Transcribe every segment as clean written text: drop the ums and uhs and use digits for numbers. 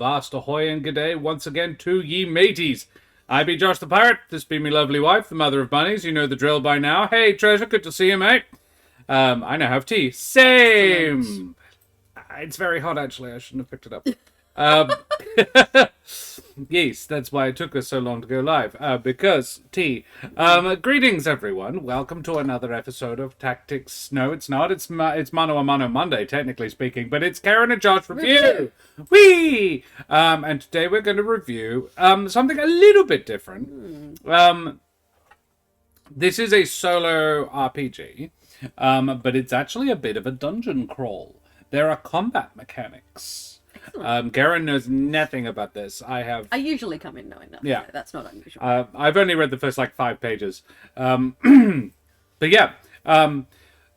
Avast, ahoy, and g'day once again to ye mateys. I be Josh the Pirate, this be me lovely wife, the Mother of Bunnies, you know the drill by now. Hey, treasure, good to see you, mate. I now have tea. Same! Excellent. It's very hot, actually, I shouldn't have picked it up. Yes, that's why it took us so long to go live, because tea. Greetings, everyone. Welcome to another episode of Tactics. No, it's not. It's Mano a Mano Monday, technically speaking, but it's Keren and Josh Review. Whee! And today we're going to review something a little bit different. This is a solo RPG, but it's actually a bit of a dungeon crawl. There are combat mechanics. Keren knows nothing about this. I usually come in knowing nothing. Yeah. So that's not unusual. I've only read the first 5 pages. But yeah,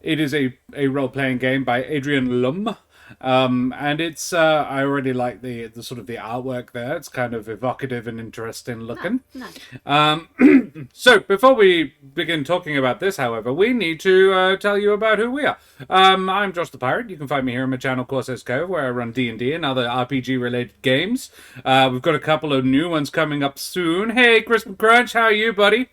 it is a role-playing game by Adrian Lumm. And it's I already like the sort of the artwork there. It's kind of evocative and interesting looking. Nice. So before we begin talking about this, however, we need to tell you about who we are. I'm Josh the Pirate. You can find me here on my channel Corsair's Cove, where I run D&D and other RPG related games. We've got a couple of new ones coming up soon. Hey, Crispin Crunch, how are you, buddy?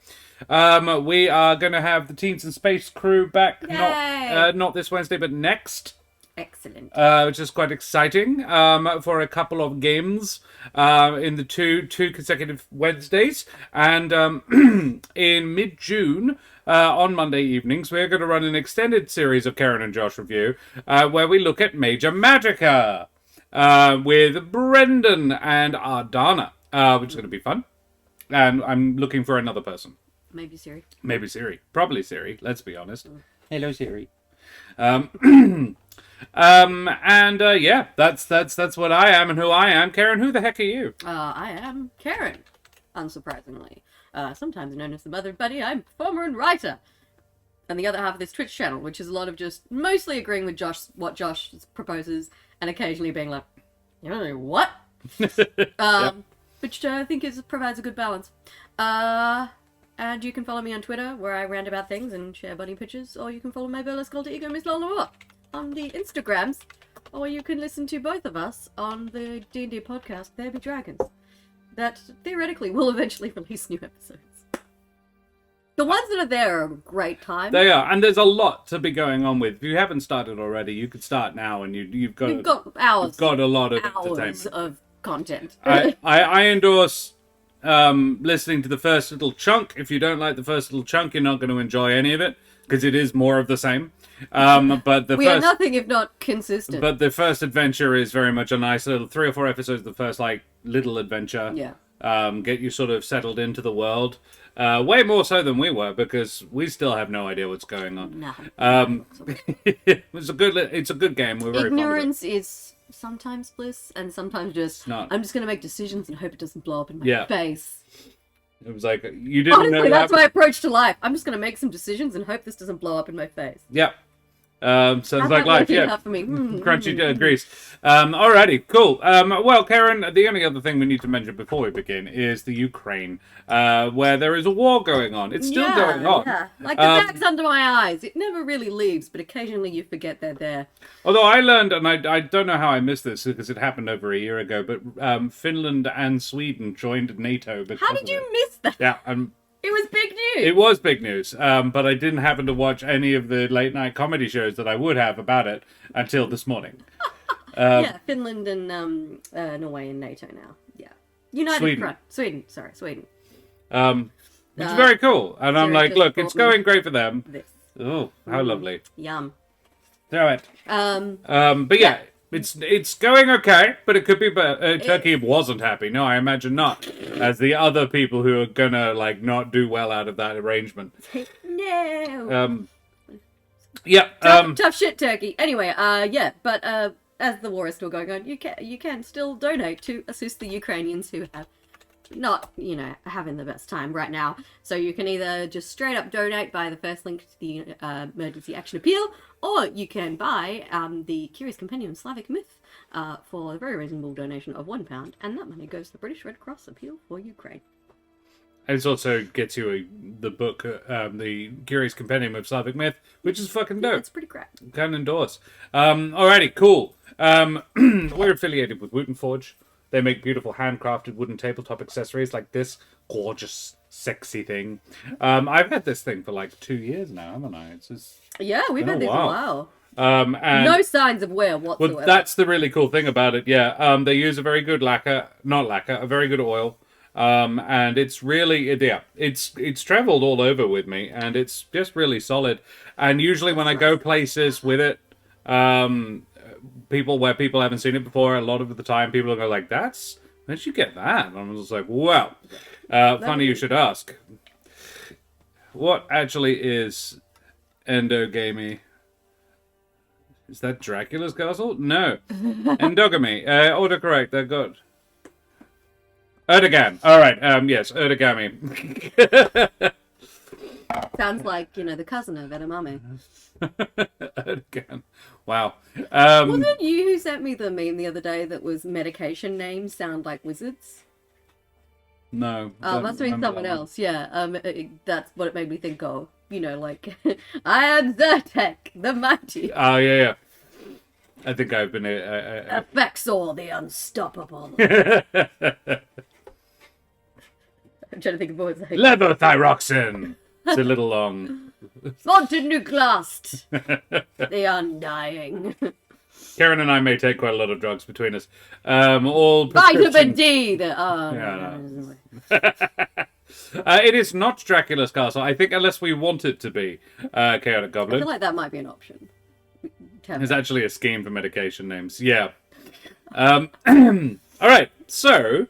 We are going to have the Teens in Space crew back, not this Wednesday, but next. Excellent. Which is quite exciting for a couple of games in the two consecutive Wednesdays. And in mid-June, on Monday evenings, we're going to run an extended series of Keren and Josh Review where we look at Major Magica with Brendan and Ardana, which is going to be fun. And I'm looking for another person. Maybe Siri. Maybe Siri. Probably Siri, let's be honest. Hello, Siri. Yeah, that's what I am and who I am. Keren, who the heck are you? I am Keren, unsurprisingly. Sometimes known as the Mother of Bunnies. I'm a performer and writer. And the other half of this Twitch channel, which is a lot of just mostly agreeing with what Josh proposes and occasionally being like, you know, what? Which I think provides a good balance. And you can follow me on Twitter, where I rant about things and share bunny pictures, or you can follow my burlesque alter ego, Miss Lola, on the Instagrams, or you can listen to both of us on the D&D podcast, There Be Dragons, that theoretically will eventually release new episodes. The ones that are there are a great time. They are, and there's a lot to be going on with. If you haven't started already, you could start now, and you've got hours. You've got a lot of hours entertainment. of content. I endorse listening to the first little chunk. If you don't like the first little chunk, you're not going to enjoy any of it, because it is more of the same. But we are nothing if not consistent. But the first adventure is very much a nice little 3 or 4 episodes. The first little adventure, get you sort of settled into the world. Way more so than we were, because we still have no idea what's going on. No. It's a good game. We're very Ignorance is sometimes bliss, and sometimes just I'm just gonna make decisions and hope it doesn't blow up in my face. It was like, you didn't Honestly, know that's my approach to life. I'm just going to make some decisions and hope this doesn't blow up in my face. Yeah. Sounds like life, yeah. For me. Crunchy agrees. Alrighty, cool. Well, Keren, the only other thing we need to mention before we begin is the Ukraine, where there is a war going on. It's still going on. Yeah. Like the bags under my eyes. It never really leaves, but occasionally you forget they're there. Although I learned, and I don't know how I missed this because it happened over a year ago, but Finland and Sweden joined NATO. How did you miss that? Yeah, it was big news. It was big news, but I didn't happen to watch any of the late-night comedy shows that I would have about it until this morning. Yeah, Finland and Norway and NATO now. Yeah. United Front. Sweden. Which is very cool. And I'm like, look, it's going great for them. This. Oh, how lovely. Yum. Throw it. But yeah. It's going okay, but it could be better. Turkey wasn't happy. No, I imagine not. As the other people who are gonna not do well out of that arrangement. No. Yeah. Tough shit, Turkey. Anyway, but as the war is still going on, you can still donate to assist the Ukrainians who have not, having the best time right now. So you can either just straight up donate by the first link to the emergency action appeal, or you can buy the Curious Compendium of Slavic Myth for a very reasonable donation of £1, and that money goes to the British Red Cross Appeal for Ukraine. And it also gets you the book, the Curious Compendium of Slavic Myth, which is fucking dope. It's pretty great. Can endorse. Alrighty, cool. We're affiliated with Wooten Forge. They make beautiful handcrafted wooden tabletop accessories like this gorgeous, sexy thing. I've had this thing for like 2 years now, haven't I? It's just Yeah, we've been had this a while. And No signs of wear whatsoever. well, that's the really cool thing about it. Yeah, they use a very good a very good oil. And it's really, it's traveled all over with me, and it's just really solid. And usually when I go places with it, people haven't seen it before, a lot of the time people will go like, where'd you get that? And I'm just like, well, funny you should ask. What actually is endogamy? Is that Dracula's castle? No. Endogamy. Autocorrect, they're good. Erdogan. All right. Yes, Erdogamy. Sounds like, the cousin of edamame. Erdogan. Wow. Wasn't it you who sent me the meme the other day that was medication names sound like wizards? No. Oh, must have been someone else. Yeah. That's what it made me think of. Like, I am Zyrtec, the mighty. Oh, yeah. I think I've been... Effexor, the unstoppable. I'm trying to think of what it's like. Levothyroxine. It's a little long. Fontanuclast, the undying. Keren and I may take quite a lot of drugs between us. All Vitamin D. It is not Dracula's castle, I think, unless we want it to be. Chaotic I Goblin. feel like that might be an option. There's actually a scheme for medication names. Yeah. All right. So,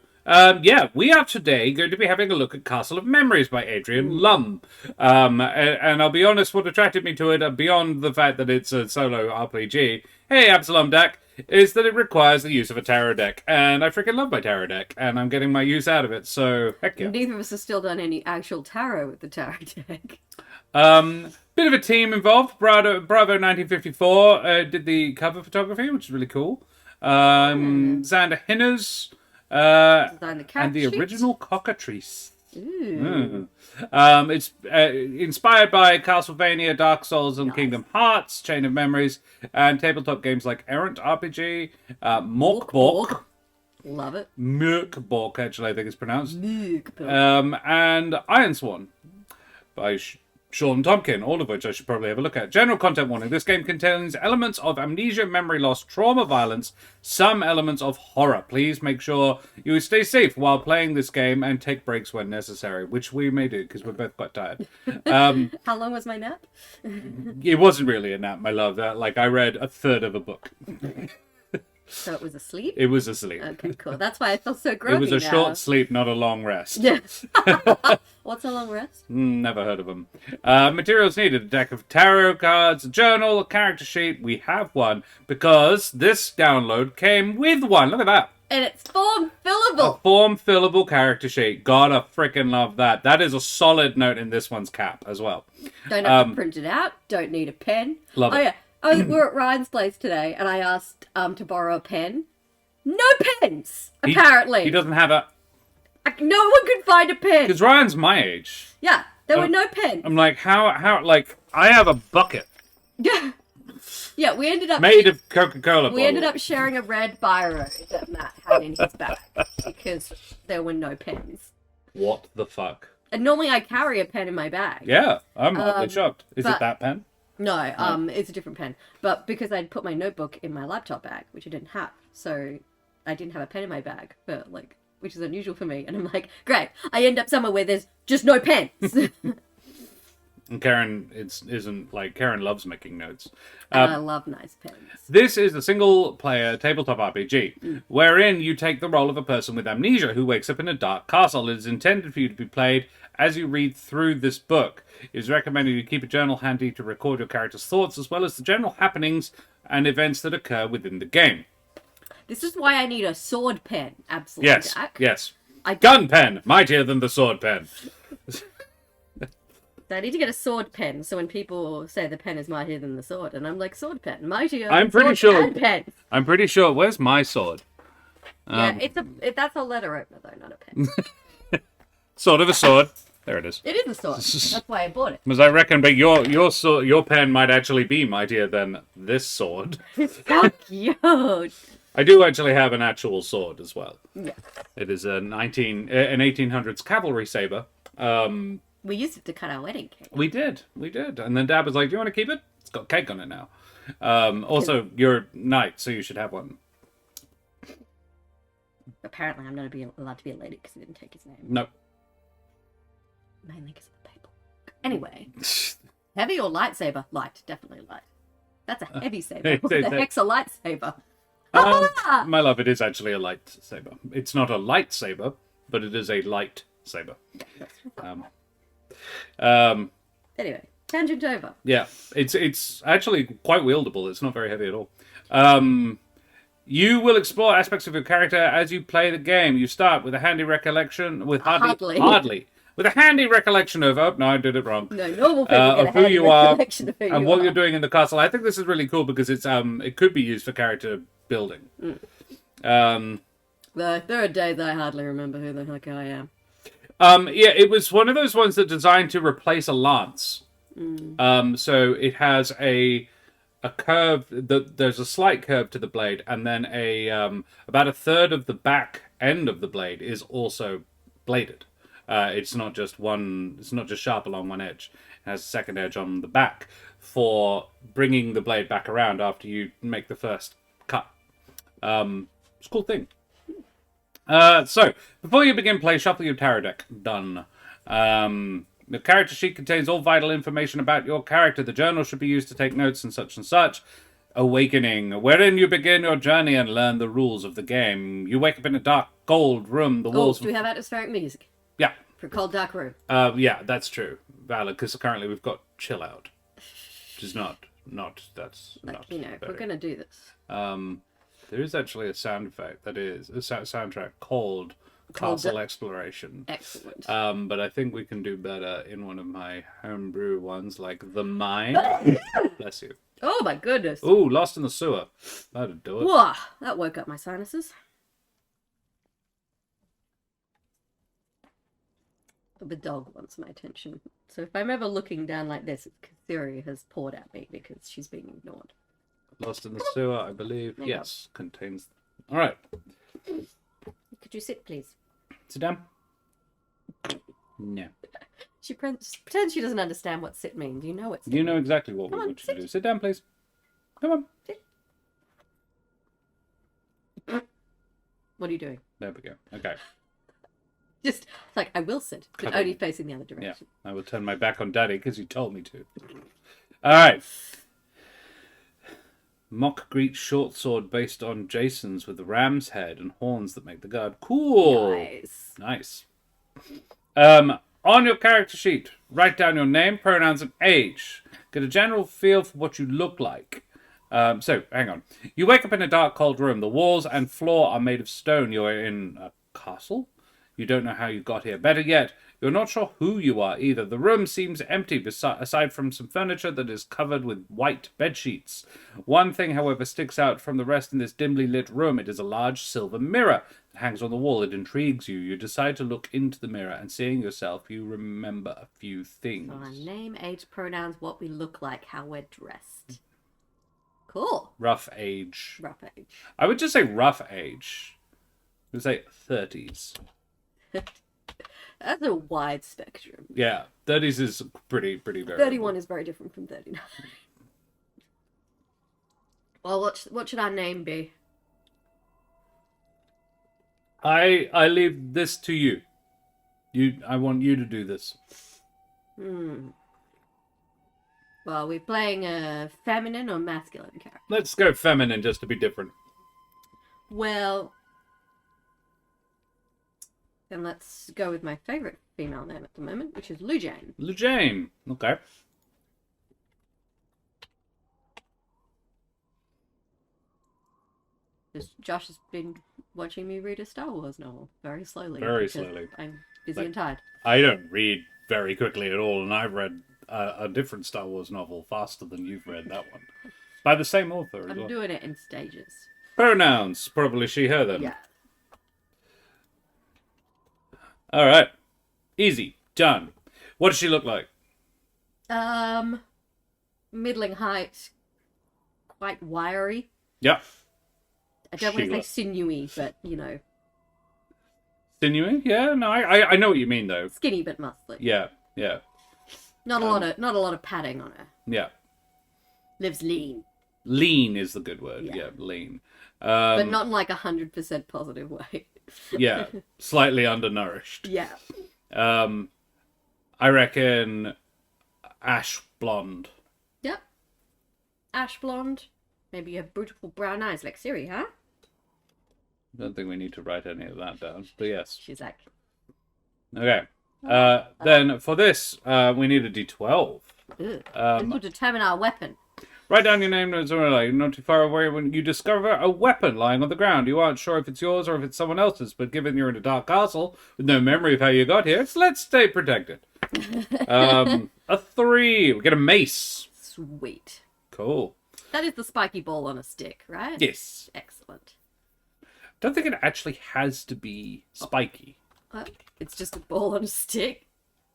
we are today going to be having a look at Castle of Memories by Adrian Lumm. And I'll be honest, what attracted me to it, beyond the fact that it's a solo RPG, hey, Absalom deck, is that it requires the use of a tarot deck. And I freaking love my tarot deck, and I'm getting my use out of it, so heck yeah. Neither of us have still done any actual tarot with the tarot deck. Bit of a team involved. Bravo 1954 did the cover photography, which is really cool. Xander Hinners and the original cockatrice. Ooh. It's inspired by Castlevania, Dark Souls, and Kingdom Hearts, Chain of Memories, and tabletop games like Errant RPG, Morkbork. Love it. Morkbork, actually, I think it's pronounced. Morkbork. And Iron Swan by Sean Tompkin, all of which I should probably have a look at. General content warning. This game contains elements of amnesia, memory loss, trauma, violence, some elements of horror. Please make sure you stay safe while playing this game and take breaks when necessary, which we may do because we're both quite tired. How long was my nap? It wasn't really a nap, my love. I read a third of a book. So it was asleep? It was asleep. Okay, cool. That's why I feel so groggy. It was a short sleep, not a long rest. Yes. What's a long rest? Never heard of them. Materials needed: a deck of tarot cards, a journal, a character sheet. We have one because this download came with one. Look at that. And it's form fillable. A form fillable character sheet. Gotta freaking love that. That is a solid note in this one's cap as well. Don't have to print it out. Don't need a pen. Love it. Oh yeah. We were at Ryan's place today, and I asked to borrow a pen. No pens, apparently. He doesn't have a... No one could find a pen. Because Ryan's my age. Yeah, there were no pens. I'm like, how, I have a bucket. Yeah. Yeah, we ended up... Made of Coca-Cola We ended up sharing a red biro that Matt had in his bag, because there were no pens. What the fuck? And normally I carry a pen in my bag. Yeah, I'm oddly shocked. Is it that pen? No, it's a different pen. But because I'd put my notebook in my laptop bag, which I didn't have, so I didn't have a pen in my bag, but which is unusual for me. And I'm like, great, I end up somewhere where there's just no pens. And Keren Keren loves making notes. And I love nice pens. This is a single-player tabletop RPG, wherein you take the role of a person with amnesia who wakes up in a dark castle. It is intended for you to be played as you read through this book. It is recommended you keep a journal handy to record your character's thoughts, as well as the general happenings and events that occur within the game. This is why I need a sword pen, absolutely, Jack. Yes. Gun pen, mightier than the sword pen. I need to get a sword pen, so when people say the pen is mightier than the sword, and I'm like, sword pen, mightier I'm than pretty sword sure. and pen. I'm pretty sure. Where's my sword? Yeah, that's a letter opener though, not a pen. Sort of a sword. There it is. It is a sword. That's why I bought it. Because I reckon, but your sword, your pen might actually be mightier than this sword. Fuck you. I do actually have an actual sword as well. Yeah. It is an 1800s cavalry saber. We used it to cut our wedding cake. We did. And then Dad was like, "Do you want to keep it? It's got cake on it now." Also, you're a knight, so you should have one. Apparently, I'm not allowed to be a lady because he didn't take his name. Nope. Mainly because of the paper. Anyway, heavy or lightsaber? Light, definitely light. That's a heavy saber. What the heck's a lightsaber? My love, it is actually a lightsaber. It's not a lightsaber, but it is a light saber. Anyway, tangent over. Yeah, it's actually quite wieldable. It's not very heavy at all. You will explore aspects of your character as you play the game. You start with a handy recollection with hardly. With a handy recollection of, oh, no, I did it wrong. No, normal people get a who you are and what are. you're doing in the castle. I think this is really cool because it's it could be used for character building. There are days I hardly remember who the heck I am. Yeah, it was one of those ones that designed to replace a lance. So it has a curve. There's a slight curve to the blade, and then about a third of the back end of the blade is also bladed. It's not just sharp along one edge. It has a second edge on the back for bringing the blade back around after you make the first cut. It's a cool thing. So, before you begin play, shuffle your tarot deck. Done. The character sheet contains all vital information about your character. The journal should be used to take notes and such and such. Awakening, wherein you begin your journey and learn the rules of the game. You wake up in a dark, cold room. The walls... do we have atmospheric music? Yeah. For cold, dark room. Yeah, that's true. Valid, because currently we've got chill out. Which is not if we're going to do this. There is actually a sound effect that is a soundtrack called Castle Exploration. Excellent. But I think we can do better in one of my homebrew ones, like The Mind. Bless you. Oh my goodness. Ooh, Lost in the Sewer. That'd do it. Whoa, that woke up my sinuses. The dog wants my attention. So if I'm ever looking down like this, it's because Siri has poured at me because she's being ignored. Lost in the Sewer, I believe. Yes, contains... All right. Could you sit, please? Sit down. No. She pretends she doesn't understand what sit means. You know what sit You know means. exactly what we want you to do. Sit down, please. Come on. Sit. What are you doing? There we go. Okay. Just like, I will sit, but only facing the other direction. Yeah, I will turn my back on Daddy because you told me to. All right. Mock Greek short sword based on Jason's with the ram's head and horns that make the guard. Cool. Nice. On your character sheet, write down your name, pronouns, and age. Get a general feel for what you look like. So, hang on. You wake up in a dark, cold room. The walls and floor are made of stone. You're in a castle? You don't know how you got here. Better yet, you're not sure who you are either. The room seems empty, aside from some furniture that is covered with white bedsheets. One thing, however, sticks out from the rest in this dimly lit room. It is a large silver mirror that hangs on the wall. It intrigues you. You decide to look into the mirror, and seeing yourself, you remember a few things. Name, age, pronouns, what we look like, how we're dressed. Cool. Rough age. Rough age. I would just say rough age. I would say 30s. That's a wide spectrum. Yeah, 30s is pretty variable. 31 is very different from 39. Well, what should our name be? I leave this to you. I want you to do this. Well, are we playing a feminine or masculine character? Let's go feminine just to be different. Well, then let's go with my favorite female name at the moment, which is Lou Jane. Lou Jane. Okay. Josh has been watching me read a Star Wars novel very slowly. Very slowly. I'm busy and tired. I don't read very quickly at all, and I've read a different Star Wars novel faster than you've read that one. By the same author as well. I'm doing it in stages. Pronouns. Probably she, her then. Yeah. Alright. Easy. Done. What does she look like? Middling height. Quite wiry. Yep. I don't want to Sheila. say sinewy, but, you know, Sinewy? Yeah, no, I know what you mean, though. skinny but muscly. Yeah. Not a lot of padding on her. Yeah. Lives lean. Lean is the good word. Yeah. Yeah, lean. But not in like 100% positive way. Yeah, slightly undernourished. Yeah. I reckon ash blonde. Yep. Ash blonde. Maybe you have beautiful brown eyes like Siri, huh? Don't think we need to write any of that down, but yes. She's like... Okay. Then for this, we need a d12. This will determine our weapon. Write down your name and not too far away when you discover a weapon lying on the ground. You aren't sure if it's yours or if it's someone else's, but given you're in a dark castle with no memory of how you got here, so let's stay protected. A 3. We get a mace. Sweet. Cool. That is the spiky ball on a stick, right? Yes. Excellent. Don't think it actually has to be spiky. What? It's just a ball on a stick?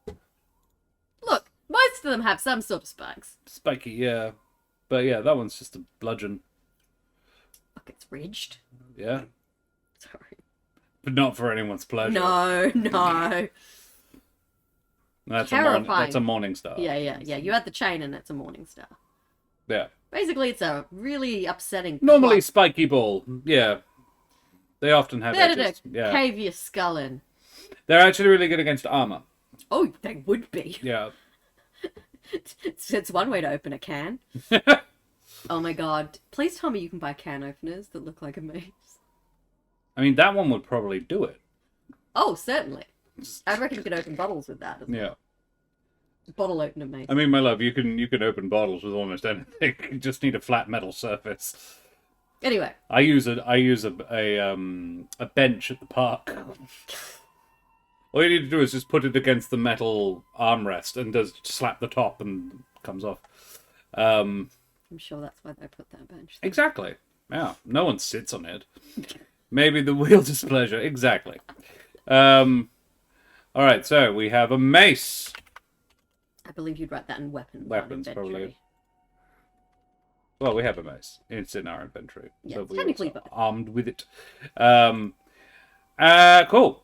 Look, most of them have some sort of spikes. Spiky, yeah. But yeah, that one's just a bludgeon. Look, it's ridged. Yeah. Sorry. But not for anyone's pleasure. No. Terrifying. That's a morning star. Yeah. You had the chain and it's a morning star. Yeah. Basically, it's a really upsetting Normally plot. spiky ball. Yeah. They often have Better edges. to Yeah. cave your skull in. They're actually really good against armor. Oh, they would be. Yeah. It's one way to open a can. Oh my god. Please tell me you can buy can openers that look like a mace. I mean, that one would probably do it. Oh, certainly. I reckon you could open bottles with that. Yeah. Bottle opener mace. I mean, my love, you can open bottles with almost anything. You just need a flat metal surface. Anyway. I use a bench at the park. All you need to do is just put it against the metal armrest and just slap the top and it comes off. I'm sure that's why they put that bench there. Exactly. Yeah. No one sits on it. Maybe the wheel displeasure. Exactly. All right. So we have a mace. I believe you'd write that in weapons. Weapons, not probably. inventory. Well, we have a mace. It's in our inventory. Yeah, but we technically also both. are armed with it. Cool.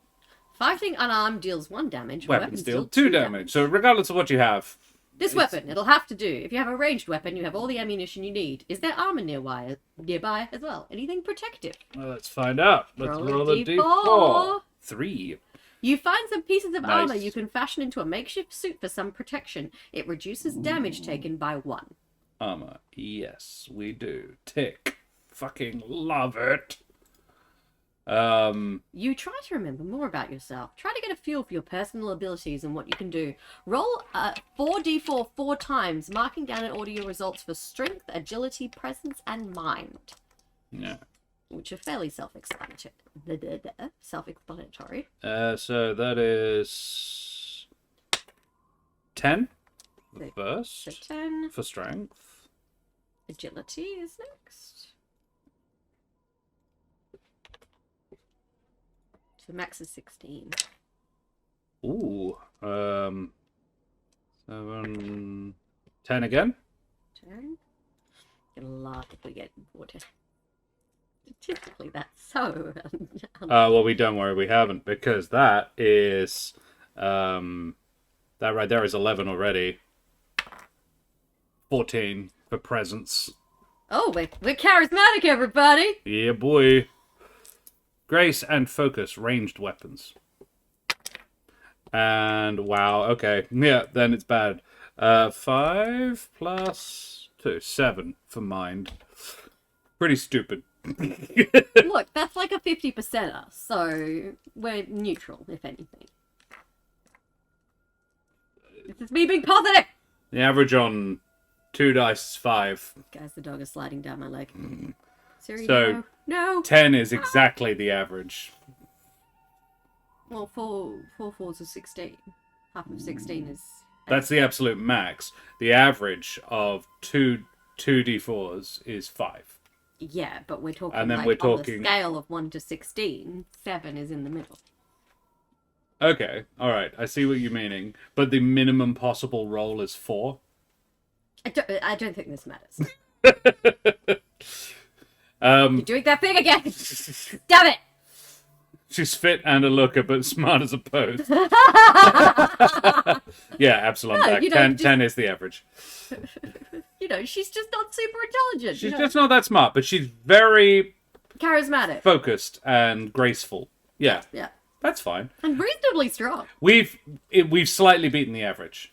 Fighting unarmed deals 1 damage. Weapons deal 2 damage. So regardless of what you have. This weapon, it'll have to do. If you have a ranged weapon, you have all the ammunition you need. Is there armor nearby as well? Anything protective? Well, let's find out. Let's roll a D4. d4. 3. You find some pieces of Nice. armor you can fashion into a makeshift suit for some protection. It reduces damage taken by 1. Armor. Yes, we do. Tick. Fucking love it. You try to remember more about yourself. Try to get a feel for your personal abilities and what you can do. Roll 4d4 4 times, marking down in order your results for strength, agility, presence, and mind. Yeah. Which are fairly self-explanatory. Self-explanatory. So that is 10 So first 10. for strength. Agility is next. So max is 16. Ooh. 7. 10 again. 10. Gonna laugh if we get water. Statistically, that's so. Well, don't worry, we haven't, because that is that right there is 11 already. 14 for presence. Oh, we're charismatic, everybody! Yeah, boy. Grace and focus, ranged weapons. And wow, okay, yeah, then it's bad. 5 plus 2, 7 for mind. Pretty stupid. Look, that's like a 50%er, so we're neutral, if anything. This is me being positive! The average on 2 dice is 5. Guys, the dog is sliding down my leg. Siri, So, no! 10 is exactly the average. Well, 4 fours is 16. Half of 16 is... That's the absolute max. The average of 2d4s is 5. Yeah, but we're talking And then like we're on talking- the scale of 1 to 16, 7 is in the middle. Okay, alright, I see what you're meaning. But the minimum possible roll is 4? I don't think this matters. You're doing that thing again! Damn it! She's fit and a looker, but smart as a post. Yeah, Absalom back. 10 is the average. She's just not super intelligent. She's just not that smart, but she's very charismatic, focused, and graceful. Yeah. Yeah. That's fine. And reasonably strong. We've slightly beaten the average.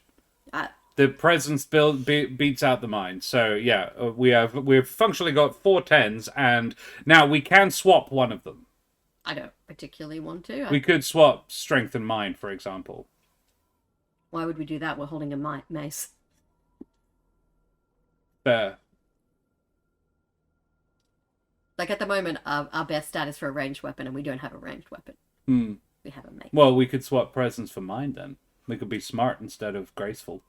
The presence beats out the mind. So yeah, we've functionally got 4 10s, and now we can swap one of them. I don't particularly want to. We could swap strength and mind, for example. Why would we do that? We're holding a mace. Fair. Like at the moment, our best stat is for a ranged weapon, and we don't have a ranged weapon. We have a mace. Well, we could swap presence for mind then. We could be smart instead of graceful.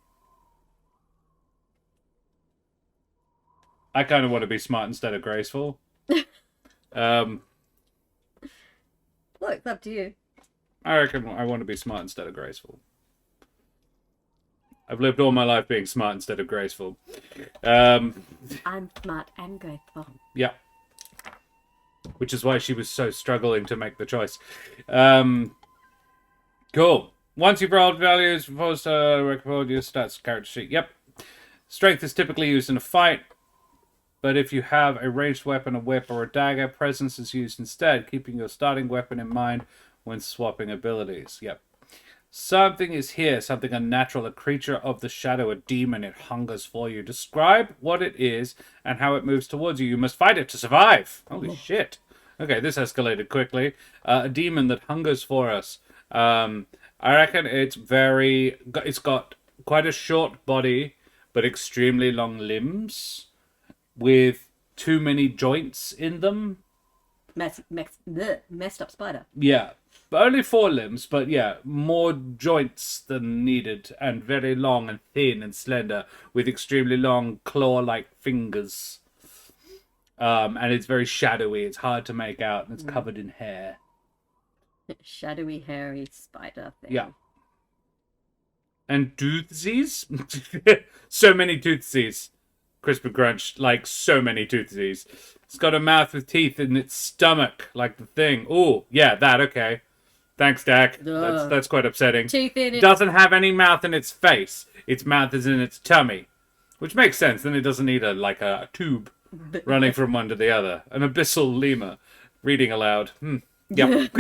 I kind of want to be smart instead of graceful. Look, it's up to you. I reckon I want to be smart instead of graceful. I've lived all my life being smart instead of graceful. I'm smart and graceful. Yeah. Which is why she was so struggling to make the choice. Cool. Once you've rolled values, record your stats character sheet. Yep. Strength is typically used in a fight. But if you have a ranged weapon, a whip, or a dagger, presence is used instead, keeping your starting weapon in mind when swapping abilities. Yep. Something is here, something unnatural, a creature of the shadow, a demon. It hungers for you. Describe what it is and how it moves towards you. You must fight it to survive. Holy shit. Okay, this escalated quickly. A demon that hungers for us. I reckon it's got quite a short body, but extremely long limbs. With too many joints in them. Messed up spider. Yeah. Only 4 limbs, but yeah, more joints than needed, and very long and thin and slender, with extremely long claw-like fingers. And it's very shadowy, it's hard to make out, and it's covered in hair. Shadowy, hairy spider thing. Yeah. And toothsies? So many toothsies. Crispy Crunch, like so many toothsies. It's got a mouth with teeth in its stomach, like the thing. Oh, yeah, that, okay. Thanks, Dak. That's quite upsetting. Teeth in it. Doesn't have any mouth in its face. Its mouth is in its tummy. Which makes sense, then it doesn't need a tube running from one to the other. An abyssal lemur. Reading aloud. Yep.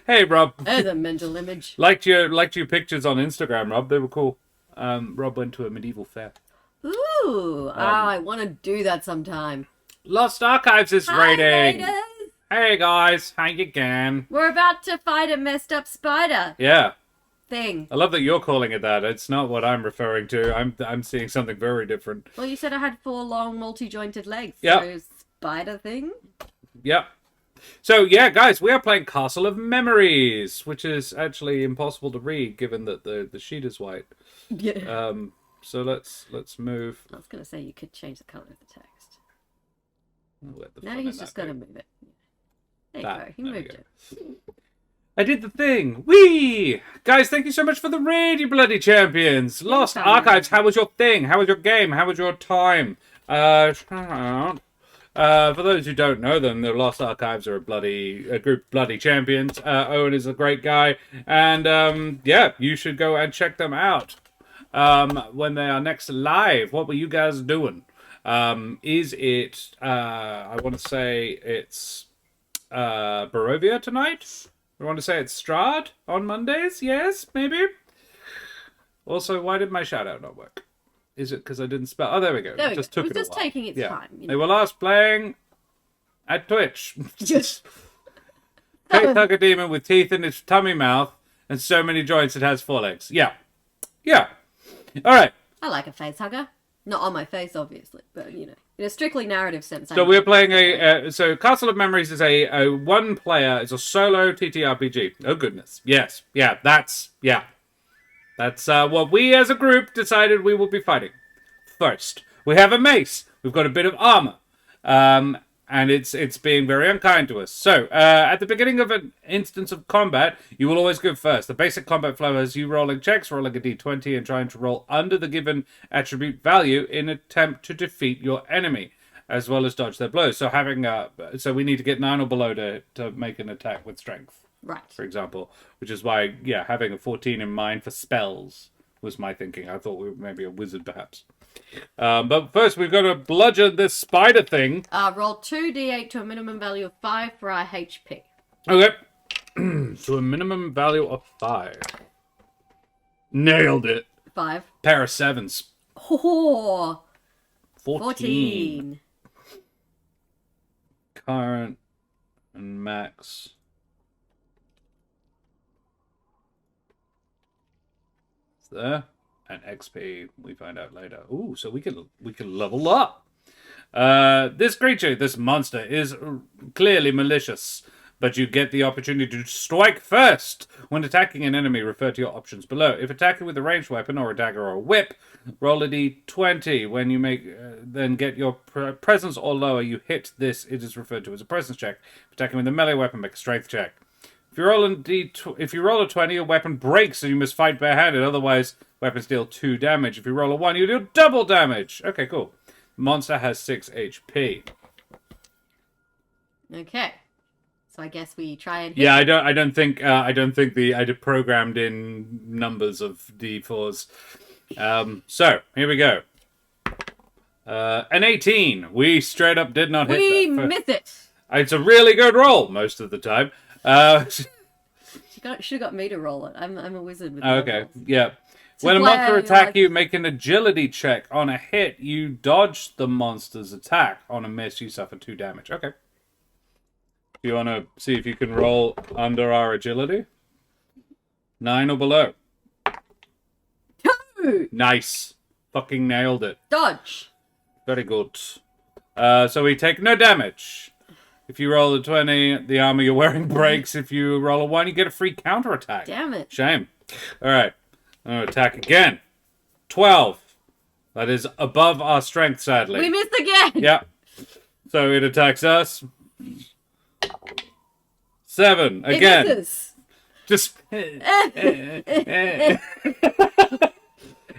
Hey, Rob. There's a mental image. Liked your pictures on Instagram, Rob. They were cool. Rob went to a medieval fair. Ooh, I want to do that sometime. Lost Archives is raiding. Raiders. Hey guys, how you going? We're about to fight a messed up spider Yeah, thing. I love that you're calling it that. It's not what I'm referring to. I'm seeing something very different. Well, you said I had 4 long, multi-jointed legs. Yeah. So spider thing. Yep. So yeah, guys, we are playing Castle of Memories, which is actually impossible to read given that the sheet is white. Yeah. So let's move. I was gonna say you could change the color of the text. Let the Now fun he's in just that gonna be. move it. There you go. He moved it. I did the thing. Whee! Guys, thank you so much for the raid, you bloody champions. Lost Archives, how was your thing? How was your game? How was your time? For those who don't know them, the Lost Archives are a group of bloody champions. Owen is a great guy. And, yeah, you should go and check them out. When they are next live. What were you guys doing? Is it, I want to say it's Barovia tonight? I want to say it's Strahd on Mondays? Yes, maybe? Also, why did my shout out not work? Is it because I didn't spell? Oh, there we go. There It just took It it a was just while. taking its time. You They know? were last playing at Twitch. Just Fake Tugger Demon with teeth in its tummy mouth and so many joints it has 4 legs. Yeah. Yeah. All right. I like a face hugger. Not on my face, obviously, but in a strictly narrative sense. So we're playing so Castle of Memories is a one player. It's a solo TTRPG. Oh goodness, yes, yeah, that's what we as a group decided we will be fighting. First, we have a mace. We've got a bit of armor, and it's being very unkind to us. So at the beginning of an instance of combat, you will always go first. The basic combat flow is you rolling checks, rolling a d20, and trying to roll under the given attribute value in an attempt to defeat your enemy. as well as dodge their blows. So so we need to get 9 or below to make an attack with strength, Right. for example. Which is why, yeah, having a 14 in mind for spells was my thinking. I thought we were maybe a wizard, perhaps. But first, we've got to bludgeon this spider thing. Roll 2d8 to a minimum value of 5 for our HP. Okay. To a minimum value of 5. Nailed it. 5. Pair of 7s. Oh, 14. Current and max. It's there. And XP, we find out later. Ooh, so we can level up. This creature, this monster, is clearly malicious, but you get the opportunity to strike first. When attacking an enemy, refer to your options below. If attacking with a ranged weapon or a dagger or a whip, roll a d20. When you make, then get your presence or lower, you hit this. It is referred to as a presence check. If attacking with a melee weapon, make a strength check. If you roll a 20, your weapon breaks and you must fight barehanded. Otherwise, weapons deal 2 damage. If you roll a 1, you do double damage. Okay, cool. Monster has 6 HP. Okay. So I guess we try and hit Yeah, I don't think I programmed in numbers of D4s. So here we go. An 18. We straight up did not hit that. We miss it. It's a really good roll most of the time. Should have got me to roll it. I'm a wizard with Okay, rolls. yeah. To When a play, monster attack like- you, make an agility check. On a hit, you dodge the monster's attack. On a miss, you suffer 2 damage. Okay. Do you want to see if you can roll under our agility? 9 or below. 2. Nice. Fucking nailed it. Dodge. Very good. So we take no damage. If you roll a 20, the armor you're wearing breaks. If you roll a 1, you get a free counterattack. Damn it. Shame. Alright. I'm going to attack again. 12. That is above our strength, sadly. We missed again. Yep. So it attacks us. 7. Again. It misses. Just...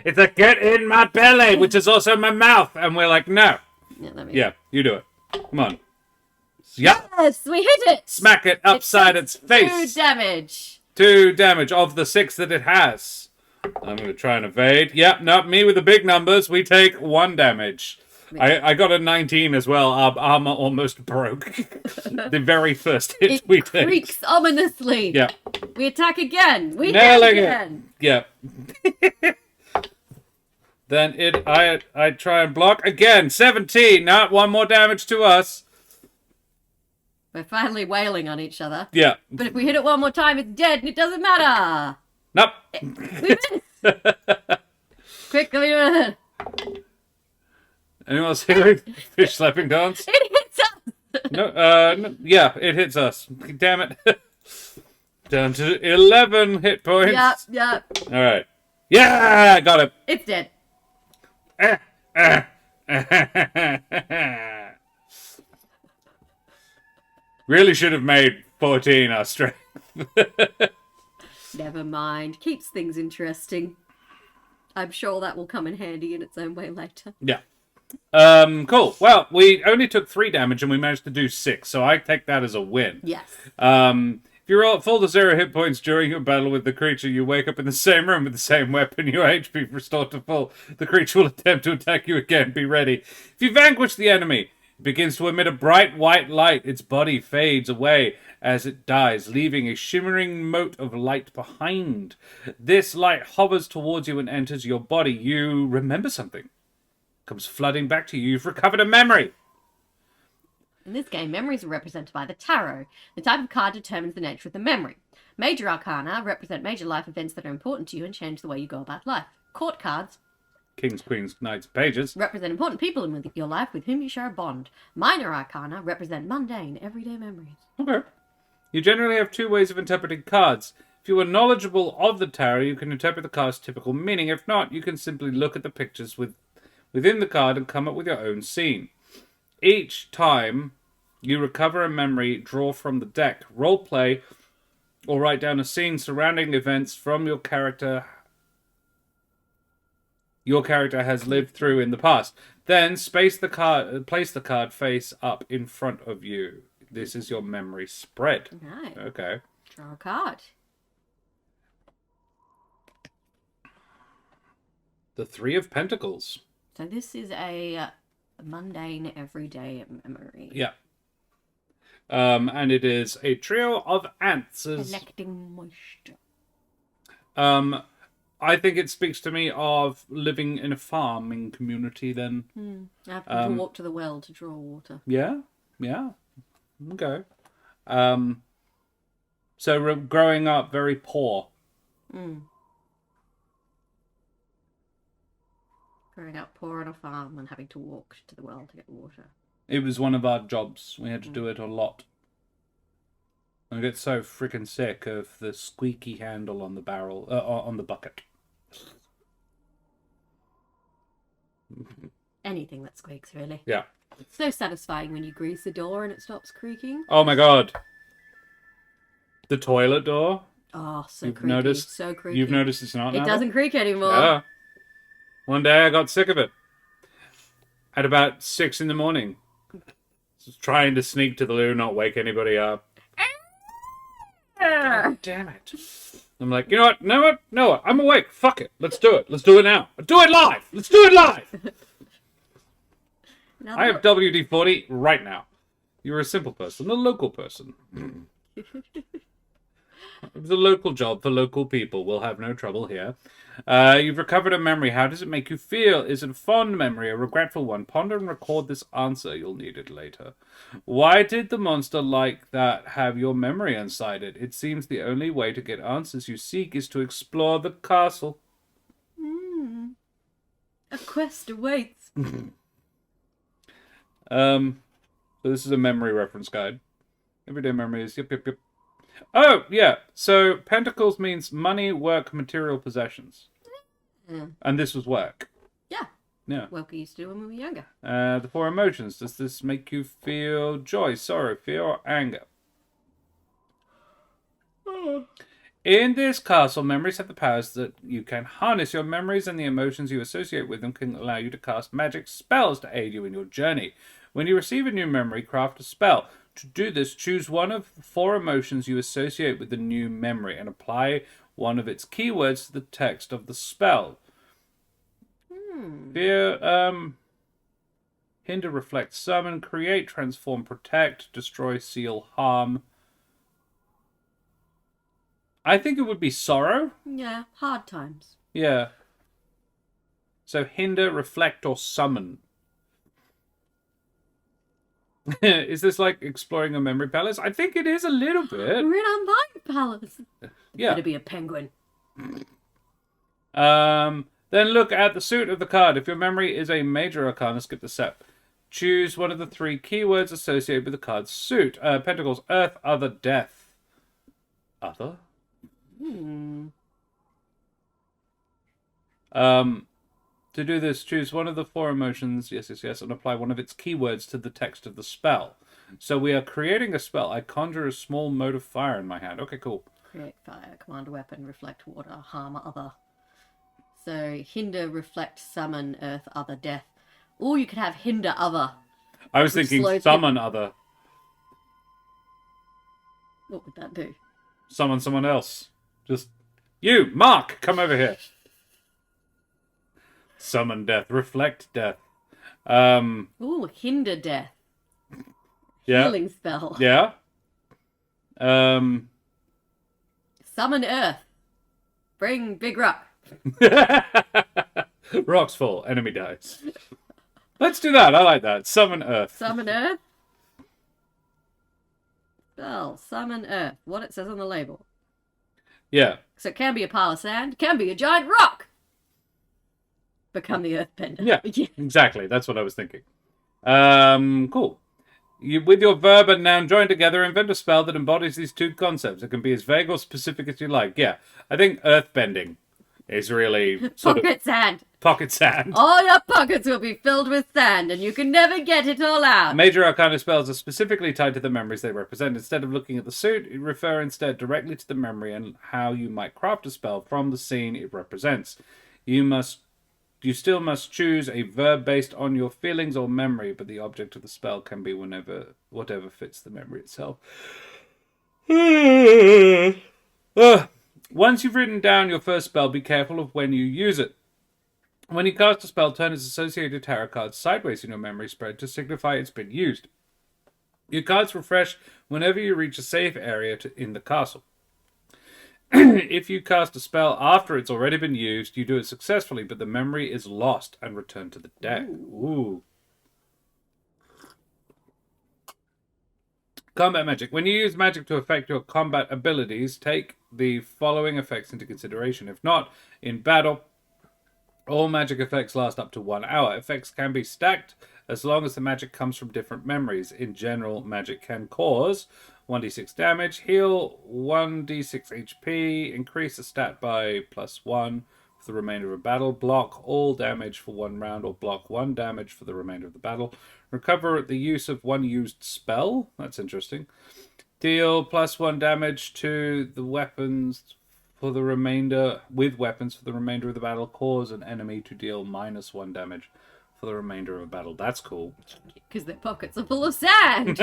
It's a get in my belly, which is also my mouth. And we're like, no. Yeah, you do it. Come on. Yeah. Yes, we hit it. Smack it upside its face. 2 damage. 2 damage of the 6 that it has. I'm going to try and evade. Yep, not me with the big numbers. We take 1 damage. I got a 19 as well. Our armor almost broke. The very first hit we take. It creaks ominously. Yeah. We attack again. We hit Nailing again. it. Yeah. Then I try and block again. 17. Not 1 more damage to us. We're finally wailing on each other. Yeah. But if we hit it 1 more time, it's dead and it doesn't matter. Nope. We missed. Quick, come here. Anyone else hearing fish slapping dance? It hits us. No, yeah, it hits us. Damn it. Down to 11 hit points. Yep. All right. Yeah, got it. It's dead. Really should have made 14 our strength. Never mind. Keeps things interesting. I'm sure that will come in handy in its own way later. Yeah. Cool. Well, we only took 3 damage and we managed to do 6, so I take that as a win. Yes. If you roll full to 0 hit points during your battle with the creature, you wake up in the same room with the same weapon, your HP restored to full. The creature will attempt to attack you again. Be ready. If you vanquish the enemy, it begins to emit a bright white light. Its body fades away as it dies, leaving a shimmering mote of light behind. This light hovers towards you and enters your body. You remember something. Comes flooding back to you. You've recovered a memory. In this game, memories are represented by the tarot. The type of card determines the nature of the memory. Major arcana represent major life events that are important to you and change the way you go about life. Court cards, Kings, queens, knights, pages. represent important people in your life with whom you share a bond. Minor arcana represent mundane, everyday memories. Okay. You generally have 2 ways of interpreting cards. If you are knowledgeable of the tarot, you can interpret the card's typical meaning. If not, you can simply look at the pictures within the card and come up with your own scene. Each time you recover a memory, draw from the deck, roleplay, or write down a scene surrounding events from your character your character has lived through in the past. Then place the card face up in front of you. This is your memory spread. Right. Okay. Draw a card. The Three of Pentacles. So this is a mundane, everyday memory. Yeah. And it is a trio of answers. Collecting moisture. I think it speaks to me of living in a farming community then. Having to walk to the well to draw water. Yeah. Okay. So growing up very poor. Growing up poor on a farm and having to walk to the well to get water. It was one of our jobs. We had to do it a lot. I get so freaking sick of the squeaky handle on the barrel, on the bucket. Anything that squeaks, really. Yeah. It's so satisfying when you grease the door and it stops creaking. Oh my god. The toilet door. Oh, so You've creaky. noticed? So creaky. You've noticed it's not It now? doesn't creak anymore. Yeah. One day I got sick of it. At about 6 a.m. Just trying to sneak to the loo, not wake anybody up. God damn it. I'm like, you know what? I'm awake. Fuck it. Let's do it. Let's do it now. Do it live. Let's do it live. I have WD-40 right now. You're a simple person, a local person. It's a local job for local people. We'll have no trouble here. You've recovered a memory. How does it make you feel? Is it a fond memory, a regretful one? Ponder and record this answer. You'll need it later. Why did the monster like that have your memory inside it? It seems the only way to get answers you seek is to explore the castle. A quest awaits. So this is a memory reference guide. Everyday memories. Yep. Oh, yeah. So pentacles means money, work, material possessions. And this was work. Yeah. Well, we used to do when we were younger. The four emotions. Does this make you feel joy, sorrow, fear, or anger? In this castle, memories have the powers that you can harness. Your memories and the emotions you associate with them can allow you to cast magic spells to aid you in your journey. When you receive a new memory, craft a spell. To do this, choose one of the four emotions you associate with the new memory and apply one of its keywords to the text of the spell. Fear, hinder, reflect, summon, create, transform, protect, destroy, seal, harm. I think it would be sorrow. Yeah, hard times. Yeah. So hinder, reflect, or summon. Is this like exploring a memory palace? I think it is a little bit. We're in a mind palace. Yeah. Gonna be a penguin. Then look at the suit of the card. If your memory is a major arcana, skip the step. Choose one of the three keywords associated with the card's suit. Pentacles, earth, other, death. Other? To do this, choose one of the four emotions, yes, and apply one of its keywords to the text of the spell. So we are creating a spell. I conjure a small mote of fire in my hand. Okay, cool. Create fire, command a weapon, reflect water, harm other. So hinder, reflect, summon, earth, other, death. Or you could have hinder other. I was thinking summon other. What would that do? Summon someone else. Just, you, Mark, come over here. Summon death, reflect death. Ooh, hinder death. Yeah. Healing spell. Yeah. Summon earth. Bring big rock. Rocks fall, enemy dies. Let's do that. I like that. Summon earth. Summon earth. Spell. Summon earth. What it says on the label. Yeah. So it can be a pile of sand. Can be a giant rock. Become the earthbender. Yeah. Exactly. That's what I was thinking. Cool. With your verb and noun joined together, invent a spell that embodies these two concepts. It can be as vague or specific as you like. Yeah. I think earthbending is really sand. Pocket sand. All your pockets will be filled with sand, and you can never get it all out. Major arcana spells are specifically tied to the memories they represent. Instead of looking at the suit, you refer instead directly to the memory and how you might craft a spell from the scene it represents. You must You still must choose a verb based on your feelings or memory, but the object of the spell can be whatever fits the memory itself. Once you've written down your first spell, be careful of when you use it. When you cast a spell, turn its associated tarot cards sideways in your memory spread to signify it's been used. Your cards refresh whenever you reach a safe area in the castle. If you cast a spell after it's already been used, you do it successfully, but the memory is lost and returned to the deck. Ooh. Combat magic. When you use magic to affect your combat abilities, take the following effects into consideration. If not, in battle, all magic effects last up to 1 hour. Effects can be stacked as long as the magic comes from different memories. In general, magic can cause 1d6 damage, heal 1d6 HP, increase the stat by +1 for the remainder of a battle, block all damage for 1 round, or block 1 damage for the remainder of the battle, recover at the use of 1 used spell, that's interesting, deal +1 damage to the weapons for the remainder, with weapons for the remainder of the battle, cause an enemy to deal -1 damage for the remainder of a battle. That's cool. Because their pockets are full of sand.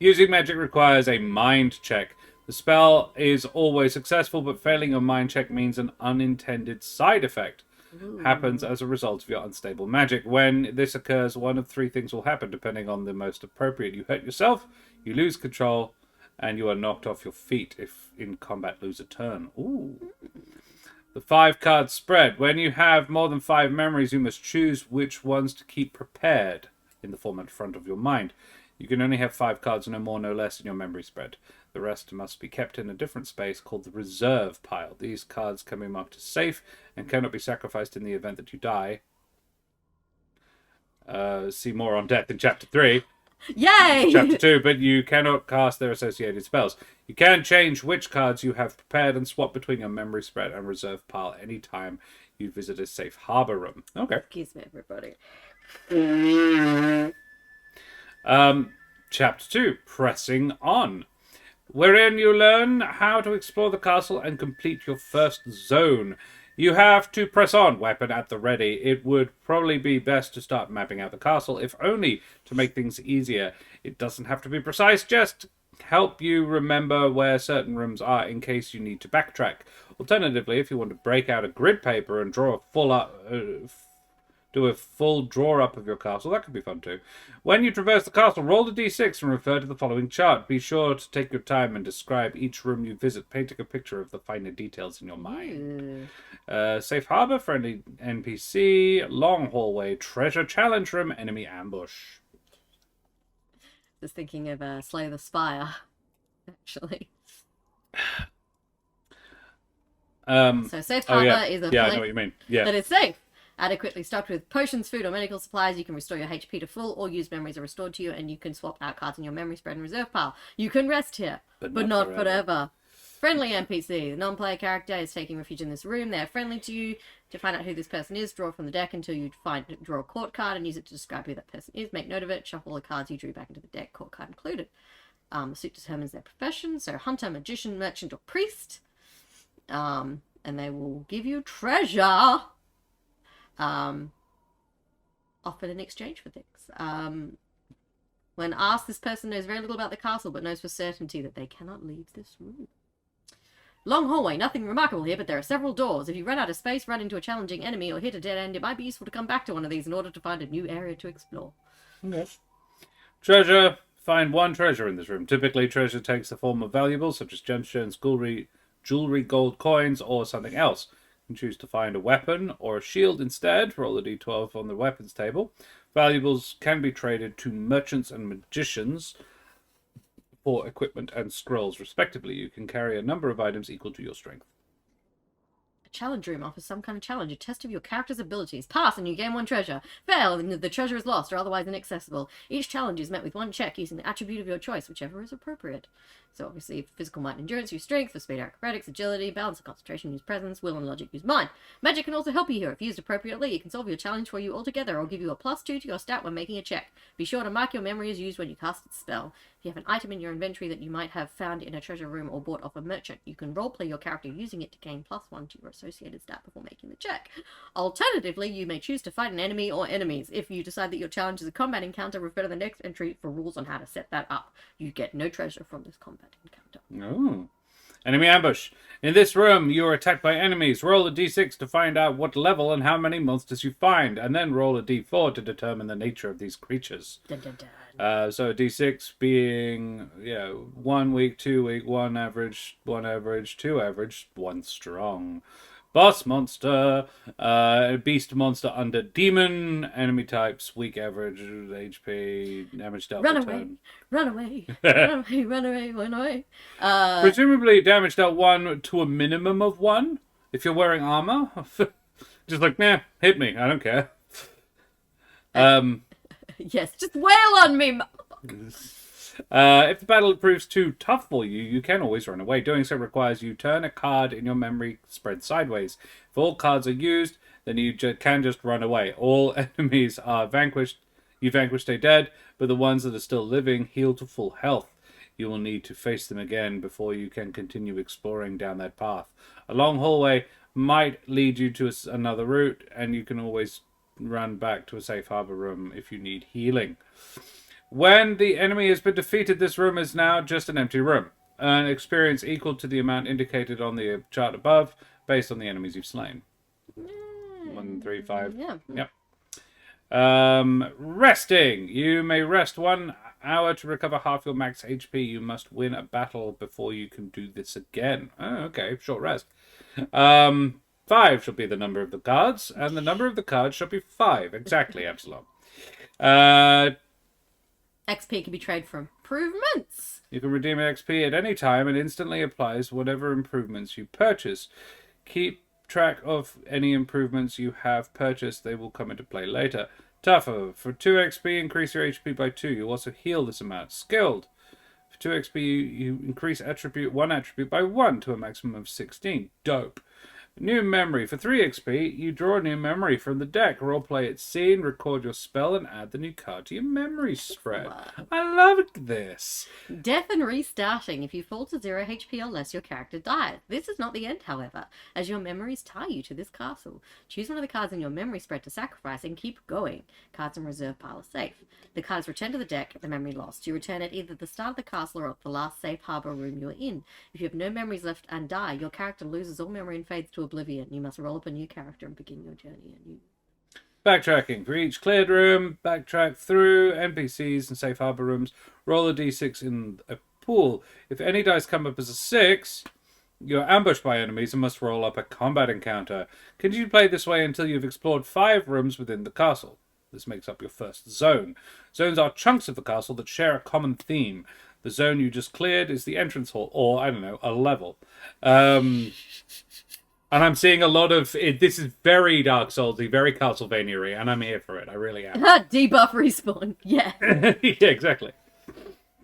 Using magic requires a mind check. The spell is always successful, but failing a mind check means an unintended side effect happens as a result of your unstable magic. When this occurs, one of 3 things will happen, depending on the most appropriate. You hurt yourself, you lose control, and you are knocked off your feet if in combat lose a turn. Ooh. The 5-card spread. When you have more than 5 memories, you must choose which ones to keep prepared in the format front of your mind. You can only have 5 cards, no more, no less, in your memory spread. The rest must be kept in a different space called the reserve pile. These cards can be marked as safe and cannot be sacrificed in the event that you die. See more on death in Chapter 3. Yay! Chapter 2, but you cannot cast their associated spells. You can change which cards you have prepared and swap between your memory spread and reserve pile anytime you visit a safe harbor room. Okay. Excuse me, everybody. Chapter 2, Pressing On, wherein you learn how to explore the castle and complete your first zone. You have to press on, weapon at the ready. It would probably be best to start mapping out the castle, if only to make things easier. It doesn't have to be precise, just help you remember where certain rooms are in case you need to backtrack. Alternatively, if you want to break out a grid paper and draw do a full draw-up of your castle, that could be fun too. When you traverse the castle, roll a d6 and refer to the following chart. Be sure to take your time and describe each room you visit, painting a picture of the finer details in your mind. Safe harbor, friendly NPC, long hallway, treasure challenge room, enemy ambush. Just thinking of Slay the Spire, actually. So safe harbor is a place I know what you mean. Yeah. that is safe. Adequately stocked with potions, food, or medical supplies. You can restore your HP to full. All used memories are restored to you, and you can swap out cards in your memory spread and reserve pile. You can rest here, but not forever. Friendly NPC. The non-player character is taking refuge in this room. They are friendly to you. To find out who this person is, draw from the deck until you draw a court card and use it to describe who that person is. Make note of it. Shuffle the cards you drew back into the deck, court card included. The suit determines their profession. So hunter, magician, merchant, or priest. And they will give you treasure. Offered in exchange for things. When asked, this person knows very little about the castle, but knows for certainty that they cannot leave this room. Long hallway, nothing remarkable here, but there are several doors. If you run out of space, run into a challenging enemy, or hit a dead end, it might be useful to come back to one of these in order to find a new area to explore. Okay. Treasure. Find 1 treasure in this room. Typically, treasure takes the form of valuables, such as gemstones, jewelry, gold coins, or something else. You can choose to find a weapon or a shield instead. Roll a d12 on the weapons table. Valuables can be traded to merchants and magicians for equipment and scrolls, respectively. You can carry a number of items equal to your strength. A challenge room offers some kind of challenge, a test of your character's abilities. Pass and you gain 1 treasure. Fail and the treasure is lost or otherwise inaccessible. Each challenge is met with 1 check using the attribute of your choice, whichever is appropriate. So obviously, for physical might and endurance, use strength. For speed, acrobatics, agility, balance and concentration, use presence. Will and logic, use mind. Magic can also help you here. If used appropriately, it can solve your challenge for you altogether or give you a +2 to your stat when making a check. Be sure to mark your memory as used when you cast its spell. If you have an item in your inventory that you might have found in a treasure room or bought off a merchant, you can roleplay your character using it to gain +1 to your associated stat before making the check. Alternatively, you may choose to fight an enemy or enemies. If you decide that your challenge is a combat encounter, refer to the next entry for rules on how to set that up. You get no treasure from this combat encounter. Oh. Enemy ambush. In this room, you are attacked by enemies. Roll a d6 to find out what level and how many monsters you find, and then roll a d4 to determine the nature of these creatures. Dun, dun, dun. So a d6 being 1 weak, 2 weak, 1 average, 2 average, 1 strong. Boss monster, beast monster under demon, enemy types, weak average, HP, damage dealt per turn. Run away, run away. Presumably damage dealt 1 to a minimum of 1 if you're wearing armor. Just like, nah, hit me, I don't care. Yes, just wail on me. If the battle proves too tough for you, you can always run away. Doing so requires you turn a card in your memory spread sideways. If all cards are used, then you can just run away. All enemies are vanquished. You vanquish, stay dead, but the ones that are still living heal to full health. You will need to face them again before you can continue exploring down that path. A long hallway might lead you to another route, and you can always run back to a safe harbor room if you need healing. When the enemy has been defeated, this room is now just an empty room. Earn experience equal to the amount indicated on the chart above, based on the enemies you've slain. 1, 3, 5. Yeah. Yep. Resting. You may rest 1 hour to recover half your max HP. You must win a battle before you can do this again. Oh, okay. Short rest. 5 shall be the number of the cards, and the number of the cards shall be 5. Exactly, Absalom. XP can be traded for improvements. You can redeem XP at any time and instantly applies whatever improvements you purchase. Keep track of any improvements you have purchased. They will come into play later. Tougher. For 2 XP, increase your HP by 2. You also heal this amount. Skilled. For 2 XP, you increase one attribute by 1 to a maximum of 16. Dope. New memory. For 3 XP, you draw a new memory from the deck. Roleplay its scene, record your spell, and add the new card to your memory spread. I love this. Death and restarting. If you fall to 0 HP or less, your character dies. This is not the end, however, as your memories tie you to this castle. Choose one of the cards in your memory spread to sacrifice and keep going. Cards in reserve pile are safe. The card is returned to the deck, the memory lost. You return at either the start of the castle or at the last safe harbor room you are in. If you have no memories left and die, your character loses all memory and fades to oblivion. You must roll up a new character and begin your journey anew. Backtracking. For each cleared room, backtrack through NPCs and safe harbor rooms. Roll a d6 in a pool. If any dice come up as a 6, you're ambushed by enemies and must roll up a combat encounter. Continue to play this way until you've explored 5 rooms within the castle. This makes up your first zone. Zones are chunks of the castle that share a common theme. The zone you just cleared is the entrance hall, or, I don't know, a level. And I'm seeing a lot of it. This is very Dark Soulsy, very Castlevania-y, and I'm here for it. I really am. Debuff respawn. Yeah. Yeah, exactly.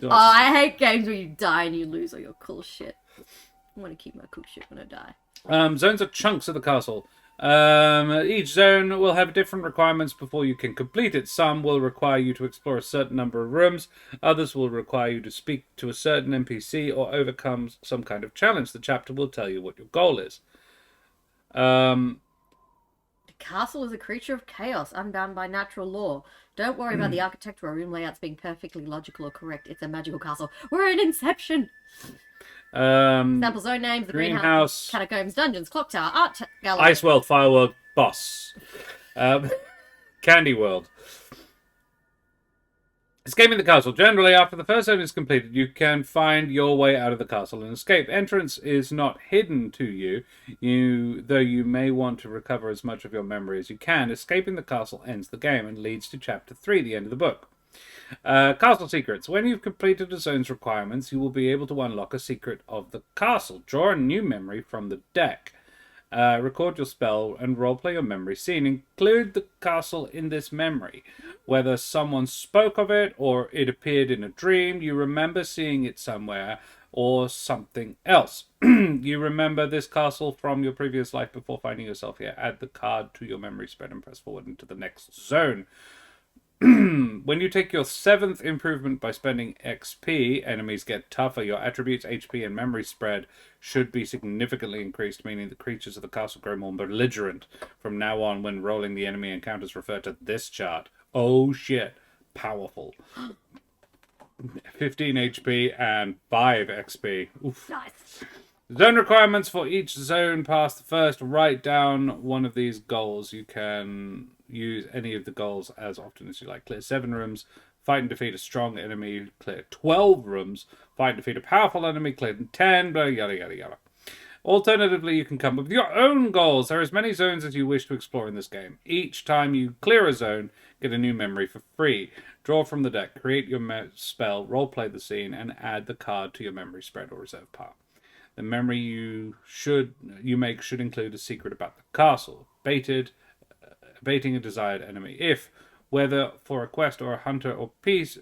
Oh, I hate games where you die and you lose all your cool shit. I want to keep my cool shit when I die. Zones are chunks of the castle. Each zone will have different requirements before you can complete it. Some will require you to explore a certain number of rooms. Others will require you to speak to a certain NPC or overcome some kind of challenge. The chapter will tell you what your goal is. The castle is a creature of chaos, unbound by natural law. Don't worry about the architectural room layouts being perfectly logical or correct. It's a magical castle. We're in Inception! Sample zone names, the greenhouse, catacombs, dungeons, clock tower, art gallery. Ice world, fire world, boss. Candy world. Escaping the castle. Generally, after the first zone is completed, you can find your way out of the castle and escape. Entrance is not hidden to you, though you may want to recover as much of your memory as you can. Escaping the castle ends the game and leads to Chapter 3, the end of the book. Castle secrets. When you've completed a zone's requirements, you will be able to unlock a secret of the castle. Draw a new memory from the deck. Record your spell and roleplay your memory scene. Include the castle in this memory. Whether someone spoke of it or it appeared in a dream, you remember seeing it somewhere, or something else. You remember this castle from your previous life before finding yourself here. Add the card to your memory spread and press forward into the next zone. When you take your 7th improvement by spending XP, enemies get tougher. Your attributes, HP, and memory spread should be significantly increased, meaning the creatures of the castle grow more belligerent. From now on, when rolling, the enemy encounters refer to this chart. Oh shit. Powerful. 15 HP and 5 XP. Oof. Nice. Zone requirements for each zone past the first. Write down one of these goals. You can use any of the goals as often as you like. Clear 7 rooms. Fight and defeat a strong enemy. Clear 12 rooms. Fight and defeat a powerful enemy. Clear 10. Blah, yada, yada, yada. Alternatively, you can come up with your own goals. There are as many zones as you wish to explore in this game. Each time you clear a zone, get a new memory for free. Draw from the deck, create your spell, roleplay the scene, and add the card to your memory spread or reserve pile. The memory you make should include a secret about the castle. Baiting a desired enemy. If, whether for a quest or a hunter or piece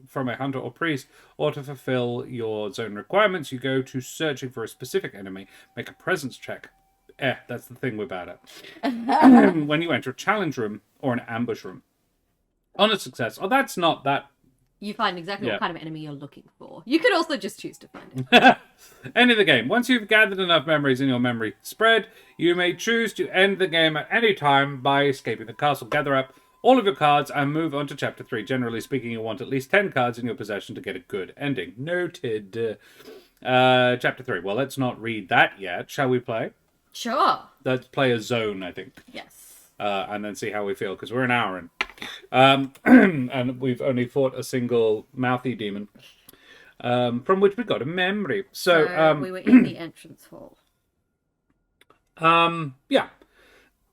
from a hunter or priest, or to fulfill your zone requirements, you go to searching for a specific enemy. Make a presence check. That's the thing we're bad at. When you enter a challenge room or an ambush room. On a success. Oh, that's not that. You find exactly what kind of enemy you're looking for. You could also just choose to find it. End of the game. Once you've gathered enough memories in your memory spread, you may choose to end the game at any time by escaping the castle. Gather up all of your cards and move on to Chapter 3. Generally speaking, you'll want at least 10 cards in your possession to get a good ending. Noted. Chapter 3. Well, let's not read that yet. Shall we play? Sure. Let's play a zone, I think. Yes. And then see how we feel, because we're an hour in. And we've only fought a single mouthy demon, from which we got a memory. So we were in the entrance hall. Yeah.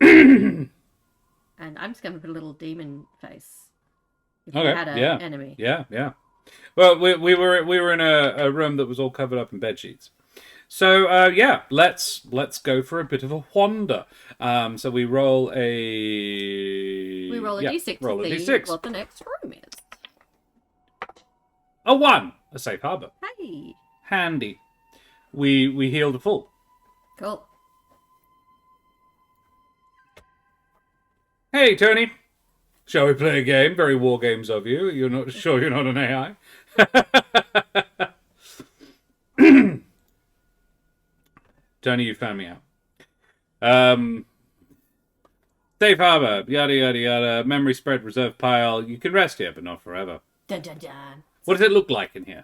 And I'm just going to put a little demon face. If Okay. we had an enemy. Yeah. Well, we were in a room that was all covered up in bed sheets. So yeah, let's go for a bit of a wander. So we roll a d6 roll a to see d6. what the next room is. A 1, a safe harbor. Hey. Handy. We healed a full. Cool. Hey, Tony. Shall we play a game? Very war games of you. You're not sure you're not an AI? Tony, you found me out. Safe harbor, yada, yada, yada. Memory spread, reserve pile. You can rest here, but not forever. Dun, dun, dun. What does it look like in here?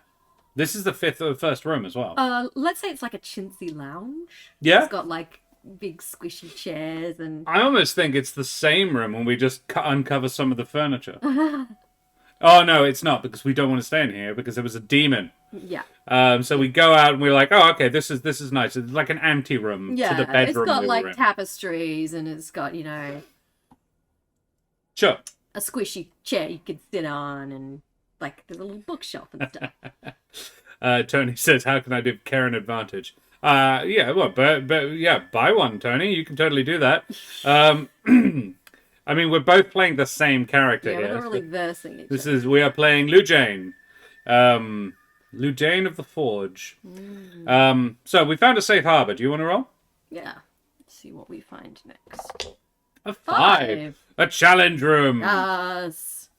This is the first room as well. Let's say it's like a chintzy lounge. Yeah? It's got like big squishy chairs and... I almost think it's the same room when we just uncover some of the furniture. Oh, no, it's not, because we don't want to stay in here, because there was a demon. Yeah. So we go out and we're like, oh, okay, this is nice. It's like an anteroom to the bedroom. It's got we like were in. tapestries and it's got, Sure. a squishy chair you could sit on and like there's a little bookshelf and stuff. Tony says, how can I give Keren advantage? Yeah, well, but yeah, buy one, Tony. You can totally do that. I mean, we're both playing the same character Yeah, here. we're not really versing each This other. is, we are playing Lujane. Lujane of the Forge. So we found a safe harbor. Do you want to roll? Yeah. Let's see what we find next. A 5. A challenge room. Yes.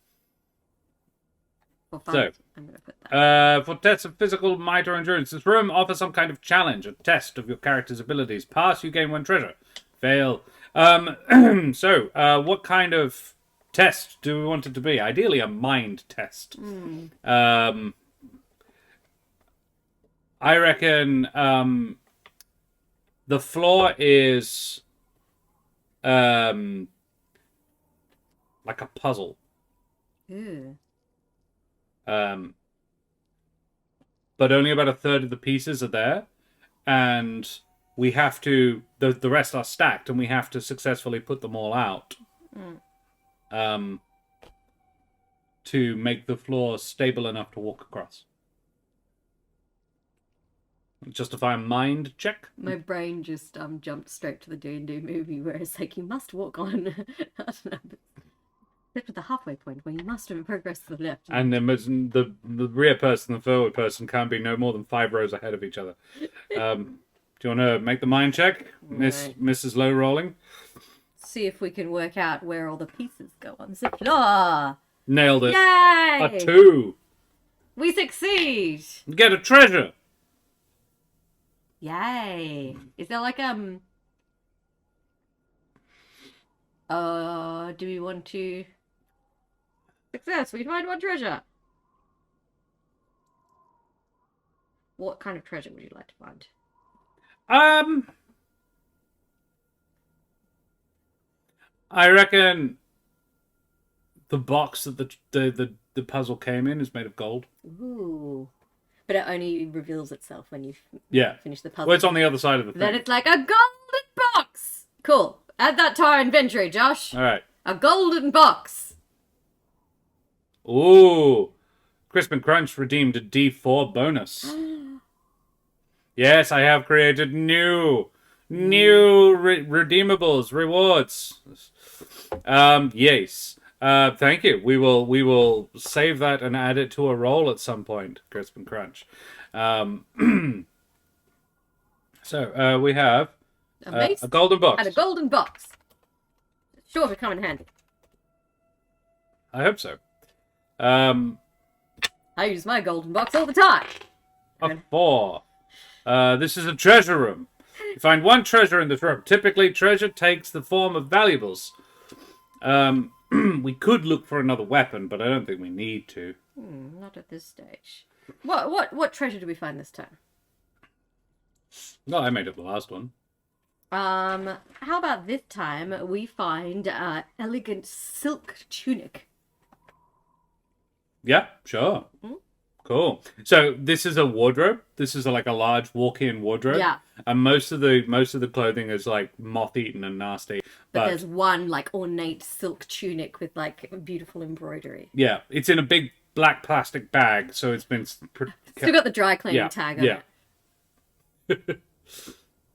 For fun, So, I'm going to put that. for tests of physical might or endurance, this room offers some kind of challenge, a test of your character's abilities. Pass, you gain 1 treasure. Fail. So, what kind of test do we want it to be? Ideally, a mind test. I reckon the floor is like a puzzle. Ooh. But only about a third of the pieces are there, and we have to. The rest are stacked, and we have to successfully put them all out. To make the floor stable enough to walk across. Justify a mind check. My brain just jumped straight to the D&D movie where it's like you must walk on. I don't know. Except at the halfway point where you must have progressed to the left. And the rear person and the forward person can't be no more than 5 rows ahead of each other. Do you want to make the mind check, Mrs. Low Rolling? See if we can work out where all the pieces go on the floor. Nailed it. Yay! A 2. We succeed. Get a treasure. Yay! Is there like do we want to success? We find 1 treasure. What kind of treasure would you like to find? I reckon the box that the puzzle came in is made of gold. Ooh. But it only reveals itself when you finish the puzzle. Well, it's on the other side of the thing. Then it's like a golden box! Cool. Add that to our inventory, Josh. All right. A golden box. Ooh. Crisp and Crunch redeemed a D4 bonus. Yes, I have created new redeemables, rewards. Yes. Thank you. We will save that and add it to a roll at some point, Crisp and Crunch. So we have a golden box. And a golden box. Sure to come in handy. I hope so. I use my golden box all the time. A 4. This is a treasure room. You find 1 treasure in this room. Typically, treasure takes the form of valuables. We could look for another weapon, but I don't think we need to. Not at this stage. What treasure do we find this time? No, I made up the last one. How about this time we find elegant silk tunic? Yeah, sure. Cool. So this is a wardrobe. This is like a large walk-in wardrobe. Yeah. And most of the clothing is like moth-eaten and nasty. But there's one like ornate silk tunic with like beautiful embroidery. Yeah, it's in a big black plastic bag, so it's been Still got the dry cleaning tag on it.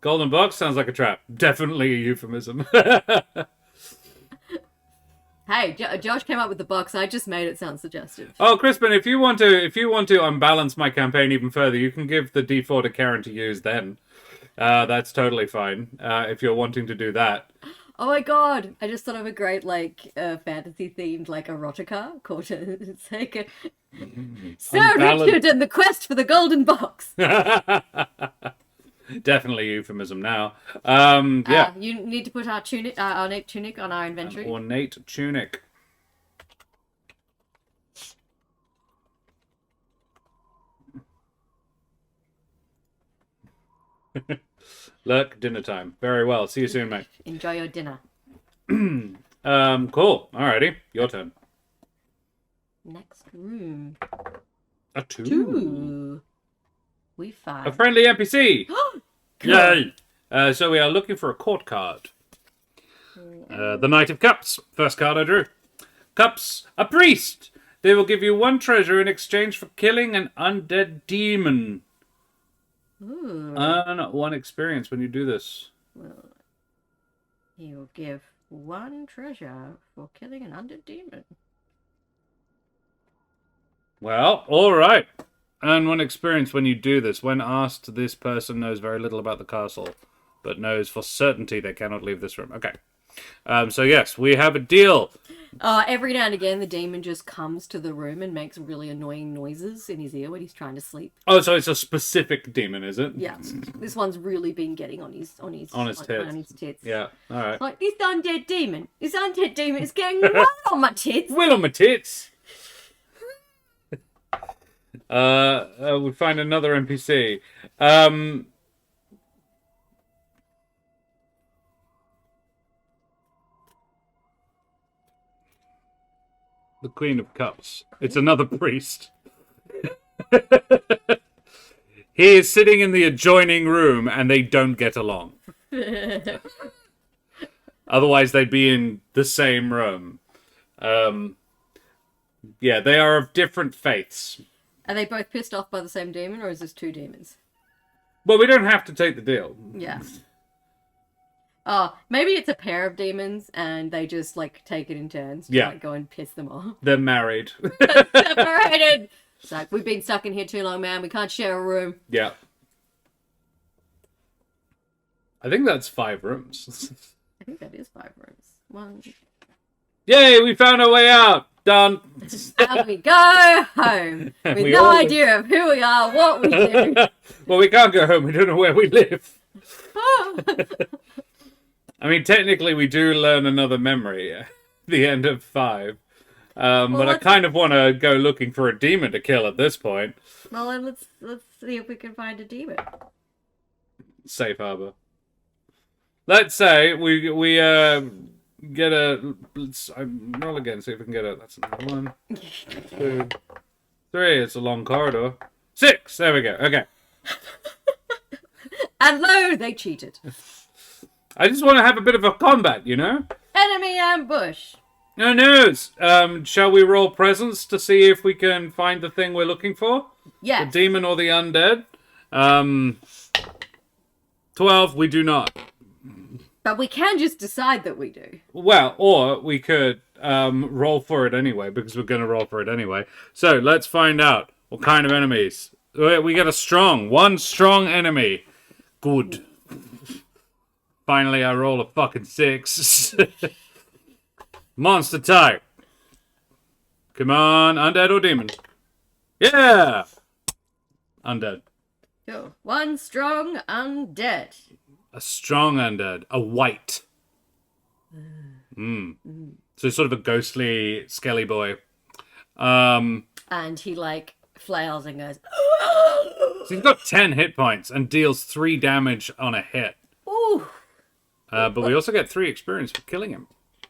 Golden box sounds like a trap. Definitely a euphemism. Hey, Josh came up with the box. I just made it sound suggestive. Oh, Crispin, if you want to unbalance my campaign even further, you can give the D4 to Keren to use then. That's totally fine. If you're wanting to do that. Oh my god! I just thought of a great fantasy themed erotica called it's like Sir Richard and the Quest for the Golden Box. Definitely euphemism now. You need to put our ornate tunic on our inventory. An ornate tunic. Look, dinner time. Very well. See you soon, mate. Enjoy your dinner. Cool. Alrighty, your turn. Next room. A 2. 2. We find a friendly NPC. Yay! So we are looking for a court card. The Knight of Cups. First card I drew. Cups. A priest. They will give you 1 treasure in exchange for killing an undead demon. Ooh. Earn 1 experience when you do this. Well, he will give 1 treasure for killing an undead demon. Well, alright. Earn 1 experience when you do this. When asked, this person knows very little about the castle, but knows for certainty they cannot leave this room. Okay. So yes, we have a deal. Every now and again, the demon just comes to the room and makes really annoying noises in his ear when he's trying to sleep. Oh, so it's a specific demon, is it? Yeah. This one's really been getting on his tits. Yeah, alright. Like, this undead demon is getting well on my tits. Well on my tits. We find another NPC. The Queen of Cups. It's another priest. He is sitting in the adjoining room and they don't get along. Otherwise they'd be in the same room. Yeah, they are of different faiths. Are they both pissed off by the same demon, or is this 2 demons? Well, we don't have to take the deal. Yeah. Oh, maybe it's a pair of demons and they just like take it in turns to like go and piss them off. They're married. Separated. It's like, we've been stuck in here too long, man. We can't share a room. Yeah. I think that's 5 rooms. I think that is 5 rooms. 1. Yay, we found our way out. Done. And we go home with no idea of who we are, what we do. Well, we can't go home. We don't know where we live. I mean, technically, we do learn another memory at the end of 5. But I kind of want to go looking for a demon to kill at this point. Well, then let's see if we can find a demon. Safe harbor. Let's say we get a... Let's roll again, see if we can get it. That's another 1, 2, 3. It's a long corridor. 6! There we go. Okay. And lo, they cheated. I just want to have a bit of a combat, you know? Enemy ambush. No news. Shall we roll presence to see if we can find the thing we're looking for? Yeah. The demon or the undead? 12, we do not. But we can just decide that we do. Well, or we could roll for it anyway, because we're going to roll for it anyway. So, let's find out what kind of enemies. We get one strong enemy. Good. Finally, I roll a fucking 6. Monster type. Come on, undead or demon? Yeah! Undead. Cool. 1 strong undead. A strong undead. A white. So sort of a ghostly, skelly boy. And he, like, flails and goes... So he's got 10 hit points and deals 3 damage on a hit. Ooh. But we also get 3 experience for killing him.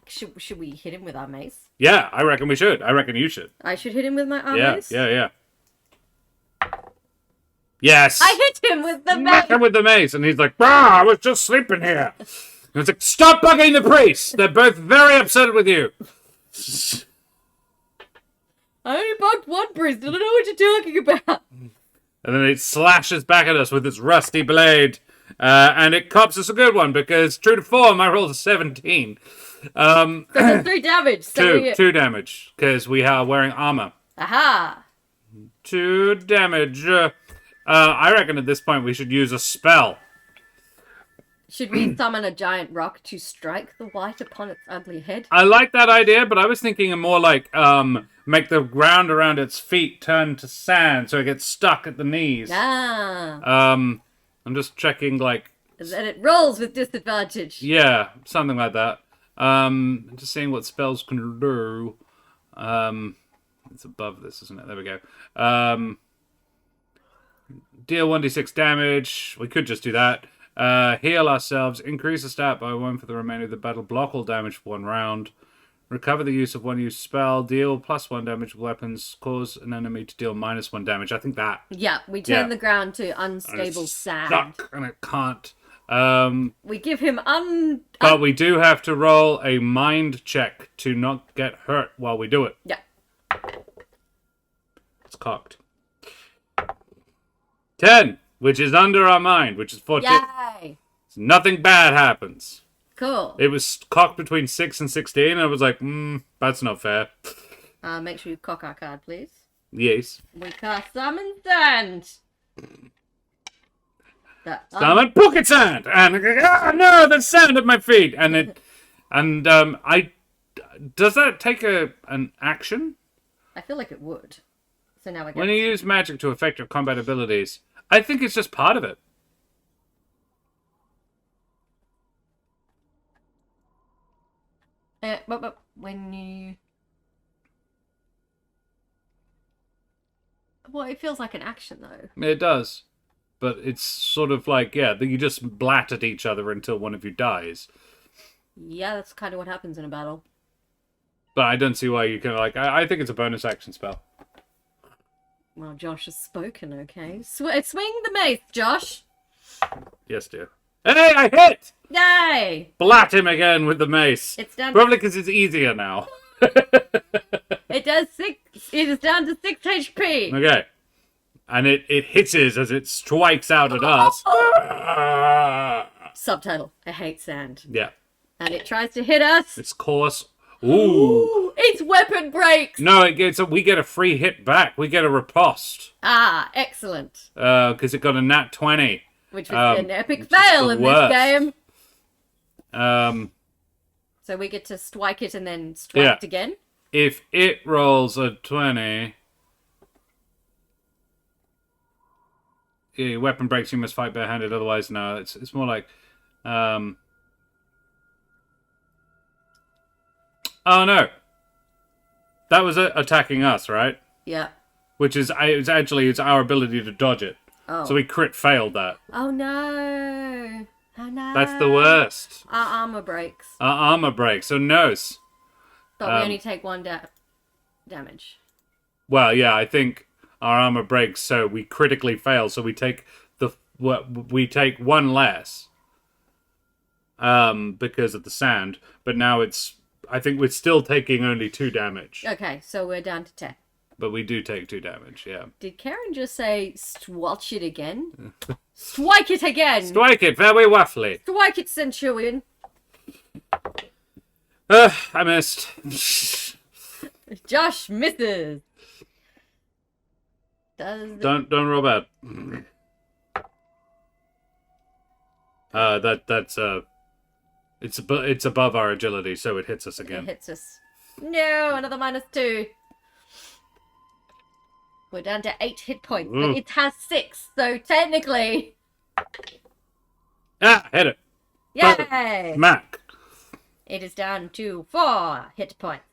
Should we hit him with our mace? Yeah, I reckon we should. I reckon you should. I should hit him with my mace? Yeah. Yes! I hit him with the mace! Smack him with the mace, and he's like, "Bah, I was just sleeping here." And it's like, "Stop bugging the priests! They're both very upset with you." I only bugged one priest. I don't know what you're talking about. And then it slashes back at us with its rusty blade. And it cops us a good one, because true to form, I rolled a 17. So that's 3 damage. So 2 damage, because we are wearing armor. Aha! 2 damage. I reckon at this point we should use a spell. Should we summon a giant rock to strike the white upon its ugly head? I like that idea, but I was thinking more like make the ground around its feet turn to sand so it gets stuck at the knees. Ah. I'm just checking, like... And it rolls with disadvantage. Yeah, something like that. Just seeing what spells can do. It's above this, isn't it? There we go. Deal 1d6 damage. We could just do that. Heal ourselves. Increase the stat by 1 for the remainder of the battle. Block all damage for 1 round. Recover the use of one used spell. Deal +1 damage with weapons. Cause an enemy to deal -1 damage. I think that. Yeah, we turn the ground to unstable sand. Stuck and it can't. We give him But we do have to roll a mind check to not get hurt while we do it. Yeah. It's cocked. 10, which is under our mind, which is 14. Yay! So nothing bad happens. Cool. It was cocked between 6 and 16, and I was like, that's not fair. Make sure you cock our card, please. Yes. We cast Summon Sand. Summon Pocket Sand! And, no, there's sand at my feet! And it, does that take an action? I feel like it would. So now we get... When you use magic to affect your combat abilities, I think it's just part of it. But when you... Well, it feels like an action, though. It does. But it's sort of like, you just blat at each other until one of you dies. Yeah, that's kind of what happens in a battle. But I don't see why you can, I think it's a bonus action spell. Well, Josh has spoken, okay? Swing the mace, Josh! Yes, dear. Hey, I hit! Yay! Blat him again with the mace. It's done. Probably because it's easier now. It is down to 6 HP. Okay. And it hisses as it strikes out at us. Subtitle, I hate sand. Yeah. And it tries to hit us. It's coarse. Ooh. Its weapon breaks. No, we get a free hit back. We get a riposte. Ah, excellent. Because it got a nat 20. Which was an epic fail in this game. So we get to strike it and then strike it again? If it rolls a 20... weapon breaks, you must fight barehanded, otherwise no. It's more like... Oh no. That was attacking us, right? Yeah. Which is it's our ability to dodge it. Oh. So we crit failed that. Oh no. Oh no. That's the worst. Our armor breaks. Our armor breaks, so no. But we only take 1 damage. Well, yeah, I think our armor breaks, so we critically fail, so we take 1 less. Because of the sand, but now I think we're still taking only 2 damage. Okay, so we're down to 10. But we do take 2 damage, yeah. Did Keren just say, swatch it again? Strike it again! Strike it very waffly. Strike it, Centurion. I missed. Josh misses. Don't roll bad. It's above our agility, so it hits us again. It hits us. No, another -2. We're down to 8 hit points, but it has 6, so technically... Ah, hit it. Yay! Smack. It is down to 4 hit points.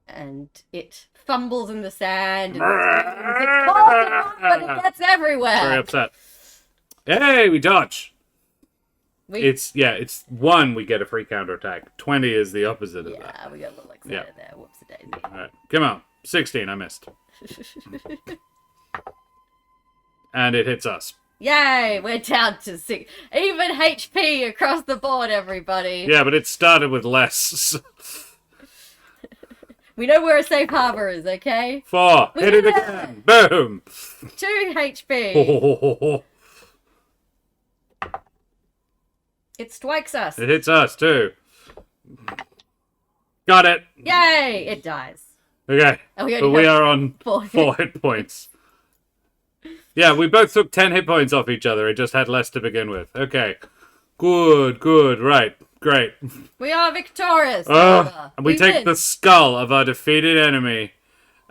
And it fumbles in the sand. And it's falling, but it gets everywhere. Very upset. Hey, we dodge. It's 1, we get a free counterattack. 20 is the opposite of that. Yeah, we got a little excited there. Whoops-a-daisy. Alright, come on. 16, I missed. And it hits us. Yay, we're down to 6. Even HP across the board, everybody. Yeah, but it started with less. We know where a safe harbor is, okay? 4. Hit it again. Boom. 2 HP. It strikes us. It hits us, too. Got it. Yay, it dies. Okay, but we are on 4 hit points. Yeah, we both took 10 hit points off each other. It just had less to begin with. Okay. Good. Right. Great. We are victorious. We take the skull of our defeated enemy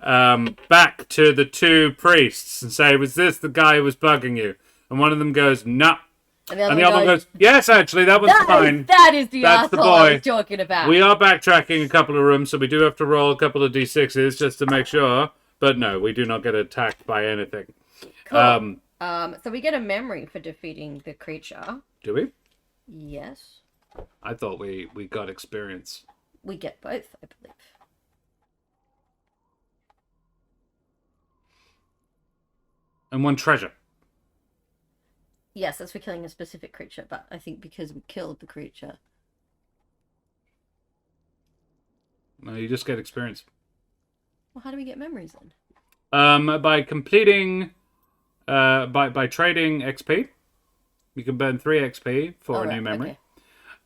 back to the 2 priests and say, was this the guy who was bugging you? And one of them goes, nah. And the other one goes, yes, actually, that was fine. That is the asshole I was talking about. We are backtracking a couple of rooms, so we do have to roll a couple of d6s just to make sure. But no, we do not get attacked by anything. Cool. So we get a memory for defeating the creature. Do we? Yes. I thought we got experience. We get both, I believe. And 1 treasure. Yes, that's for killing a specific creature, but I think because we killed the creature. No, you just get experience. Well, how do we get memories then? By completing, by trading XP. You can burn 3 XP for a new memory.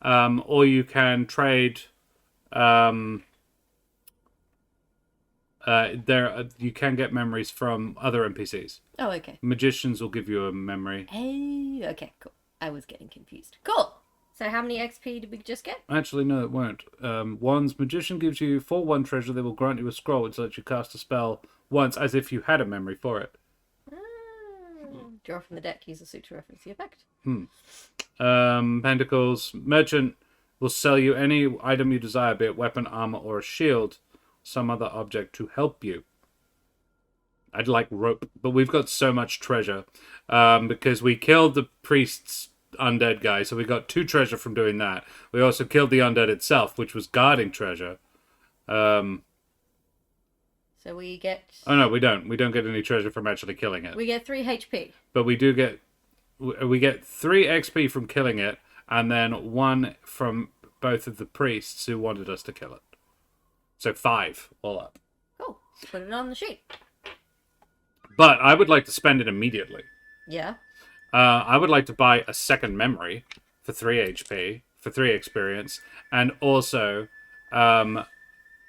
Okay. Or you can trade. You can get memories from other NPCs. Oh, okay. Magicians will give you a memory. Hey, okay, cool. I was getting confused. Cool. So how many XP did we just get? Actually, no, it won't. One's magician gives you for 1 treasure. They will grant you a scroll which lets you cast a spell once, as if you had a memory for it. Draw from the deck. Use a suit to reference the effect. Pentacles. Merchant will sell you any item you desire, be it weapon, armor, or a shield. Some other object to help you. I'd like rope, but we've got so much treasure because we killed the priest's undead guy, so we got 2 treasure from doing that. We also killed the undead itself, which was guarding treasure. So we get... Oh no, we don't. We don't get any treasure from actually killing it. We get 3 HP. But we do get... We get 3 XP from killing it, and then 1 from both of the priests who wanted us to kill it. So 5 all up. Cool. Put it on the sheet. But I would like to spend it immediately. Yeah. I would like to buy a second memory for 3 HP, for 3 experience, and also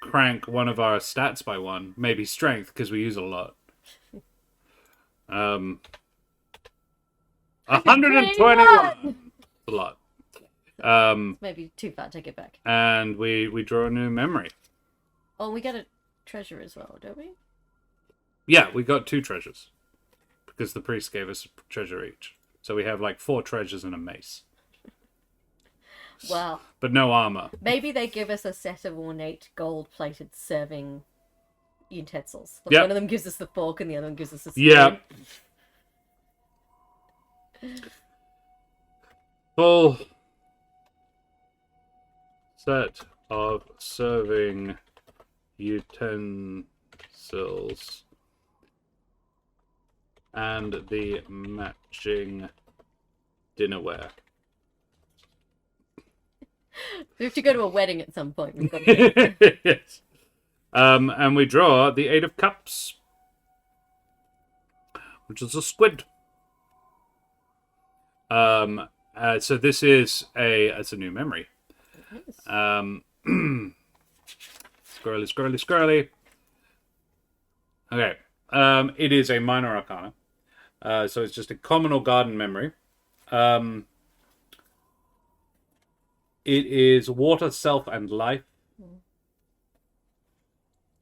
crank one of our stats by 1, maybe strength, because we use a lot. 121! A lot. Maybe too far, take it back. And we draw a new memory. Oh, we get a treasure as well, don't we? Yeah, we got 2 treasures. Because the priest gave us a treasure each. So we have like 4 treasures and a mace. Well. But no armor. Maybe they give us a set of ornate gold-plated serving utensils. Like Yep. one of them gives us the fork and the other one gives us a spoon. Yeah. Full set of serving utensils and the matching dinnerware. We have to go to a wedding at some point. We've got to... Yes. And we draw the 8 of Cups, which is a squid. So this is it's a new memory. Squirrely, squirrely, squirrely. Okay. It is a minor arcana. So it's just a common or garden memory. It is water, self, and life.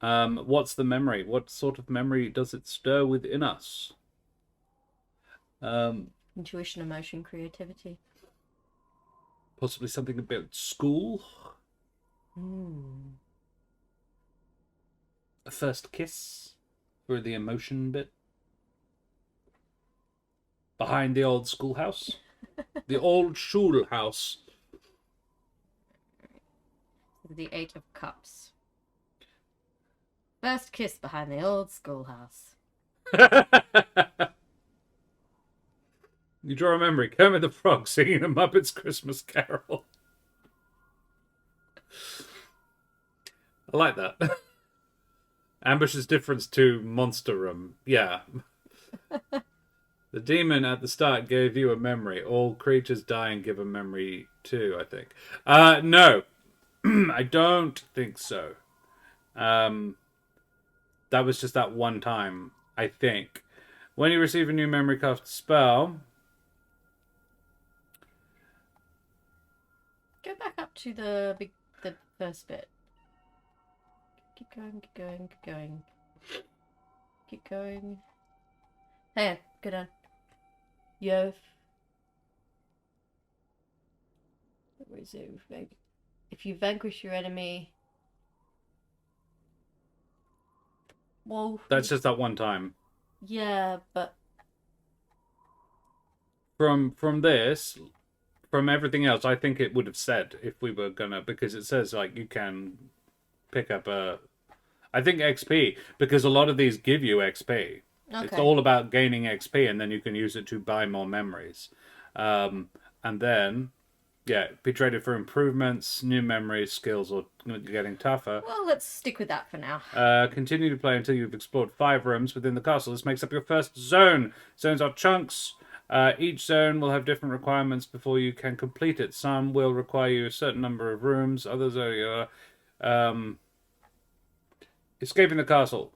What's the memory? What sort of memory does it stir within us? Intuition, emotion, creativity. Possibly something about school. A first kiss for the emotion bit. Behind the old schoolhouse. The old Schulhouse. The 8 of Cups. First kiss behind the old schoolhouse. You draw a memory. Kermit the Frog singing the Muppets Christmas Carol. I like that. Ambush's difference to Monster Room. Yeah. The demon at the start gave you a memory. All creatures dying give a memory too, I think. No. I don't think so. That was just that one time, I think. When you receive a new memory cast spell... Go back up to the first bit. Keep going, keep going, keep going. Keep going. Hang on, go down. Yo. Where is it? If you vanquish your enemy... Whoa. That's just that one time. Yeah, but... From this... From everything else, I think it would have said if we were gonna, because it says like you can pick up I think XP, because a lot of these give you XP. Okay. It's all about gaining XP, and then you can use it to buy more memories. And then, yeah, be traded for improvements, new memories, skills, or getting tougher. Well, let's stick with that for now. Continue to play until you've explored 5 rooms within the castle. This makes up your first zone. Zones are chunks. Each zone will have different requirements before you can complete it. Some will require you a certain number of rooms. Others are escaping the castle.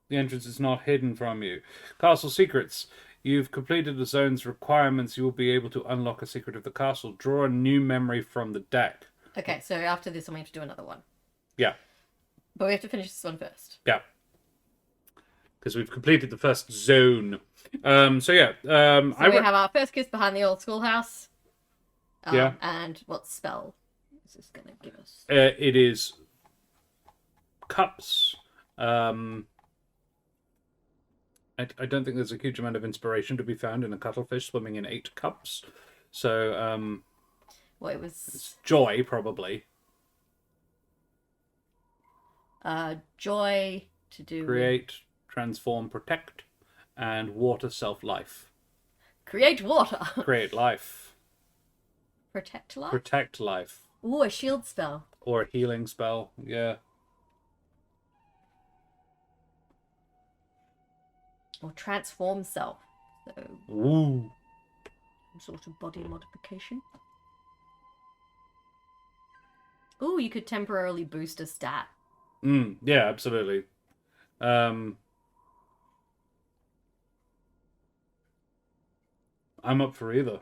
The entrance is not hidden from you. Castle secrets. You've completed the zone's requirements. You will be able to unlock a secret of the castle. Draw a new memory from the deck. Okay, so after this, I'm going to have to do another one. Yeah. But we have to finish this one first. Yeah. Because we've completed the first zone. So yeah. We have our first kiss behind the old schoolhouse. Yeah. And what spell is this going to give us? It is cups. I don't think there's a huge amount of inspiration to be found in a cuttlefish swimming in 8 cups. So, well, it was... It's joy, probably. Joy to do... Create, transform, protect, and water self-life. Create water! Create life. Protect life? Protect life. Ooh, a shield spell. Or a healing spell, yeah. Or transform self. So, Ooh. some sort of body modification. Ooh, you could temporarily boost a stat. Yeah, absolutely. I'm up for either.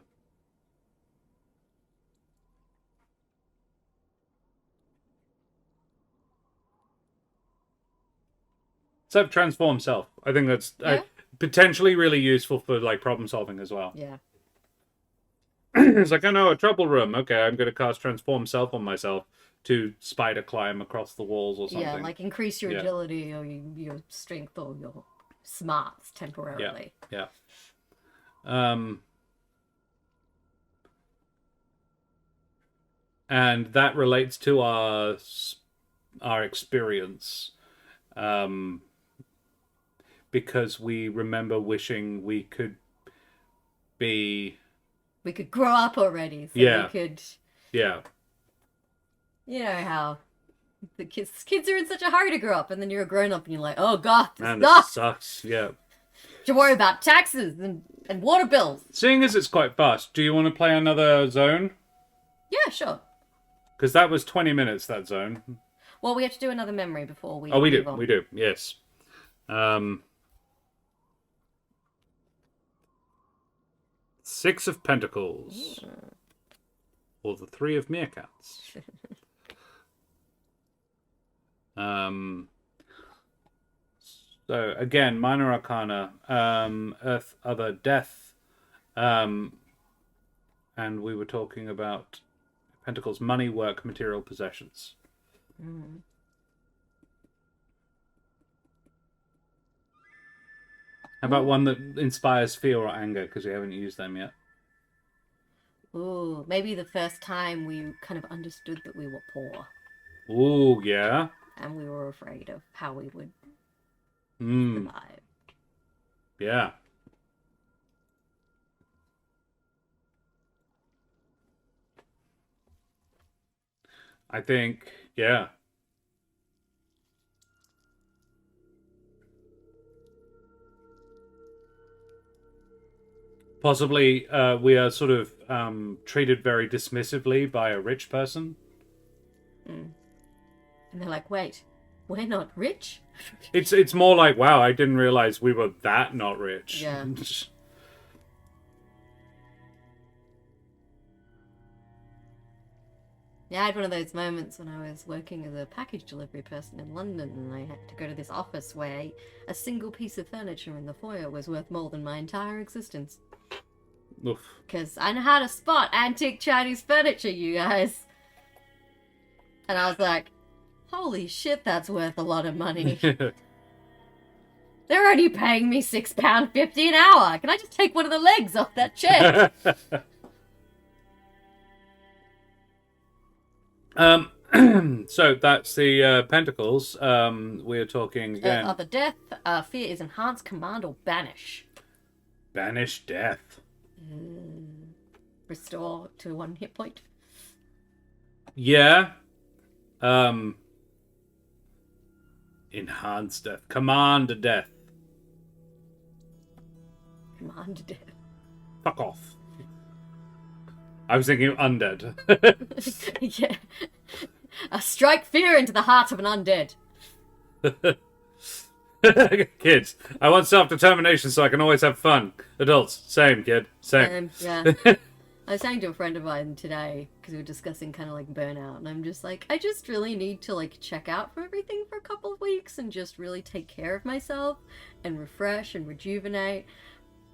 Except transform self. I think that's potentially really useful for like problem solving as well. Yeah. It's like, oh no, a trouble room. Okay, I'm going to cast transform self on myself to spider climb across the walls or something. Yeah, like increase your agility or your strength or your smarts temporarily. Yeah. And that relates to our experience, because we remember wishing we could grow up already, so we could. Yeah. You know how the kids are in such a hurry to grow up, and then you're a grown up and you're like, oh god, this sucks. Yeah. You worry about taxes and water bills. Seeing as it's quite fast, do you want to play another zone? Yeah, sure. Because that was 20 minutes, that zone. Well, we have to do another memory before we. Oh, we do. We do. Yes. Six of Pentacles. Or the Three of Meerkats. So, again, Minor Arcana. Earth, Other, Death. And we were talking about Pentacles, money, work, material, possessions. How about one that inspires fear or anger, because we haven't used them yet? Ooh, maybe the first time we kind of understood that we were poor. Ooh, yeah. And we were afraid of how we would survive. Yeah. I think, yeah. Possibly we are sort of treated very dismissively by a rich person. And they're like, wait, we're not rich? It's more like, wow, I didn't realize we were that not rich. Yeah. Yeah, I had one of those moments when I was working as a package delivery person in London, and I had to go to this office where a single piece of furniture in the foyer was worth more than my entire existence. Oof. Because I know how to spot antique Chinese furniture, you guys. And I was like, holy shit, that's worth a lot of money. They're only paying me £6.50 an hour. Can I just take one of the legs off that chair? So that's the Pentacles. We're talking again. Other death, fear is enhance, command, or banish. Banish death. Restore to 1 hit point. Yeah. Enhance death. Command death. Command death. Fuck off. I was thinking of undead. Yeah. Strike fear into the heart of an undead. Kids, I want self-determination so I can always have fun. Adults, same, kid. Same. Yeah. I was saying to a friend of mine today, because we were discussing kind of like burnout, and I'm just like, I just really need to like check out from everything for a couple of weeks and just really take care of myself and refresh and rejuvenate.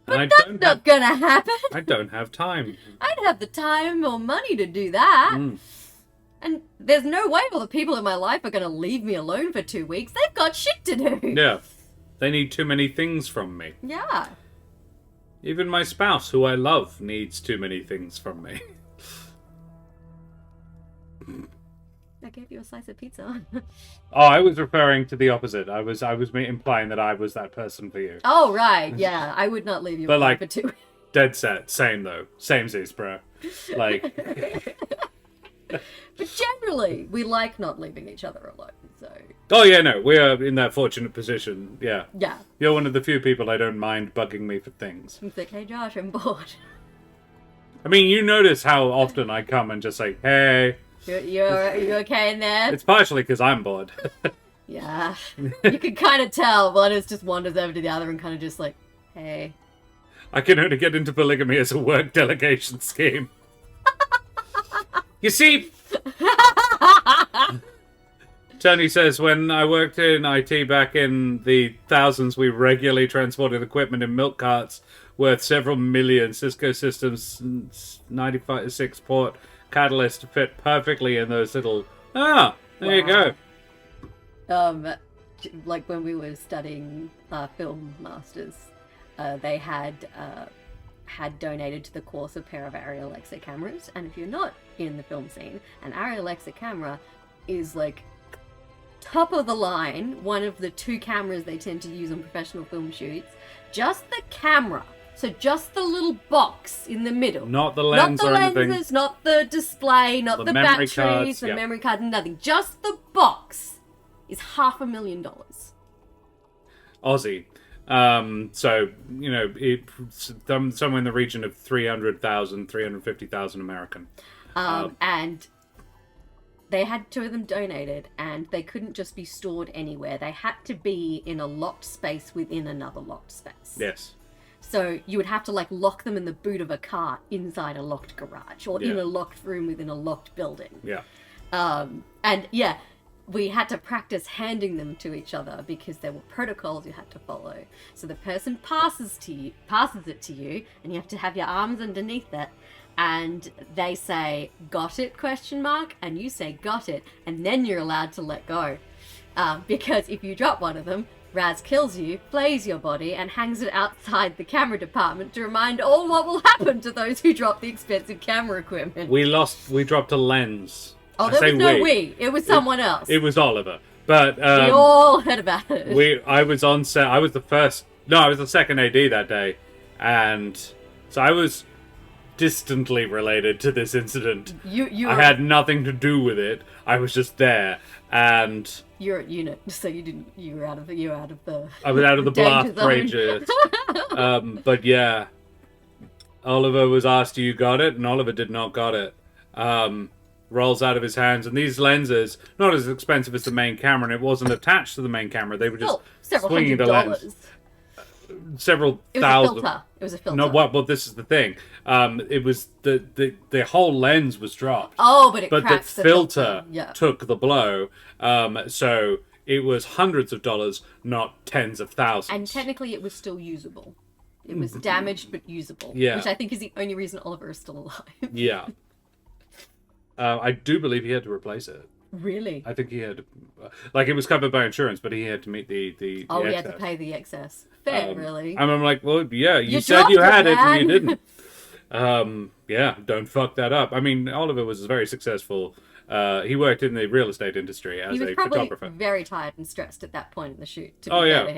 But that's not gonna happen. I don't have time. I don't have the time or money to do that. And there's no way all the people in my life are gonna leave me alone for 2 weeks. They've got shit to do. Yeah. They need too many things from me. Yeah. Even my spouse, who I love, needs too many things from me. I gave you a slice of pizza. Oh, I was referring to the opposite. I was implying that I was that person for you. Oh, right. Yeah, I would not leave you alone for 2 weeks. Dead set. Same, though. Samesies, bro. Like... But generally, we like not leaving each other alone, so... Oh, yeah, no. We are in that fortunate position. Yeah. Yeah. You're one of the few people I don't mind bugging me for things. It's like, hey, Josh, I'm bored. I mean, you notice how often I come and just say, hey... You okay in there? It's partially because I'm bored. Yeah. You can kind of tell one just wanders over to the other and kind of just like, hey. I can only get into polygamy as a work delegation scheme. You see, Tony says, when I worked in IT back in the thousands, we regularly transported equipment in milk carts worth several million. Cisco Systems 95.6 port catalyst fit perfectly in those little... there you go. Like when we were studying film masters, they had donated to the course a pair of Arri Alexa cameras, and if you're not in the film scene, an Arri Alexa camera is like top of the line, one of the 2 cameras they tend to use on professional film shoots. Just the camera, so just the little box in the middle, not the lens, not the or lenses, anything. not the display, not the memory batteries, cards, the memory card, nothing. Just the box is $500,000 Aussie. So, you know, it's somewhere in the region of 300,000, 350,000 American. And they had 2 of them donated, and they couldn't just be stored anywhere. They had to be in a locked space within another locked space. Yes. So you would have to like lock them in the boot of a car inside a locked garage, or in a locked room within a locked building. Yeah. And yeah, we had to practice handing them to each other because there were protocols you had to follow. So the person passes it to you, and you have to have your arms underneath it, and they say, "Got it?" ? And you say, "Got it," and then you're allowed to let go. Because if you drop one of them, Raz kills you, flays your body, and hangs it outside the camera department to remind all what will happen to those who drop the expensive camera equipment. We dropped a lens. Oh, there was no we. It was someone else. It was Oliver. But we all heard about it. I was on set. I was the second AD that day, and so I was distantly related to this incident. I had nothing to do with it. I was just there, and you're at unit, so you were out of the. I was out of the blast range. But yeah, Oliver was asked, "You got it?" and Oliver did not got it. Rolls out of his hands, and these lenses, not as expensive as the main camera, and it wasn't attached to the main camera. They were just swinging the lens. Several thousand. It was a filter. No, well, this is the thing. It was the whole lens was dropped. Oh, but the filter took the blow. So it was hundreds of dollars, not tens of thousands. And technically, it was still usable. It was damaged but usable. Yeah. Which I think is the only reason Oliver is still alive. Yeah. I do believe he had to replace it. Really? I think he had, it was covered by insurance, but he had to meet the he excess. had to pay the excess. Fair, really. And I'm like, well, yeah, you said you had it and you didn't. Yeah, don't fuck that up. I mean, Oliver was very successful. He worked in the real estate industry as a photographer. He was probably very tired and stressed at that point in the shoot.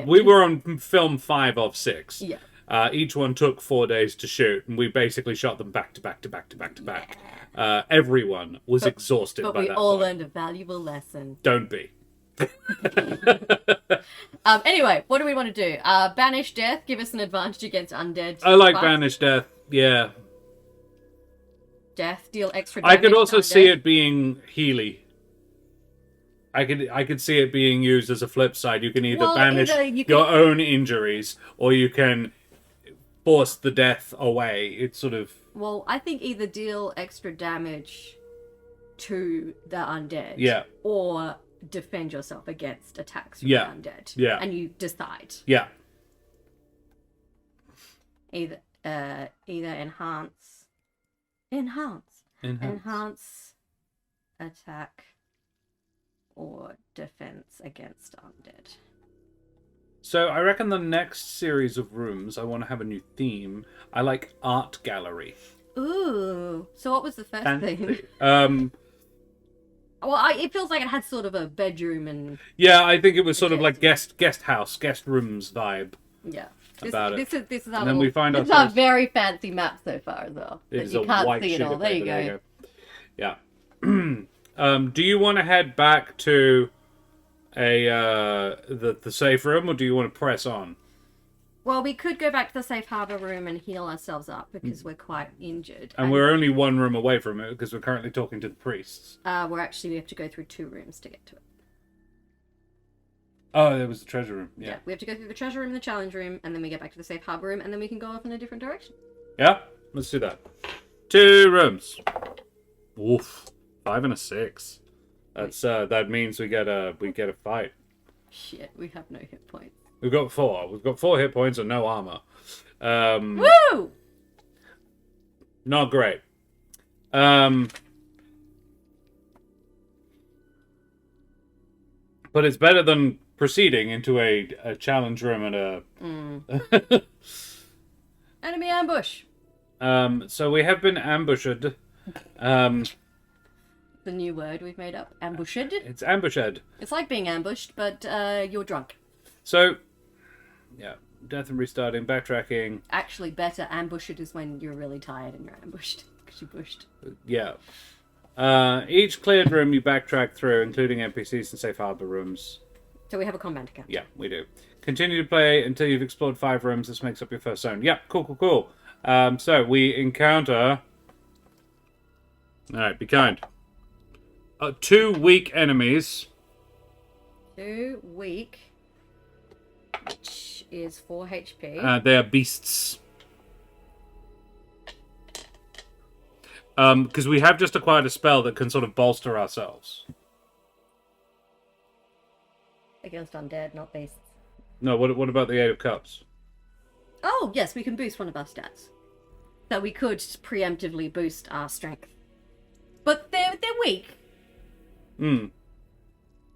We were on film 5 of 6. Yeah. Each one took 4 days to shoot, and we basically shot them back to back to back to back to back. Everyone was exhausted by that point. But we all learned a valuable lesson. Don't be. Anyway, what do we want to do? Banish death, give us an advantage against undead. I like banish death, yeah. Death, deal extra damage. I could also see it being Healy. I could see it being used as a flip side. You can either banish your own injuries, or you can force the death away. It's sort of... Well, I think either deal extra damage to the undead, or defend yourself against attacks from the undead. Yeah. And you decide. Yeah. Either enhance, attack, or defense against undead. So I reckon the next series of rooms, I want to have a new theme. I like art gallery. Ooh. So what was the first thing? Well, it feels like it had sort of a bedroom and... Yeah, I think it was sort of like guest house, guest rooms vibe. Yeah. This is our, and then we find it's our very fancy map so far as well. It is you a can't white see it all. There you go. Yeah. Do you want to head back to the safe room, or do you want to press on? Well, we could go back to the safe harbor room and heal ourselves up because we're quite injured. And we're only one room away from it because we're currently talking to the priests. We have to go through 2 rooms to get to it. Oh, there was the treasure room. Yeah. We have to go through the treasure room and the challenge room, and then we get back to the safe harbor room, and then we can go off in a different direction. Yeah, let's do that. 2 rooms. Oof, 5 and a 6. That's that means we get a fight. Shit, we have no hit points. We've got 4. We've got 4 hit points and no armor. Woo! Not great. But it's better than proceeding into a challenge room and a Enemy ambush. So we have been ambushed. The new word we've made up. Ambushed. It's ambushed. It's like being ambushed, but you're drunk. So, yeah, death and restarting, backtracking. Actually, better ambushed is when you're really tired and you're ambushed because you bushed. Yeah. Each cleared room you backtrack through, including NPCs and safe harbor rooms. So we have a combat account. Yeah, we do. Continue to play until you've explored 5 rooms. This makes up your first zone. Yeah, cool. So we encounter... Alright, be kind. 2 weak enemies. 2 weak, which is 4 HP. They are beasts. Because we have just acquired a spell that can sort of bolster ourselves. Against undead, not beasts. No, what about the 8 of Cups? Oh, yes, we can boost one of our stats. So we could preemptively boost our strength. But they're weak.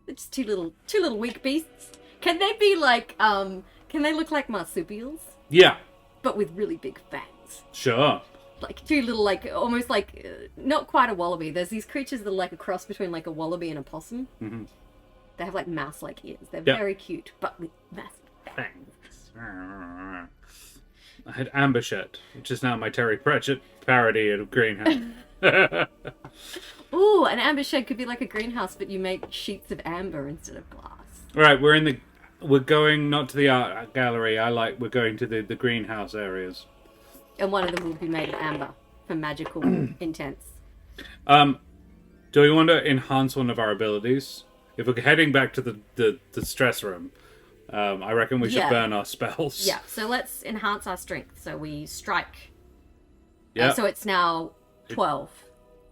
It's two little weak beasts. Can they be like, can they look like marsupials? Yeah. But with really big fangs. Sure. Like 2 little, like, almost like, not quite a wallaby. There's these creatures that are like a cross between like a wallaby and a possum. Mm-hmm. They have like mouse-like ears. They're very cute, but with massive fangs. I had Ambushet, which is now my Terry Pratchett parody of Greenhouse. Ooh, an amber shed could be like a greenhouse, but you make sheets of amber instead of glass. Right, we're going not to the art gallery. We're going to the greenhouse areas. And one of them will be made of amber for magical intents. Do we want to enhance one of our abilities? If we're heading back to the stress room, I reckon we should burn our spells. Yeah, so let's enhance our strength. So we strike. Yeah. So it's now 12.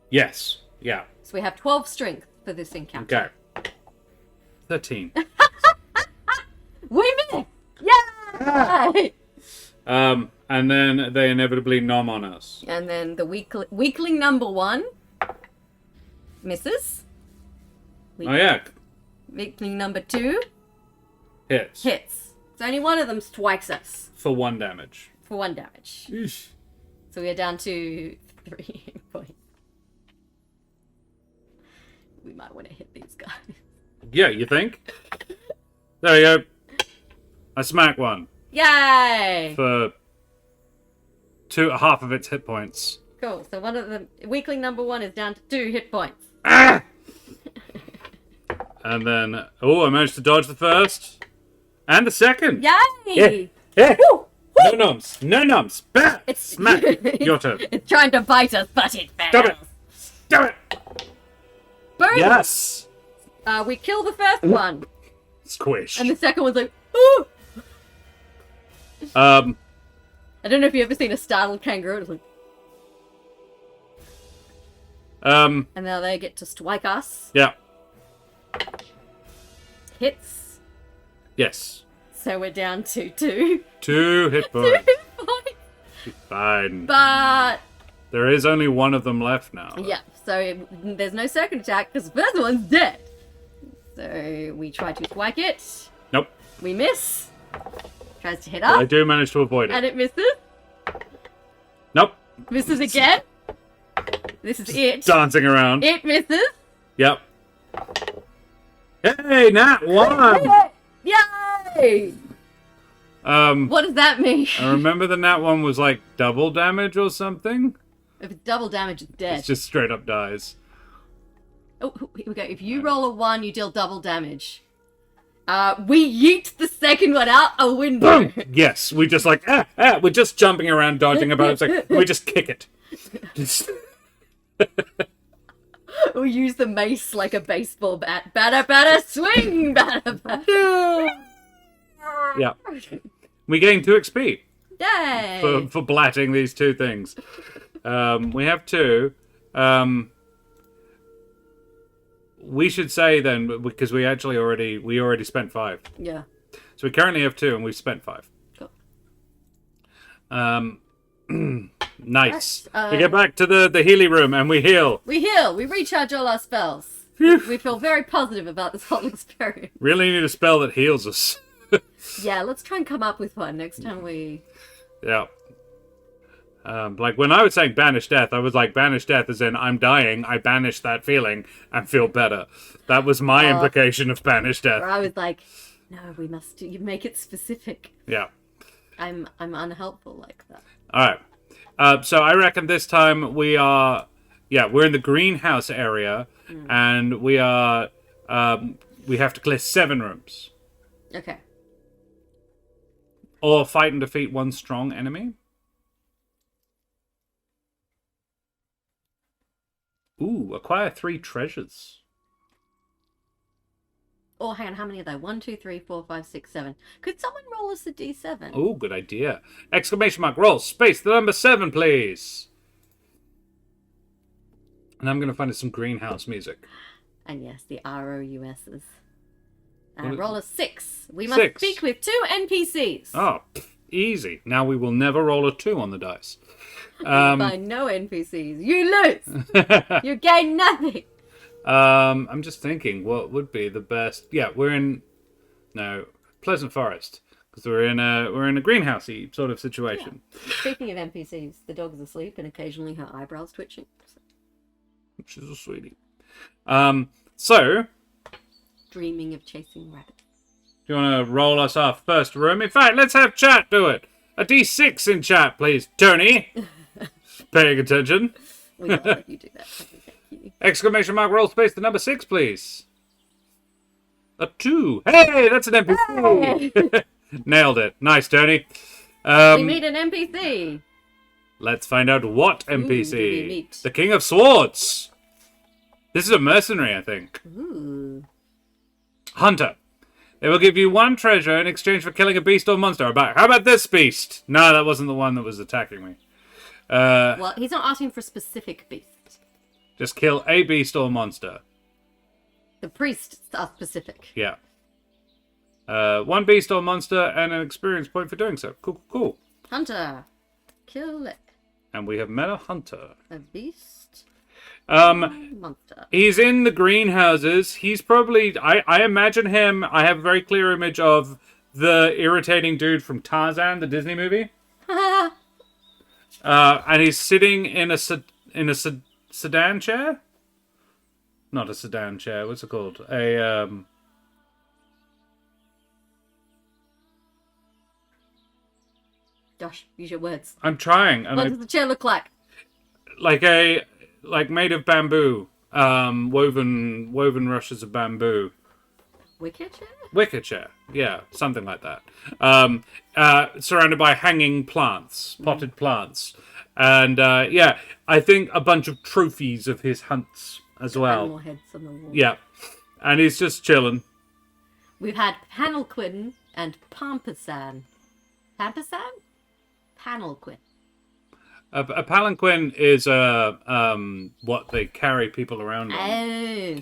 Yes. Yeah. So we have 12 strength for this encounter. Okay. 13. We missed! Yay! And then they inevitably nom on us. And then the weakling number 1 misses. Oh yeah. Weakling number 2 hits. So only one of them strikes us. For 1 damage. For 1 damage. Eesh. So we are down to 3 points. We might want to hit these guys. Yeah, you think? There you go. I smack one. Yay! For half of its hit points. Cool. So one of the weakling number 1 is down to 2 hit points. Ah! And then, I managed to dodge the first and the second. Yay! Yeah. Woo! No noms. No noms. Bah! It's smack. Your turn. It's trying to bite us, but it fails. Stop it. Stop it. Boom! Yes. We kill the first one. Squish. And the second one's like, ooh! I don't know if you've ever seen a startled kangaroo. It's like... And now they get to strike us. Yeah. Hits. Yes. So we're down to 2. 2 hit 2 points. hit points. Fine. But... There is only one of them left now. Yeah, so there's no second attack because the first one's dead. So we try to strike it. Nope. We miss. Tries to hit But us. I do manage to avoid it. And it misses. Nope. Misses again. This is it. Dancing around. It misses. Yep. Hey, Nat 1! Yay! What does that mean? I remember the Nat 1 was like double damage or something. If it's double damage, it's dead. It's just straight up dies. Oh, here we go. If you roll a 1, you deal double damage. We yeet the second one out a window. Yes, we just like, we're just jumping around, dodging about. Like, we just kick it. We use the mace like a baseball bat. Batter, batter, swing! Batter, batter. Yeah. We gain 2 XP Yay! for blatting these 2 things. We have 2. We should say then, because we already spent 5. Yeah. So we currently have 2 and we've spent 5. Cool. Nice. We get back to the Healy room and we heal. We heal. We recharge all our spells. We feel very positive about this whole experience. Really need a spell that heals us. Yeah, let's try and come up with one next time we... Yeah. Like when I was saying banish death, I was like banish death as in I'm dying, I banish that feeling and feel better. That was my implication of banish death. Or I was like, no, we must you make it specific. Yeah. I'm unhelpful like that. Alright. So I reckon this time we're in the greenhouse area and we have to clear 7 rooms. Okay. Or fight and defeat 1 strong enemy. Ooh, acquire 3 treasures. Oh, hang on, how many are there? 1, 2, 3, 4, 5, 6, 7. Could someone roll us a D7? Oh, good idea. Exclamation mark, roll, space, the number 7, please. And I'm going to find us some greenhouse music. And yes, the ROUSs. Roll a 6. We must 6. speak with 2 NPCs. Oh, easy. Now we will never roll a 2 on the dice. By no NPCs. You lose! You gain nothing! I'm just thinking what would be the best. Yeah, we're in Pleasant Forest because we're in a greenhousey sort of situation. Yeah. Speaking of NPCs, the dog is asleep and occasionally her eyebrows twitching. She's a sweetie. So Dreaming of chasing rabbits. do you want to roll us our first room? In fact, let's have chat do it. A D6 in chat, please, Tony. Paying attention. We love that you do that. Thank you. Exclamation mark, roll space, the number 6, please. A 2. Hey, that's an NPC. Hey! Nailed it. Nice, Tony. We meet an NPC. Let's find out what NPC. Who do we meet? The King of Swords. This is a mercenary, I think. Ooh. Hunter. They will give you 1 treasure in exchange for killing a beast or monster. How about this beast? No, that wasn't the one that was attacking me. Well, he's not asking for a specific beast. Just kill a beast or monster. The priests are specific. Yeah. 1 beast or monster and an experience point for doing so. Cool, cool. Hunter. Kill it. And we have met a hunter. A beast. Monster. He's in the greenhouses. He's probably... I imagine him... I have a very clear image of the irritating dude from Tarzan, the Disney movie. And he's sitting in a sedan chair? Not a sedan chair. What's it called? Josh, use your words. I'm trying. What does the chair look like? Like made of bamboo. Woven rushes of bamboo. Wicker chair? Wicker chair. Yeah, something like that. Surrounded by hanging plants, potted plants. And yeah, I think a bunch of trophies of his hunts as well. Animal heads on the wall. Yeah. And he's just chilling. We've had Panelquin and Pampasan. Pampasan? Panelquin. A palanquin is what they carry people around on. Oh.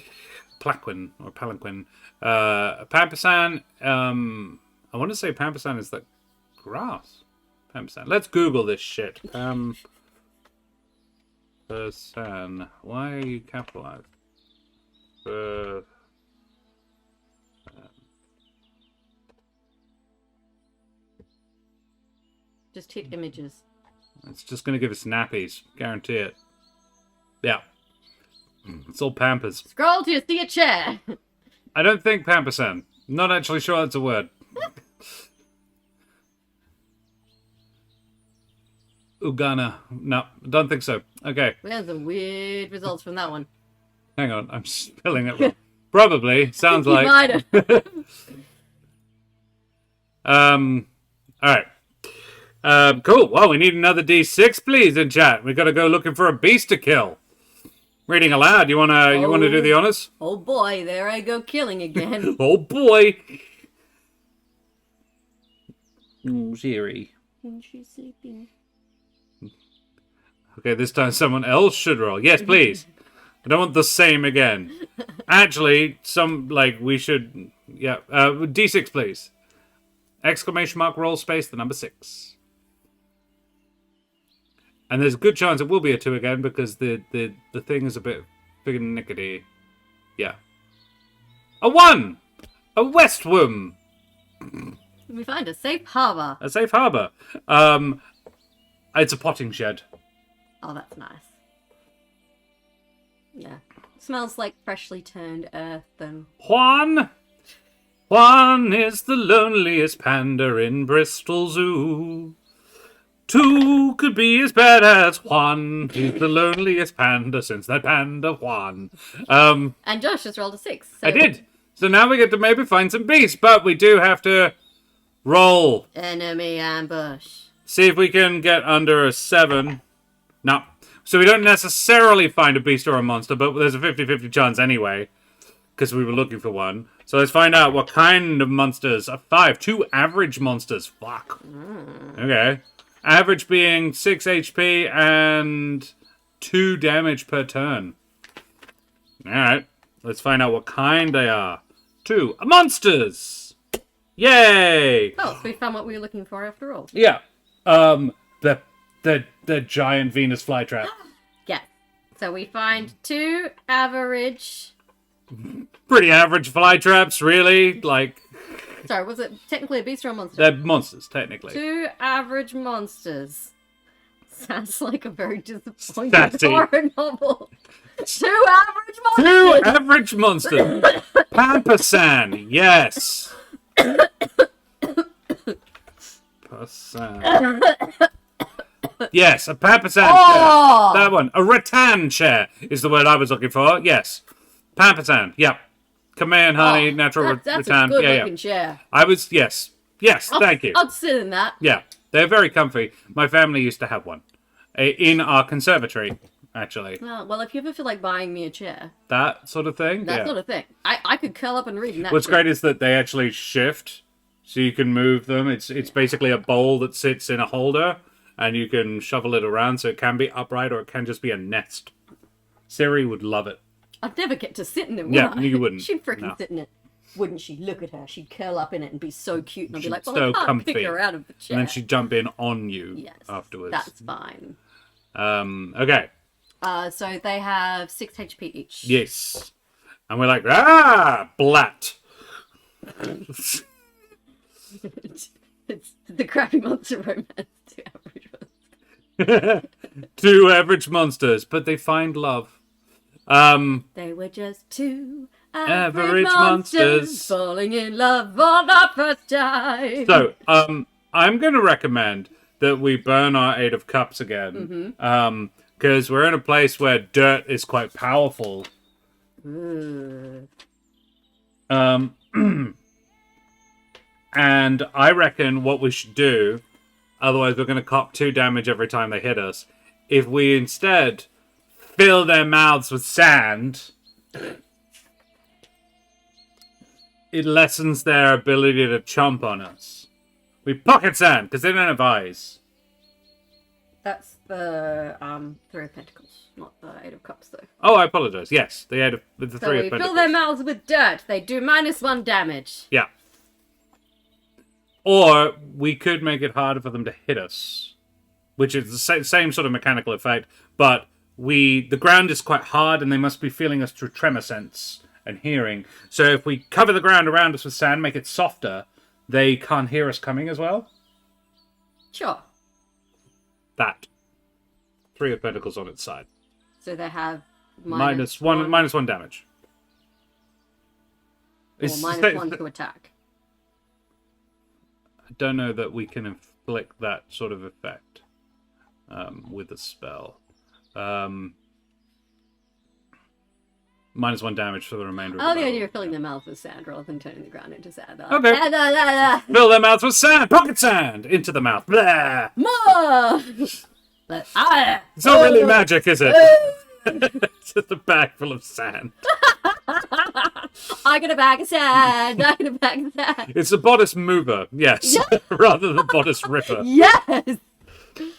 Plaquin or palanquin. Pampasan, I want to say Pampasan is the grass. Pampasan. Let's Google this shit. Pampasan. Why are you capitalized? Just hit images. It's just going to give us nappies. Guarantee it. Yeah. It's all Pampers. Scroll till you see a chair. I don't think Pampasan. Not actually sure that's a word. Ugana. No, don't think so. Okay. We had some weird results from that one. Hang on, I'm spelling it wrong. Probably. Sounds like. You might have. All right. Cool. Well, we need another D6, please, in chat. We got to go looking for a beast to kill. Reading aloud. You wanna do the honors? Oh boy, there I go killing again. Oh boy. Oh, Siri. And she's sleeping. Okay, this time someone else should roll. Yes, please. I don't want the same again. Actually, we should... Yeah, D6, please. Exclamation mark, roll space, the number 6. And there's a good chance it will be a 2 again, because the thing is a bit nickety. Yeah. A 1! A Westworm! We find a safe harbor. A safe harbor. It's a potting shed. Oh, that's nice. Yeah. Smells like freshly turned earth and... Juan! Juan is the loneliest panda in Bristol Zoo. 2 could be as bad as Juan. He's the loneliest panda since that panda Juan. And Josh just rolled a 6. So... I did. So now we get to maybe find some beasts, but we do have to roll. Enemy ambush. See if we can get under a 7. No. So we don't necessarily find a beast or a monster, but there's a 50-50 chance anyway, because we were looking for one. So let's find out what kind of monsters. A 5. 2 average monsters. Fuck. Okay. Average being 6 HP and 2 damage per turn. Alright. Let's find out what kind they are. 2 monsters! Yay! Oh, so we found what we were looking for after all. Yeah. The giant Venus flytrap. Yeah. So we find 2 average... Pretty average flytraps, really. Like... Sorry, was it technically a beast or a monster? They're monsters, technically. 2 average monsters. Sounds like a very disappointing Sassy. horror novel. 2 average monsters! 2 average monsters! Pampasan, yes! Pampasan. Yes, a Pampasan chair. That one. A rattan chair is the word I was looking for. Yes. Pampasan, yep. Command honey, natural that's rattan. a good looking chair. I was, yes. Yes, thank you. I'd sit in that. Yeah, they're very comfy. My family used to have one. In our conservatory, actually. Oh, well, if you ever feel like buying me a chair. That sort of thing? That sort of thing. I could curl up and read in that What's chair. great is that they actually shift, so you can move them. It's basically a bowl that sits in a holder, and you can shovel it around, so it can be upright, or it can just be a nest. Siri would love it. I'd never get to sit in it, would Yeah, I? you wouldn't. She'd freaking No. sit in it. Wouldn't she? Look at her. She'd curl up in it and be so cute, and I'd be She'd like, well, so I can't comfy. pick her out of the chair. And then she'd jump in on you Yes, afterwards. that's fine. Okay. So they have 6 HP each. Yes. And we're like, blat. It's the crappy monster romance. 2 average monsters. 2 average monsters, but they find love. They were just 2 Average average monsters. monsters falling in love for the first time. So, I'm going to recommend that we burn our 8 of Cups again. Because we're in a place where dirt is quite powerful. Ooh. And I reckon what we should do, otherwise we're going to cop 2 damage every time they hit us, if we instead fill their mouths with sand, it lessens their ability to chomp on us. We pocket sand, because they don't have eyes. That's the 3 of Pentacles, not the 8 of Cups, though. Oh, I apologize. Yes, the 3 So of we Pentacles. fill their mouths with dirt. They do -1 damage. Yeah. Or we could make it harder for them to hit us, which is the same sort of mechanical effect, but the ground is quite hard and they must be feeling us through tremor sense and hearing. So if we cover the ground around us with sand, make it softer, they can't hear us coming as well. Sure. That. 3 of Pentacles on its side. So they have minus one damage. Or -1 to attack. I don't know that we can inflict that sort of effect with a spell. -1 damage for the remainder of I like the the battle. idea of filling their mouth with sand rather than turning the ground into sand. Okay. Fill their mouths with sand, pocket sand, into the mouth. Blah. More! But, It's not really magic, is it? It's just a bag full of sand. I got a bag of sand. I got a bag of sand. It's a bodice mover, yes, rather than bodice ripper. Yes!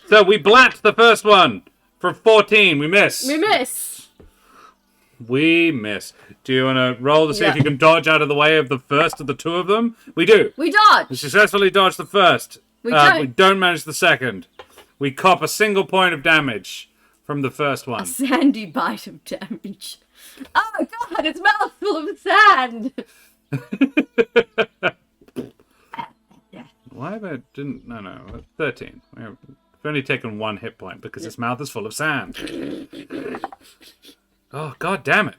So we blat the first one for 14. We miss. We miss. We miss. Do you want to roll to see if you can dodge out of the way of the first of the two of them? We do. We dodge. We successfully dodge the first. We We don't manage the second. We cop a single point of damage from the first one. A sandy bite of damage. Oh god, its mouth full of sand. Why have I didn't? No. 13. We've only taken 1 hit point because its mouth is full of sand. Oh, god damn it.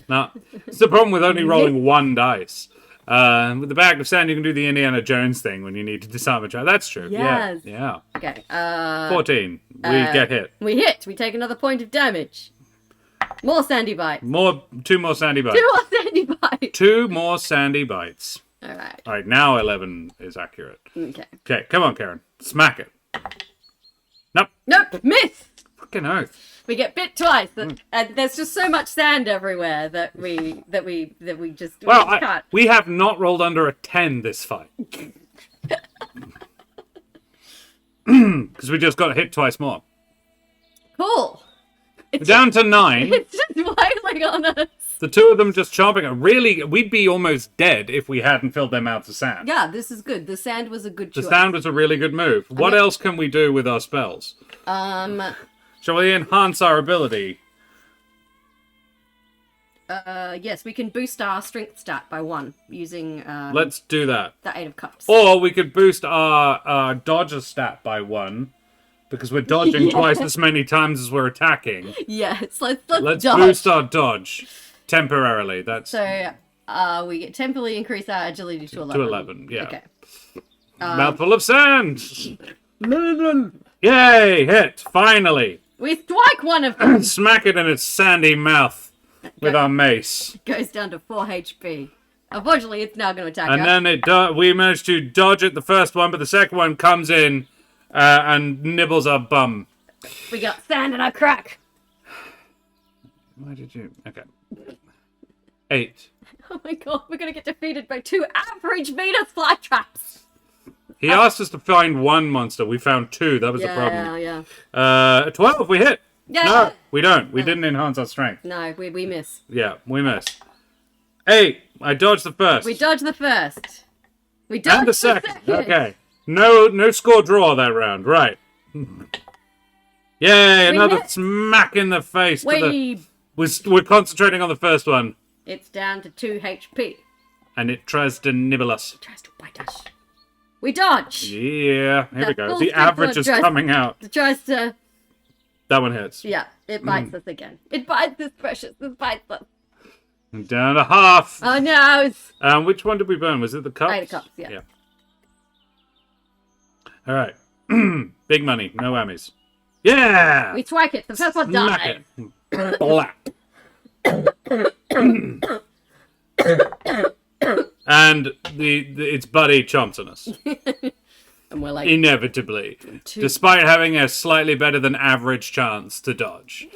No, it's the problem with only rolling 1 dice. With the bag of sand, you can do the Indiana Jones thing when you need to disarm a child. That's true. Yes. Yeah. Okay, 14. We get hit. We hit. We take another point of damage. More sandy bites. 2 more sandy bites. 2 more sandy bites. 2 more sandy bites. Alright. Alright, now 11 is accurate. Okay. Okay, come on, Keren. Smack it. Nope. Nope. Miss. Fucking oath. We get bit twice, and there's just so much sand everywhere that we just can't. We have not rolled under a 10 this fight. Because we just got hit twice more. Cool. We're down to 9. It's just wailing on us. The two of them just chomping. Really, we'd be almost dead if we hadn't filled their mouths with sand. Yeah, this is good. The sand was a good choice. The sand was a really good move. What else can we do with our spells? Shall we enhance our ability? Yes, we can boost our strength stat by 1 using Let's do that. the 8 of cups. Or we could boost our dodger stat by 1. Because we're dodging twice as many times as we're attacking. Yes, let's Let's dodge. boost our dodge. Temporarily. That's So, we get temporarily increase our agility to 11. to 11, yeah. Okay. Mouthful of sand! Yay! Hit! Finally! We strike one of them. Smack it in its sandy mouth with our mace. Goes down to 4 HP. Unfortunately, it's now going to attack And us. then we managed to dodge it the first one, but the second one comes in and nibbles our bum. We got sand in our crack. Why did you... Okay. 8. Oh my god, we're going to get defeated by 2 average Venus flytraps. He asked us to find 1 monster. We found 2. That was the problem. Yeah. 12. We hit. Yeah. No, we don't. We didn't enhance our strength. No, we miss. Yeah, we missed. 8. I dodged the first. We dodge the first. We dodge And the second. Okay. No score draw that round. Right. Yay, another hit. smack in the face. We... We're concentrating on the first one. It's down to 2 HP. And it tries to nibble us. It tries to bite us. We dodge. Yeah, here we go. full The strength average is tries- coming out. It tries to... That one hits. Yeah, it bites us again. It bites us, precious. It bites us. Down to half. Oh no! Which one did we burn? Was it the cups? 8 of cups, yeah. All right. Big money. No whammies. Yeah! We strike it. The first one dies. Smack it. Blap. And its buddy chomps on us. And we're like... Inevitably. Despite having a slightly better than average chance to dodge.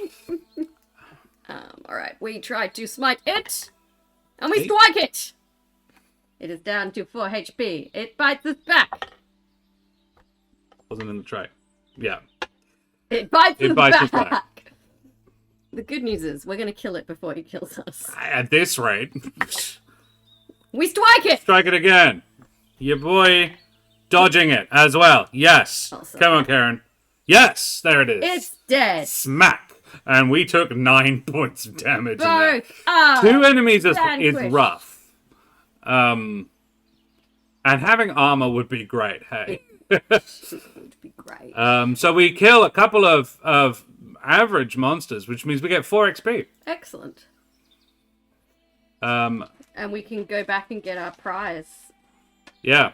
Alright, we try to smite it. And we strike it! It is down to 4 HP. It bites us back. Wasn't in the tray. Yeah. It bites us us back. back. The good news is, we're going to kill it before it kills us. At this rate. We strike it! Strike it again. Your boy dodging it as well. Yes. Awesome. Come on, Keren. Yes! There it is. It's dead. Smack. And we took 9 points of damage. In that. Both are 2 enemies is vanquished. rough. And having armor would be great, hey. Would be great. So we kill a couple of average monsters, which means we get 4 XP. Excellent. And we can go back and get our prize. yeah.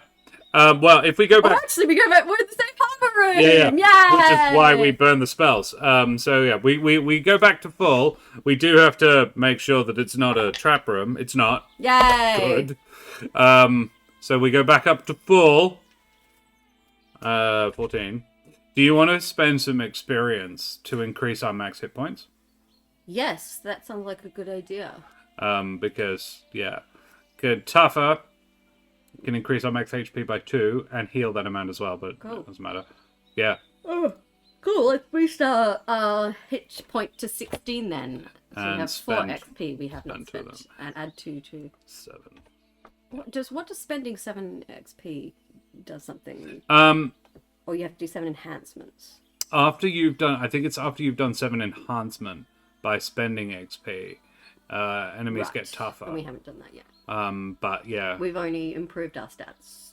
Well, if we go back... Oh, actually, we go back. We're in the same harbor room! Yeah. Yay! Which is why we burn the spells. So yeah, we go back to full. We do have to make sure that it's not a trap room. It's not. Yay! Good. So we go back up to full. 14. Do you want to spend some experience to increase our max hit points? Yes, that sounds like a good idea. Because, yeah. Good. Tougher can increase our max HP by 2 and heal that amount as well, but Cool. it doesn't matter. Yeah. Oh, cool. Let's boost our hit point to 16 then. So we And have 4 spend- XP we have not spend 2 of spent. And add 2 to... 7. What does spending 7 XP does something? Or you have to do 7 enhancements? After you've done... I think it's after you've done 7 enhancement by spending XP. Enemies Right. get tougher. And we haven't done that yet. But yeah. We've only improved our stats.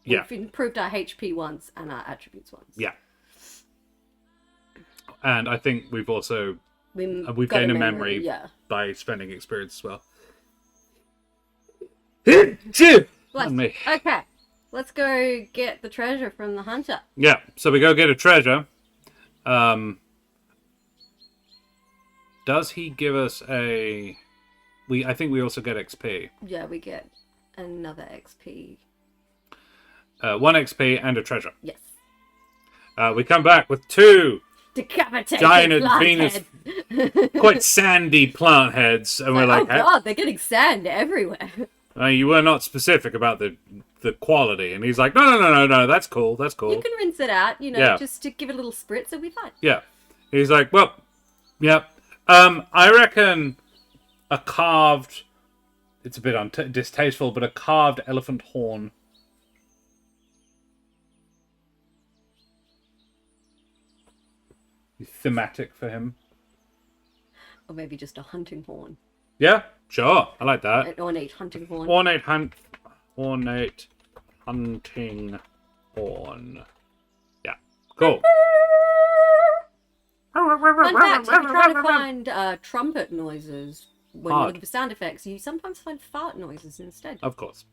Yeah. We've improved our HP once and our attributes once. Yeah. And I think we've also... We've got gained a memory yeah. by spending experience as well. Bless me. you. Okay. Let's go get the treasure from the hunter. Yeah, so we go get a treasure. Does he give us a... I think we also get XP. Yeah, we get another XP. 1 XP and a treasure. Yes. We come back with 2 Decapitated giant plant Venus, heads. quite sandy plant heads, and we're Oh like, god, they're getting sand everywhere. You were not specific about the quality. And he's like, no, that's cool, that's cool. You can rinse it out, Yeah. just to give it a little spritz, it'll be fine. Yeah. He's like, well, yeah. I reckon a carved, it's a bit distasteful, but a carved elephant horn. Thematic for him. Or maybe just a hunting horn. Yeah, sure. I like that. An ornate hunting horn. Ornate hunting horn. Yeah, cool. Fun fact, if you're trying to find trumpet noises when you're Hard. looking for sound effects, you sometimes find fart noises instead. Of course.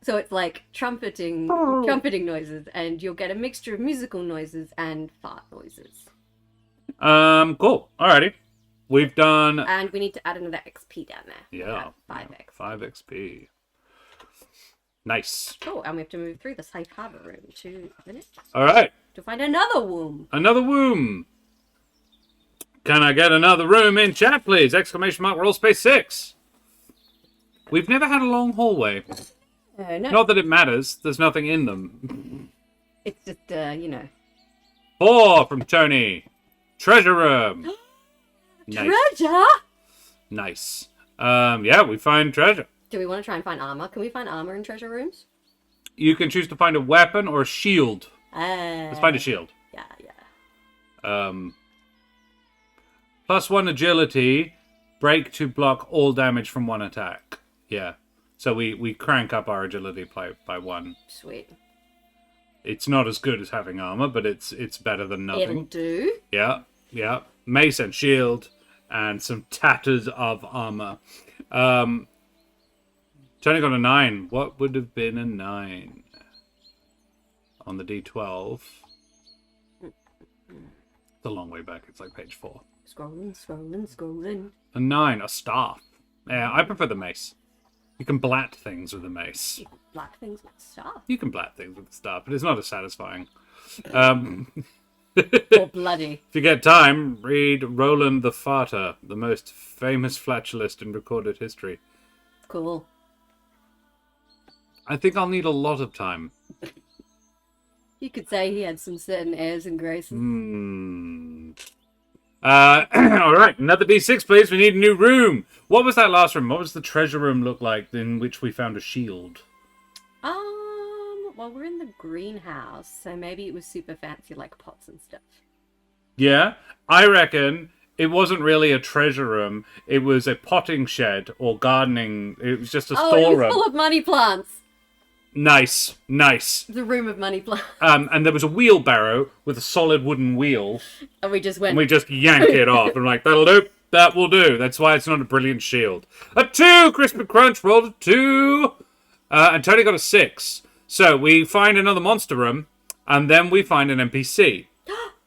So it's like trumpeting noises, and you'll get a mixture of musical noises and fart noises. Cool. Alrighty. We've done... And we need to add another XP down there. Yeah. 5x. 5 XP. Nice. Oh, and we have to move through the safe harbor room 2 minutes Alright. to find another womb. Another womb. Can I get another room in chat, please? Exclamation mark, roll space 6. We've never had a long hallway. No. Not that it matters. There's nothing in them. It's just, 4 from Tony. Treasure room. Nice. Treasure? Nice. Yeah, we find treasure. Do we want to try and find armor? Can we find armor in treasure rooms? You can choose to find a weapon or a shield. Let's find a shield. Yeah. +1 agility. Break to block all damage from 1 attack. Yeah. So we crank up our agility by 1. Sweet. It's not as good as having armor, but it's better than nothing. It'll do. Yeah. Mace and shield, and some tatters of armor. Tony got a 9. What would have been a 9 on the D12? It's a long way back. It's like page 4. Scrolling. A 9, a staff. Yeah, I prefer the mace. You can blat things with a mace. You can black things with stuff. You can blat things with the staff, but it's not as satisfying. Or bloody. If you get time, read Roland the Farter, the most famous flatulist in recorded history. Cool. I think I'll need a lot of time. You could say he had some certain airs and graces. All right, another D6, please. We need a new room. What was that last room? What was the treasure room look like in which we found a shield? Well, we're in the greenhouse, so maybe it was super fancy, like pots and stuff. Yeah, I reckon it wasn't really a treasure room. It was a potting shed or gardening. It was just a It was storeroom. full of money plants. Nice. The room of money plants. And there was a wheelbarrow with a solid wooden wheel. And we just went. And we just yanked it off. And like, that'll do. That will do. That's why it's not a brilliant shield. A 2! Crispy Crunch rolled a 2. And Tony got a 6. So we find another monster room. And then we find an NPC.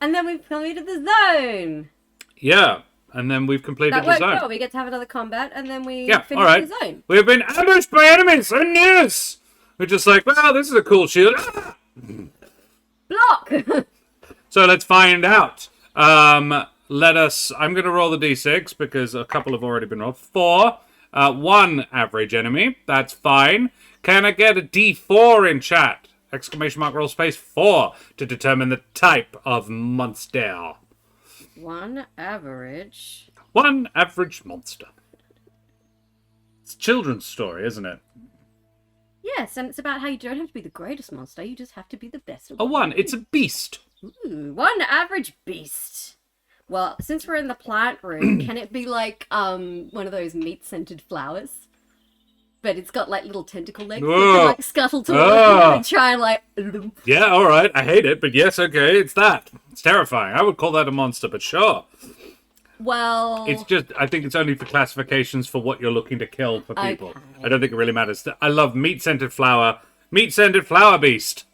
And then we've completed the zone. Yeah. And then we've completed That the worked zone. well. We get to have another combat, and then we Yeah, finish alright. the zone. We have been ambushed by enemies and news. We're just like, well, this is a cool shield. Block! So let's find out. I'm going to roll the d6 because a couple have already been rolled. 4. 1 average enemy. That's fine. Can I get a d4 in chat? Exclamation mark roll space 4 to determine the type of monster. 1 average. 1 average monster. It's a children's story, isn't it? Yes, and it's about how you don't have to be the greatest monster, you just have to be the best. A 1. It's a beast. Ooh, 1 average beast. Well, since we're in the plant room, can it be like one of those meat-scented flowers? But it's got like little tentacle legs that can like scuttle towards you and try and like... Yeah, alright. I hate it, but yes, okay, it's that. It's terrifying. I would call that a monster, but sure. Well... It's just, I think it's only for classifications for what you're looking to kill for people. Okay. I don't think it really matters. I love meat-scented flower. Meat-scented flower beast.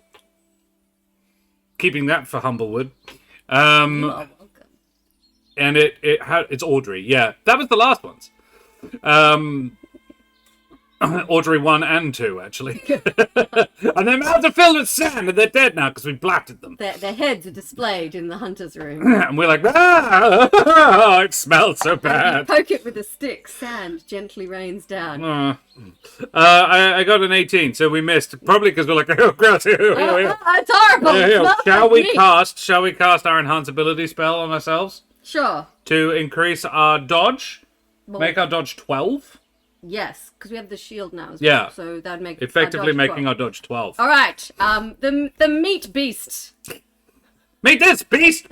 Keeping that for Humblewood. You are welcome. And it's Audrey, yeah. That was the last ones. Audrey 1 and 2, actually. And their mouths are filled with sand, and they're dead now because we blasted them. Their heads are displayed in the hunter's room. And we're like, ah, it smells so You bad. poke it with a stick, sand gently rains down. I got an 18, so we missed. Probably because we're like, oh, gross. It's horrible! Yeah, It yeah. smells Shall like we meat. cast our enhance ability spell on ourselves Sure. to increase our dodge? Well, Make our dodge 12? yes, because we have the shield now as Yeah. well. So that would make Effectively our dodge making 12. our dodge 12. All right. The meat beast. Meet this beast!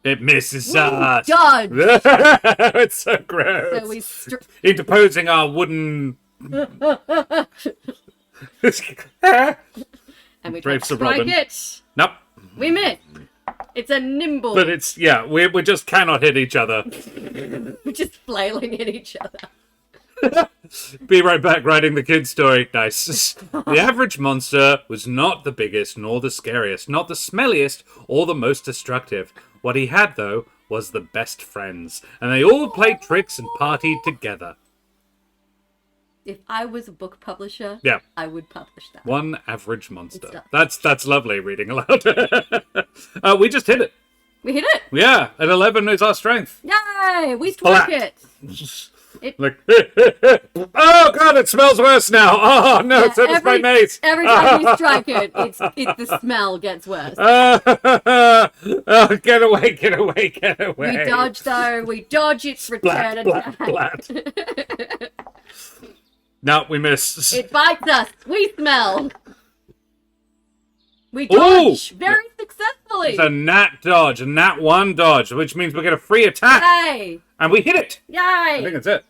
It misses us. Dodge. It's so gross. So we Interposing our wooden. and we try Brave to Sir strike Robin. it. Nope. We miss. It's a nimble. But it's, yeah, we just cannot hit each other. We're just flailing at each other. Be right back writing the kid's story. Nice. The average monster was not the biggest, nor the scariest, not the smelliest, or the most destructive. What he had, though, was the best friends. And they all played tricks and partied together. If I was a book publisher, Yeah. I would publish that. 1 average monster. It's That's lovely reading aloud. We just hit it. We hit it. Yeah, at 11 is our strength. Yay! We struck Splat. it. Like, oh god, it smells worse now. Oh no, so does my mace. Every time you strike it, the smell gets worse. Oh, get away, get away, get away. We dodge though. We dodge its return attack. Splat. No, we missed. It bites us. We smell. We dodge very successfully. It's a nat dodge, a nat 1 dodge, which means we get a free attack. Yay! And we hit it. I think Yay! that's it.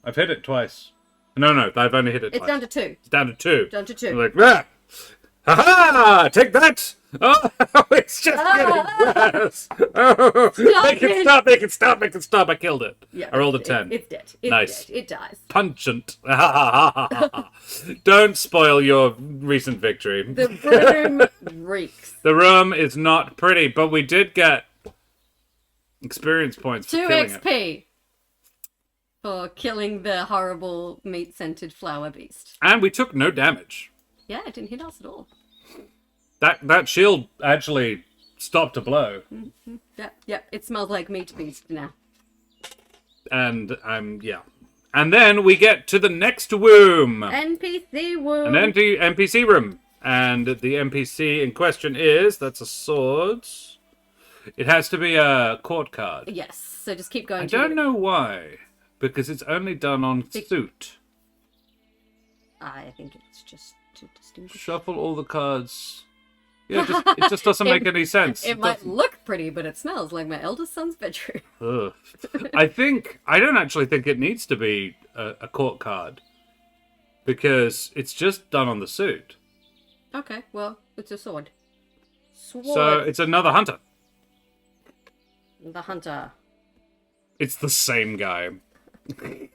I've hit it twice. No, I've only hit it It's twice. down to 2. It's down to 2. Down to I'm 2. like, ah! Ha-ha! Take that! Oh, it's just getting worse. Oh, make it stop, make it stop, make it stop. I killed it. Yeah, I rolled a 10. It's dead. It's Nice. dead. It dies. Pungent. Don't spoil your recent victory. The room reeks. The room is not pretty, but we did get experience points for 2 killing it. XP for killing the horrible meat-scented flower beast. And we took no damage. Yeah, it didn't hit us at all. That shield actually stopped a blow. Yep. It smells like meat beast now. And yeah. And then we get to the next room. NPC room. An NPC room. And the NPC in question is, that's a sword. It has to be a court card. Yes, so just keep going. I don't know why. Because it's only done on suit. I think it's just to distinguish. Shuffle all the cards. Yeah, it just doesn't make any sense. It might look pretty, but it smells like my eldest son's bedroom. Ugh. I don't actually think it needs to be a court card. Because it's just done on the suit. Okay, well, it's a sword. Sword. So it's another hunter. The hunter. It's the same guy. And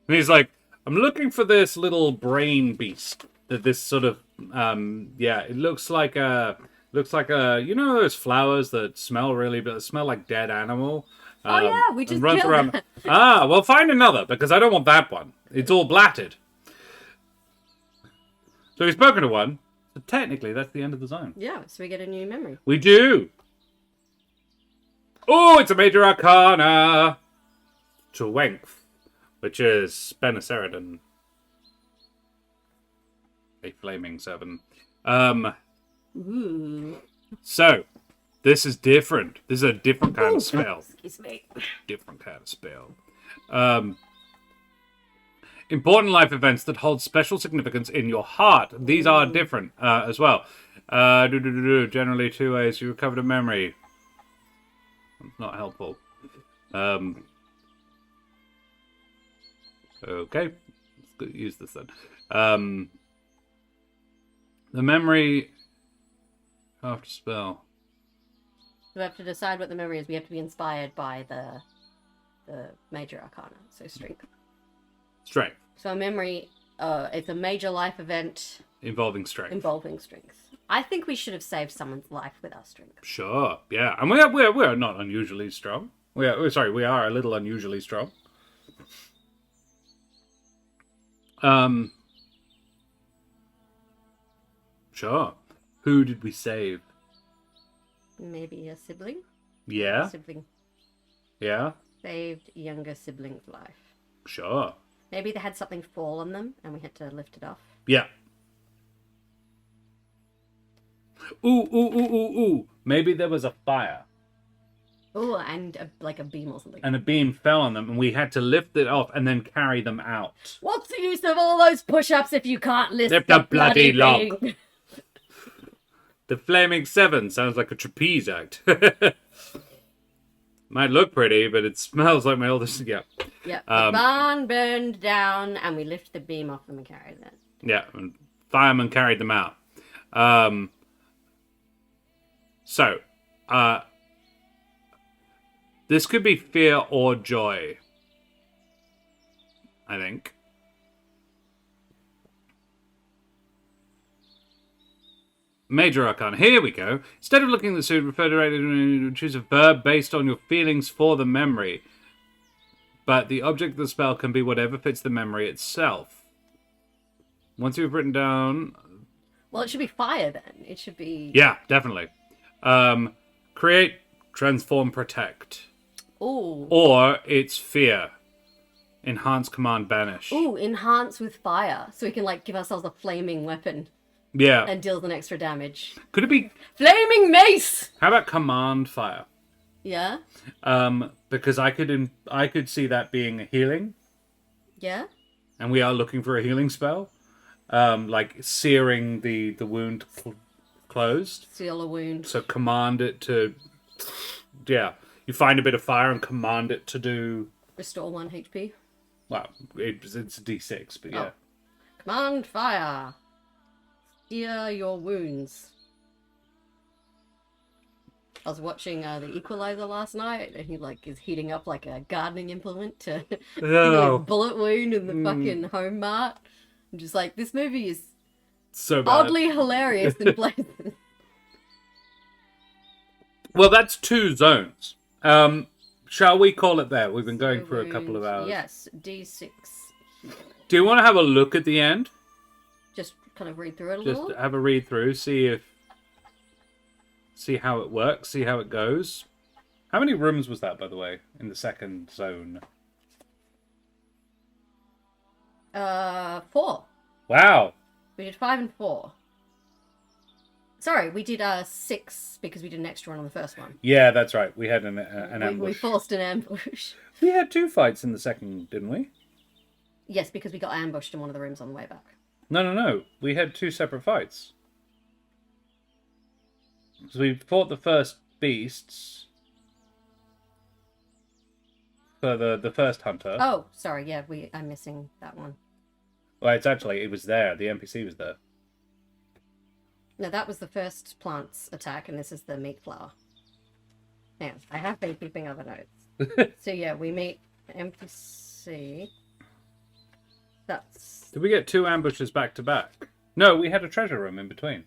he's like, I'm looking for this little brain beast. that this sort of it looks like a you know those flowers that smell but smell like dead animal. Oh yeah, we and just runs killed around. that. Ah, well, find another because I don't want that one. It's all blatted. So we've spoken to one. So technically, that's the end of the zone. Yeah, so we get a new memory. We do. Oh, it's a major arcana. Strength, which is Benaceridon. A flaming 7. Ooh. So, this is different. This is a different kind of spell. Excuse me. Different kind of spell. Important life events that hold special significance in your heart. These are different as well. Generally 2 ways you recover a memory. Not helpful. Okay. Let's use this then. The memory after spell. We have to decide what the memory is. We have to be inspired by the major arcana, so strength. Strength. So a memory, it's a major life event Involving strength. involving strength. I think we should have saved someone's life with our strength. Sure, yeah. And we're not unusually strong. We are a little unusually strong. Sure. Who did we save? Maybe a sibling? Yeah? Sibling. Yeah? Saved younger sibling's life. Sure. Maybe they had something fall on them and we had to lift it off. Yeah. Ooh. Maybe there was a fire. Oh, and like a beam or something. And a beam fell on them and we had to lift it off and then carry them out. What's the use of all those push-ups if you can't lift Lift the a bloody thing? log. The Flaming 7 sounds like a trapeze act. Might look pretty, but it smells like my oldest. Yeah. Yeah. The barn burned down, and we lifted the beam off them and carried it. Yeah, and firemen carried them out. So, this could be fear or joy, I think. Major Arcana. Here we go. Instead of looking at the suit, refer to choose a verb based on your feelings for the memory. But the object of the spell can be whatever fits the memory itself. Once you've written down... Well, it should be fire then. It should be... Yeah, definitely. Create, transform, protect. Ooh. Or it's fear. Enhance, command, banish. Ooh, enhance with fire. So we can, like, give ourselves a flaming weapon. Yeah. And deals an extra damage. Could it be... Flaming mace! How about command fire? Yeah? Because I could see that being a healing. Yeah? And we are looking for a healing spell. Like searing the wound closed. Seal a wound. So command it to... Yeah. You find a bit of fire and command it to do... Restore 1 HP. Well, it's a D6, but yeah. Oh. Command fire. Steer your wounds. I was watching The Equalizer last night, and he is heating up like a gardening implement to Oh. a bullet wound in the fucking home mart. I'm just like, this movie is So bad. oddly hilarious in places. Well, that's 2 zones. Shall we call it there? We've been going for a couple of hours. Yes, D6 here. Do you want to have a look at the end? Just kind of read through it a Just little. have a read through, see how it works, see how it goes. How many rooms was that, by the way, in the second zone? 4. Wow. We did 5 and 4. Sorry, we did 6 because we did an extra one on the first one. Yeah, that's right. We had an ambush. We forced an ambush. We had 2 fights in the second, didn't we? Yes, because we got ambushed in one of the rooms on the way back. No. We had 2 separate fights. So we fought the first beasts for the first hunter. Oh, sorry, yeah, I'm missing that one. Well, it was there. The NPC was there. No, that was the first plant's attack, and this is the meat flower. Yeah, I have been keeping other notes. So yeah, we meet NPC. That's... Did we get 2 ambushes back to back? No, we had a treasure room in between.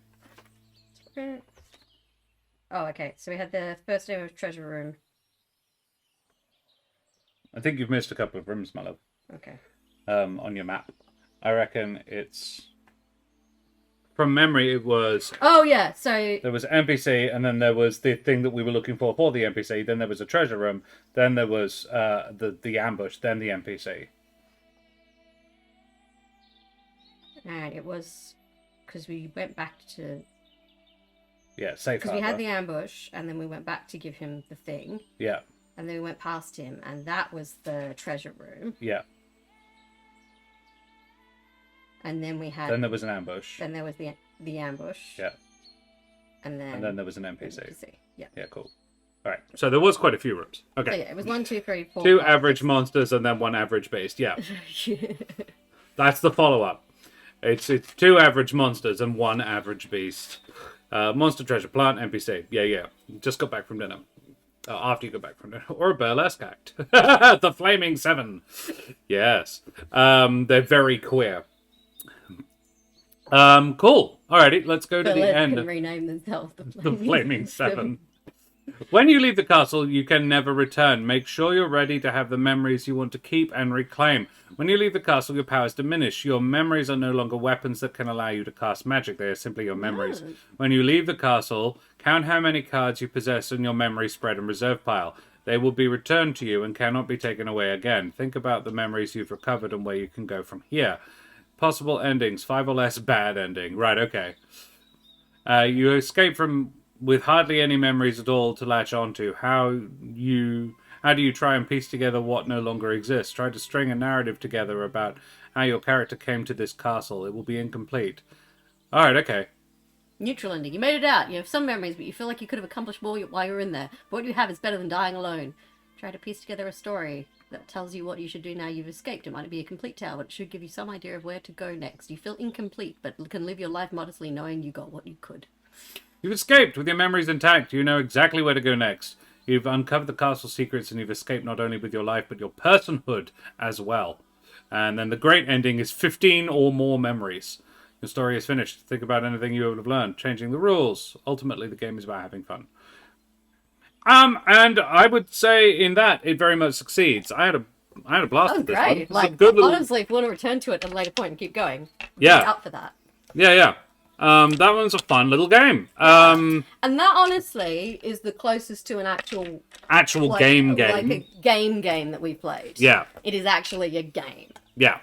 Oh, okay. So we had the first name of treasure room. I think you've missed a couple of rooms, my love. Okay. On your map. I reckon it's... From memory, it was... Oh, yeah, so... There was NPC, and then there was the thing that we were looking for the NPC. Then there was a treasure room. Then there was the ambush. Then the NPC. And it was... Because we went back to... Yeah, safe Because we had the ambush, and then we went back to give him the thing. Yeah. And then we went past him, and that was the treasure room. Yeah. And then we had... Then there was an ambush. Then there was the ambush. Yeah. And then there was an NPC. Yeah. Yeah, cool. All right. So there was quite a few rooms. Okay. So yeah, it was 1, 2, 3, 4. 2 5, average 6. monsters and then 1 average beast. Yeah. That's the follow-up. It's 2 average monsters and 1 average beast. Monster treasure plant NPC. Yeah. Just got back from dinner. After you got back from dinner. Or a burlesque act. The Flaming 7. Yes. They're very queer. Cool. Alrighty, let's go to the end. Can rename themselves the Flaming 7. When you leave the castle, you can never return. Make sure you're ready to have the memories you want to keep and reclaim. When you leave the castle, your powers diminish. Your memories are no longer weapons that can allow you to cast magic. They are simply your memories. No. When you leave the castle, count how many cards you possess in your memory spread and reserve pile. They will be returned to you and cannot be taken away again. Think about the memories you've recovered and where you can go from here. Possible endings, 5 or less bad ending. Right, okay. You escape from with hardly any memories at all to latch onto. How do you try and piece together what no longer exists? Try to string a narrative together about how your character came to this castle. It will be incomplete. Alright, okay. Neutral ending. You made it out. You have some memories, but you feel like you could have accomplished more while you're in there. But what you have is better than dying alone. Try to piece together a story that tells you what you should do now you've escaped. It might be a complete tale, but it should give you some idea of where to go next. You feel incomplete, but can live your life modestly knowing you got what you could. You've escaped with your memories intact. You know exactly where to go next. You've uncovered the castle secrets and you've escaped not only with your life, but your personhood as well. And then the great ending is 15 or more memories. Your story is finished. Think about anything you would have learned. Changing the rules. Ultimately, the game is about having fun. And I would say in that it very much succeeds. I had a blast Oh, with this great. one. Like, Good little... honestly, if you want to return to it at a later point and keep going, Yeah. be up for that. Yeah. That one's a fun little game. And that, honestly, is the closest to an actual game. Like a game that we've played. Yeah. It is actually a game. Yeah.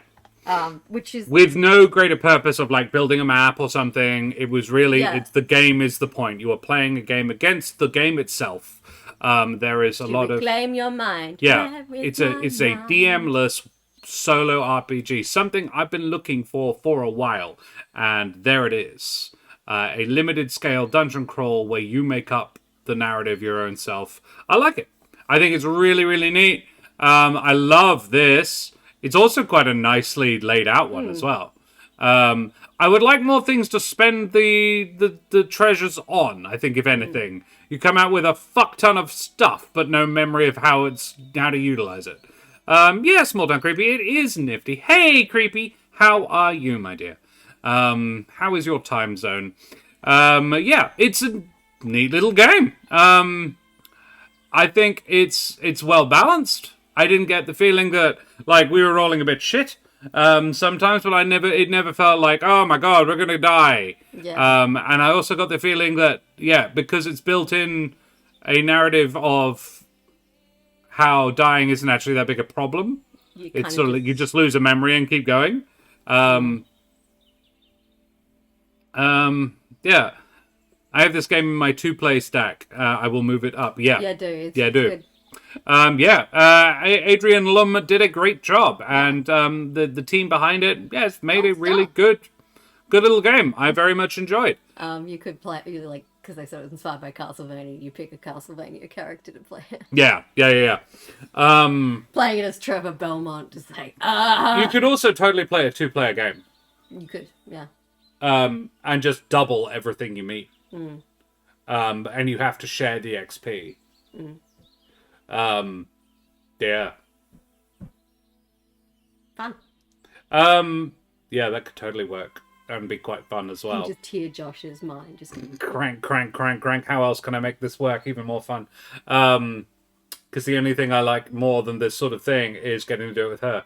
Which is... With no greater purpose of, like, building a map or something. It was really... Yeah. It's the game is the point. You are playing a game against the game itself. There is a lot of... Reclaim your mind. Yeah. It's a DMless solo RPG. Something I've been looking for a while. And there it is. A limited scale dungeon crawl where you make up the narrative your own self. I like it. I think it's really, really neat. I love this. It's also quite a nicely laid out one as well. I would like more things to spend the treasures on, I think, if anything. You come out with a fuck ton of stuff, but no memory of how to utilize it. Yeah, Small Town Creepy, it is nifty. Hey, Creepy, how are you, my dear? How is your time zone? Yeah, it's a neat little game. I think it's well balanced. I didn't get the feeling that, like, we were rolling a bit shit sometimes, but it never felt like, oh my god, we're gonna die. Yeah. And I also got the feeling that, yeah, because it's built in a narrative of how dying isn't actually that big a problem. It's sort of like you just lose a memory and keep going. Yeah. I have this game in my 2-play stack. I will move it up. Yeah. Yeah, do. Yeah, do. Good. Adrian Lumm did a great job, and the team behind it, yes, made a really good little game. I very much enjoyed. You could play, like, because they said it was inspired by Castlevania, you pick a Castlevania character to play it. Yeah. Playing it as Trevor Belmont, just like, You could also totally play a 2-player game. You could, yeah. And just double everything you meet. And you have to share the XP. Yeah. Fun. Yeah, that could totally work. and be quite fun as And well. just tear Josh's mind. Just Crank, crank, crank, crank. How else can I make this work even more fun? Because the only thing I like more than this sort of thing is getting to do it with her.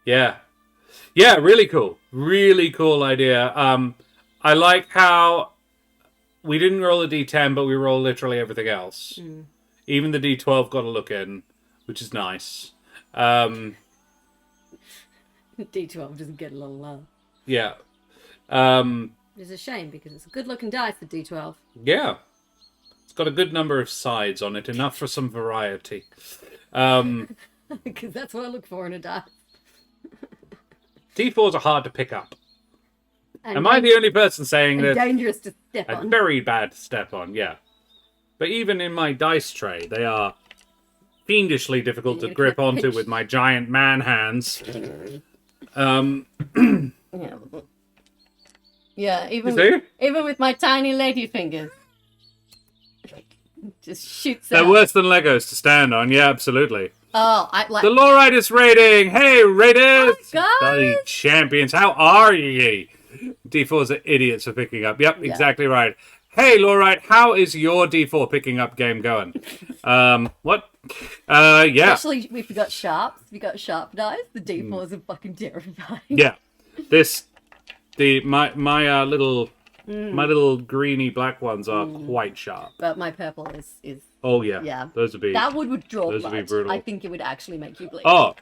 Yeah, really cool. Really cool idea. I like how we didn't roll a d10, but we roll literally everything else. Even the d12 got a look in, which is nice. D12 doesn't get a lot of love. Yeah. It's a shame because it's a good-looking dice, the D12. Yeah. It's got a good number of sides on it, enough for some variety. Because that's what I look for in a dice. D4s are hard to pick up. And Am I the only person saying that? Dangerous to step A on. very bad step on, yeah. But even in my dice tray, they are fiendishly difficult to You're grip gonna onto pinch. with my giant man hands. Yeah. Yeah, You see? even with my tiny lady fingers. Just shoots They're out. worse than Legos to stand on, yeah, absolutely. Oh, I like. The Lowriders rating! Hey, Raiders! Hi, guys! Bloody champions, how are ye? D4s are idiots for picking up. Yep, Yeah. exactly right. Hey, Lowride, how is your D4 picking up game going? What? Yeah. Especially if you got sharps. If you got sharp dice, the D4s are fucking terrifying. Yeah. My little greeny black ones are quite sharp. But my purple is Oh yeah. yeah. Those would be. That would draw those would be blood. brutal. I think it would actually make you bleed. Oh,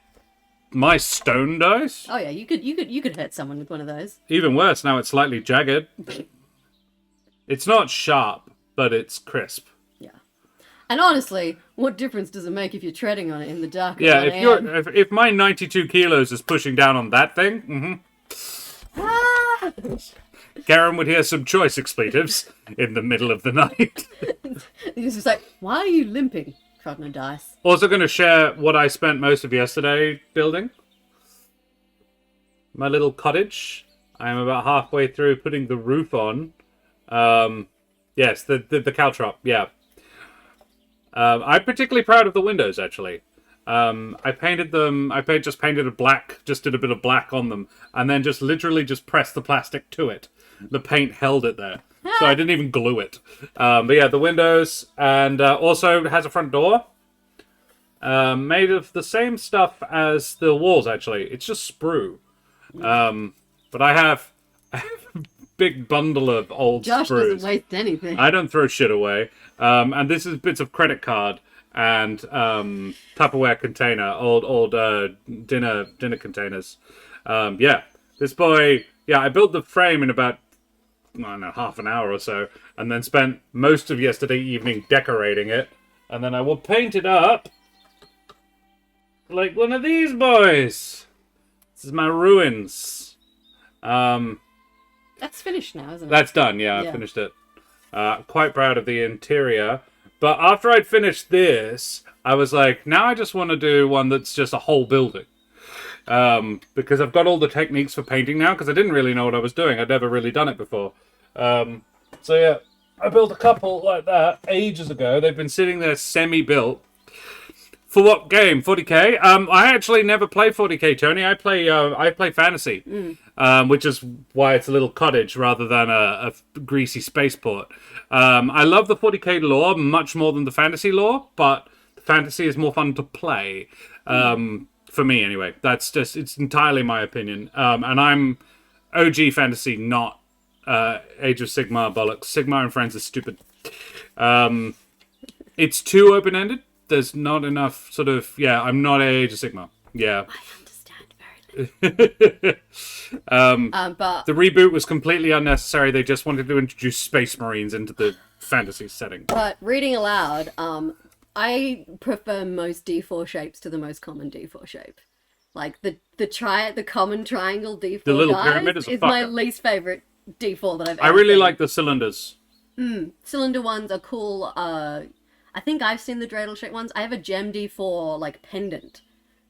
my stone dice. Oh yeah, you could hurt someone with one of those. Even worse. Now it's slightly jagged. It's not sharp, but it's crisp. Yeah. And honestly, what difference does it make if you're treading on it in the dark? Yeah. at 1 a.m.? If my 92 kilos is pushing down on that thing, Ah! Keren would hear some choice expletives in the middle of the night. He's just like, why are you limping? Trod no dice. Also going to share what I spent most of yesterday building. My little cottage. I am about halfway through putting the roof on. Yes, the caltrop, yeah. I'm particularly proud of the windows, actually. I painted them, just painted a black, just did a bit of black on them, and then just literally just pressed the plastic to it. The paint held it there. So I didn't even glue it. But yeah, the windows, and also it has a front door. Made of the same stuff as the walls, actually. It's just sprue. But I have a big bundle of old Josh sprues. doesn't waste anything. I don't throw shit away. And this is bits of credit card and Tupperware container, old dinner containers. Yeah, this boy. Yeah, I built the frame in about, I don't know, half an hour or so, and then spent most of yesterday evening decorating it, and then I will paint it up like one of these boys. This is my ruins. That's finished now, isn't it? That's done, yeah, I finished it. Quite proud of the interior. But after I'd finished this, I was like, now I just want to do one that's just a whole building. Because I've got all the techniques for painting now, because I didn't really know what I was doing. I'd never really done it before. So yeah, I built a couple like that ages ago. They've been sitting there semi-built. For what game? 40k? I actually never play 40k, Tony. I play fantasy, which is why it's a little cottage rather than a greasy spaceport. I love the 40k lore much more than the fantasy lore, but the fantasy is more fun to play. For me, anyway. It's entirely my opinion. And I'm OG fantasy, not Age of Sigmar bollocks. Sigmar and Friends is stupid. It's too open-ended. There's not enough sort of... Yeah, I'm not Age of Sigmar. Yeah. I understand very little. But The reboot was completely unnecessary. They just wanted to introduce Space Marines into the fantasy setting. But reading aloud, I prefer most D4 shapes to the most common D4 shape. Like the common triangle D4 The little dice pyramid is a my fucker. least favorite D4 that I've I ever really seen. like the cylinders. Cylinder ones are cool. I think I've seen the dreidel shape ones. I have a gem D4 like pendant.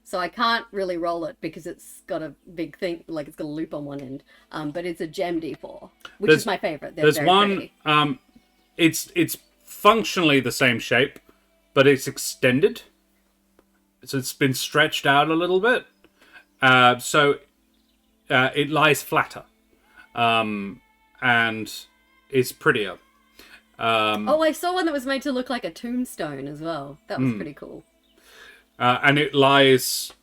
So I can't really roll it because it's got a big thing, like it's got a loop on one end. But it's a gem D4, which is my favorite. They're There's very one. pretty. It's functionally the same shape, but it's extended, so it's been stretched out a little bit. So it lies flatter, and is prettier. I saw one that was made to look like a tombstone as well. That was pretty cool. And it lies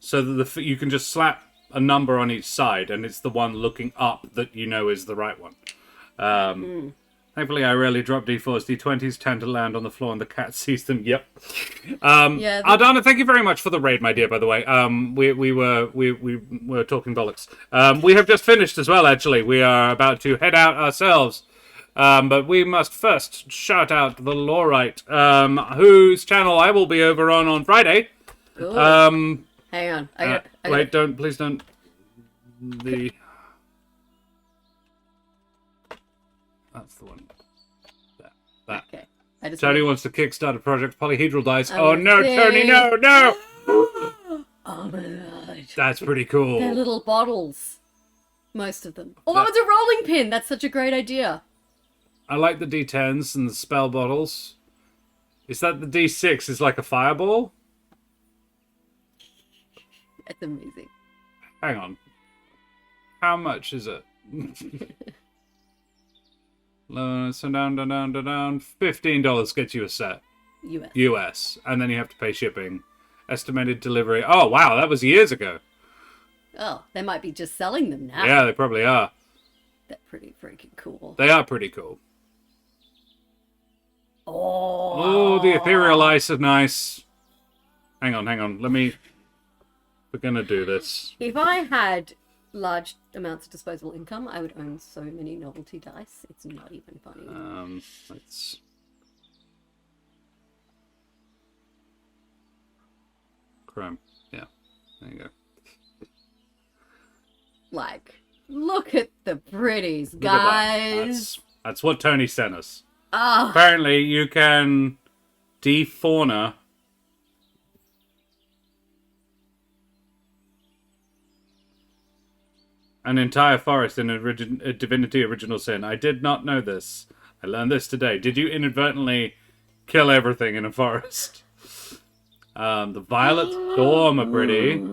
so that you can just slap a number on each side, and it's the one looking up that you know is the right one. Thankfully, I rarely drop D4s. D20s tend to land on the floor, and the cat sees them. Yep. Ardana, thank you very much for the raid, my dear. By the way, we were talking bollocks. We have just finished as well. Actually, we are about to head out ourselves. But we must first shout out the Lawrite, whose channel I will be over on Friday. Cool. Hang on. Wait, please don't. That's the one. That. Okay. Tony wants to kickstart a project, polyhedral dice. Oh no, Tony, no! Oh my god. That's pretty cool. They're little bottles. Most of them. Oh, that was a rolling pin! That's such a great idea. I like the D10s and the spell bottles. Is that the D6 is like a fireball? That's amazing. Hang on. How much is it? So down. $15 gets you a set. US. And then you have to pay shipping. Estimated delivery. Oh, wow, that was years ago. Oh, they might be just selling them now. Yeah, they probably are. They're pretty freaking cool. They are pretty cool. Oh, the ethereal ice are nice. Hang on. We're gonna do this. If I had large amounts of disposable income, I would own so many novelty dice. It's not even funny. Let's... Chrome. Yeah. There you go. Like, look at the pretties, guys. That's what Tony sent us. Oh. Apparently, you can defauna an entire forest in a Divinity Original Sin. I did not know this. I learned this today. Did you inadvertently kill everything in a forest? The violet storm are pretty.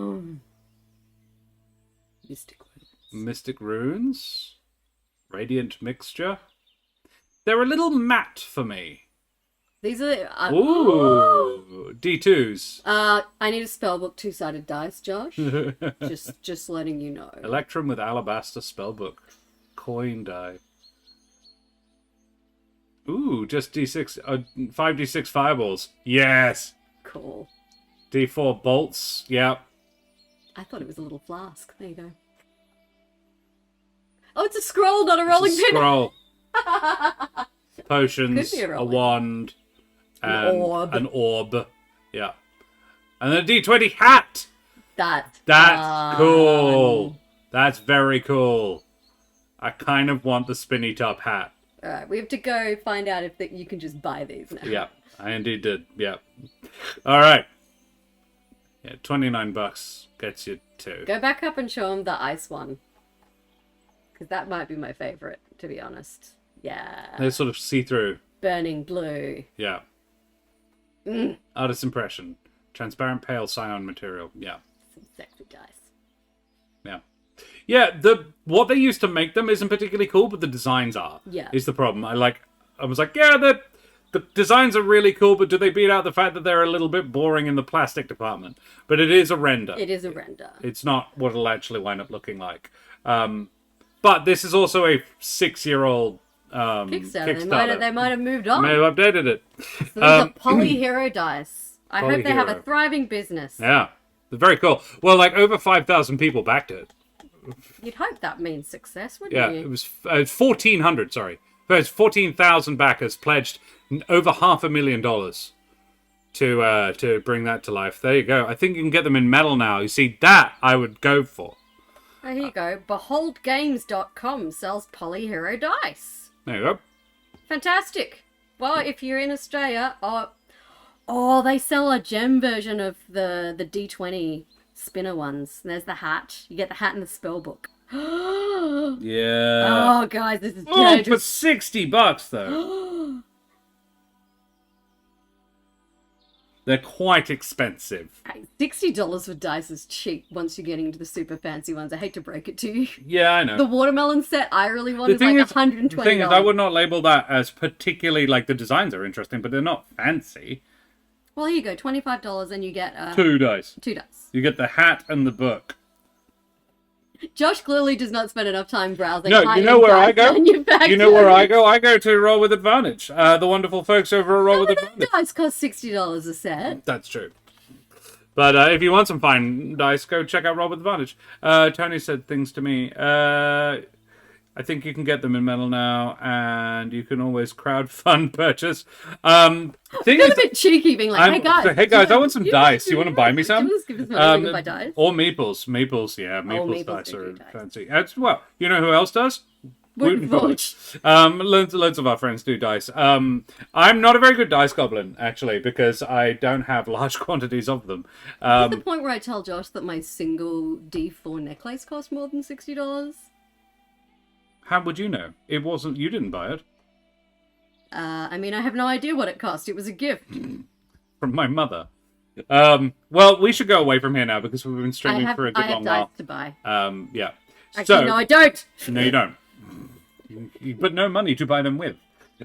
Mystic runes. Radiant mixture. They're a little matte for me. These are... Ooh! D2s. I need a spellbook two-sided dice, Josh. just letting you know. Electrum with alabaster spellbook. Coin die. Ooh, just D6. 5D6 fireballs. Yes! Cool. D4 bolts. Yep. I thought it was a little flask. There you go. Oh, it's a scroll, not a rolling pin. Scroll. Potions. Could be A wand. And an orb. Yeah. And then a D20 hat. That's cool. That's very cool. I kind of want the spinny top hat. Alright, we have to go find out if you can just buy these now. Yeah, I indeed did. Yeah. Alright. Yeah, $29 gets you two. Go back up and show them the ice one. Because that might be my favourite, to be honest. Yeah. They're sort of see-through. Burning blue. Yeah. Artist impression. Transparent pale cyan material. Yeah. Some sexy dice. Yeah. Yeah, what they used to make them isn't particularly cool, but the designs are. Yeah. Is the problem. I was like, yeah, the designs are really cool, but do they beat out the fact that they're a little bit boring in the plastic department? But it is a render. It is a render. It's not what it'll actually wind up looking like. But this is also a 6-year-old Kickstarter. They might have moved on. May have updated it. So these are polyhero dice. I hope they have a thriving business. Yeah. They're very cool. Well, like, over 5,000 people backed it. You'd hope that means success, wouldn't you? Yeah, it was 1,400, sorry. There's 14,000 backers pledged over $500,000 to bring that to life. There you go. I think you can get them in metal now. You see, that I would go for. Oh, here you go. BeholdGames.com sells polyhero dice. There you go. Fantastic. Well, if you're in Australia, they sell a gem version of the D20 spinner ones. There's the hat. You get the hat and the spell book. Yeah. Oh, guys, this is dangerous. For $60 though. They're quite expensive. Hey, $60 for dice is cheap once you're getting into the super fancy ones. I hate to break it to you. Yeah, I know. The watermelon set I really want is like $120. The thing is, I would not label that as particularly, like, the designs are interesting, but they're not fancy. Well, here you go, $25 and you get... 2 dice. 2 dice. You get the hat and the book. Josh clearly does not spend enough time browsing. No, you know where I go? You know where I go? I go to Roll with Advantage. The wonderful folks over at Roll with Advantage. Dice cost $60 a set. That's true. But if you want some fine dice, go check out Roll with Advantage. Tony said things to me. I think you can get them in metal now, and you can always crowdfund purchase. Thing is, a bit cheeky, being like, hey guys, I want some dice. You want to buy me some? Give us money, we can buy dice. Or meeples. Yeah, meeples dice are fancy. Well, you know who else does? Woot Forge. Loads of our friends do dice. I'm not a very good dice goblin, actually, because I don't have large quantities of them. Is the point where I tell Josh that my single D4 necklace costs more than $60? How would you know? It wasn't. You didn't buy it. I mean, I have no idea what it cost. It was a gift from my mother. Well, we should go away from here now because we've been streaming for a good long while. I have dice to buy. Yeah. Actually, no, I don't. No, you don't. But no money to buy them with.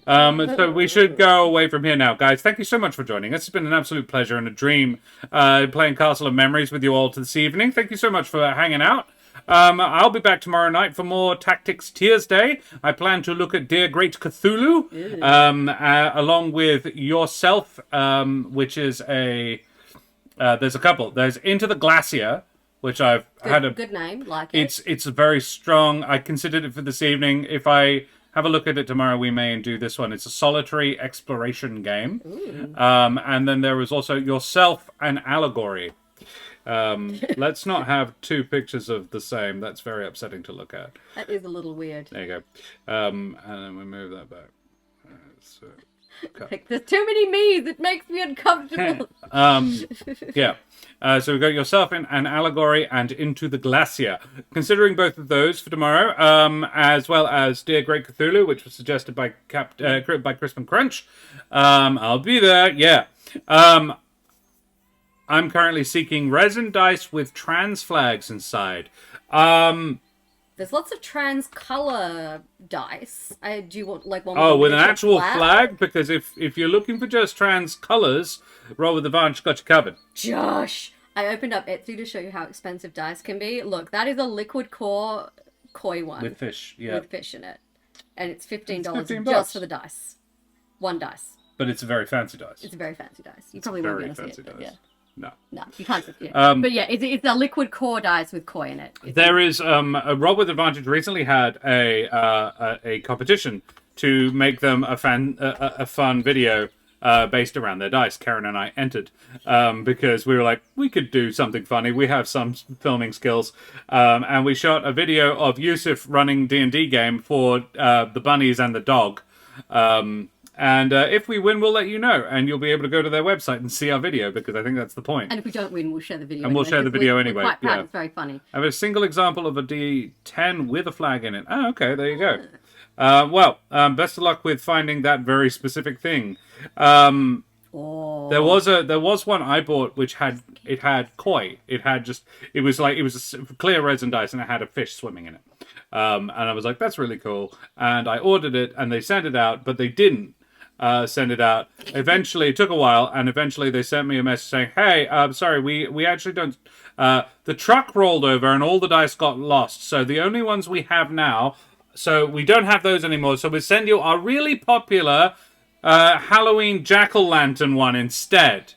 So we should go away from here now, guys. Thank you so much for joining us. It's been an absolute pleasure and a dream playing Castle of Memories with you all this evening. Thank you so much for hanging out. I'll be back tomorrow night for more Tactics Tears Day. I plan to look at Dear Great Cthulhu, along with yourself, which is there's a couple. There's Into the Glacier, which I've had a good name, like it. It's very strong. I considered it for this evening. If I have a look at it tomorrow, we may do this one. It's a solitary exploration game. And then there was also yourself and Allegory. Let's not have 2 pictures of the same. That's very upsetting to look at. That is a little weird. There you go. And then we move that back. Like, there's too many me's. It makes me uncomfortable. Yeah. So we've got yourself and Allegory and Into the Glacier. Considering both of those for tomorrow, as well as Dear Great Cthulhu, which was suggested by Crispin Crunch. I'll be there. Yeah. I'm currently seeking resin dice with trans flags inside. There's lots of trans color dice. Do you want like one? With an actual flag? Because if you're looking for just trans colors, Roll with Advantage got you covered. Josh, I opened up Etsy to show you how expensive dice can be. Look, that is a liquid core koi one with fish. Yeah, with fish in it, and it's $15 just for the dice. 1 dice. But it's a very fancy dice. It's a very fancy dice. You probably won't be able to see it, but yeah. No, you can't see it. But yeah, it's a liquid core dice with koi in it. There is a Roll with Advantage recently had a competition to make them a fun video based around their dice. Keren and I entered because we were like, we could do something funny. We have some filming skills, and we shot a video of Yusuf running D&D game for the bunnies and the dog. And if we win, we'll let you know, and you'll be able to go to their website and see our video, because I think that's the point. And if we don't win, we'll share the video. And we'll share the video anyway. We're quite proud. It's very funny. I have a single example of a D10 with a flag in it. Oh, okay, there you go. Best of luck with finding that very specific thing. There was one I bought which had koi. It was a clear resin dice, and it had a fish swimming in it. And I was like, that's really cool. And I ordered it, and they sent it out, but they didn't send it out. Eventually, it took a while, and eventually they sent me a message saying, hey, sorry, we actually don't... the truck rolled over, and all the dice got lost, so the only ones we have now... So we don't have those anymore, so we send you our really popular Halloween jack-o'-lantern one instead.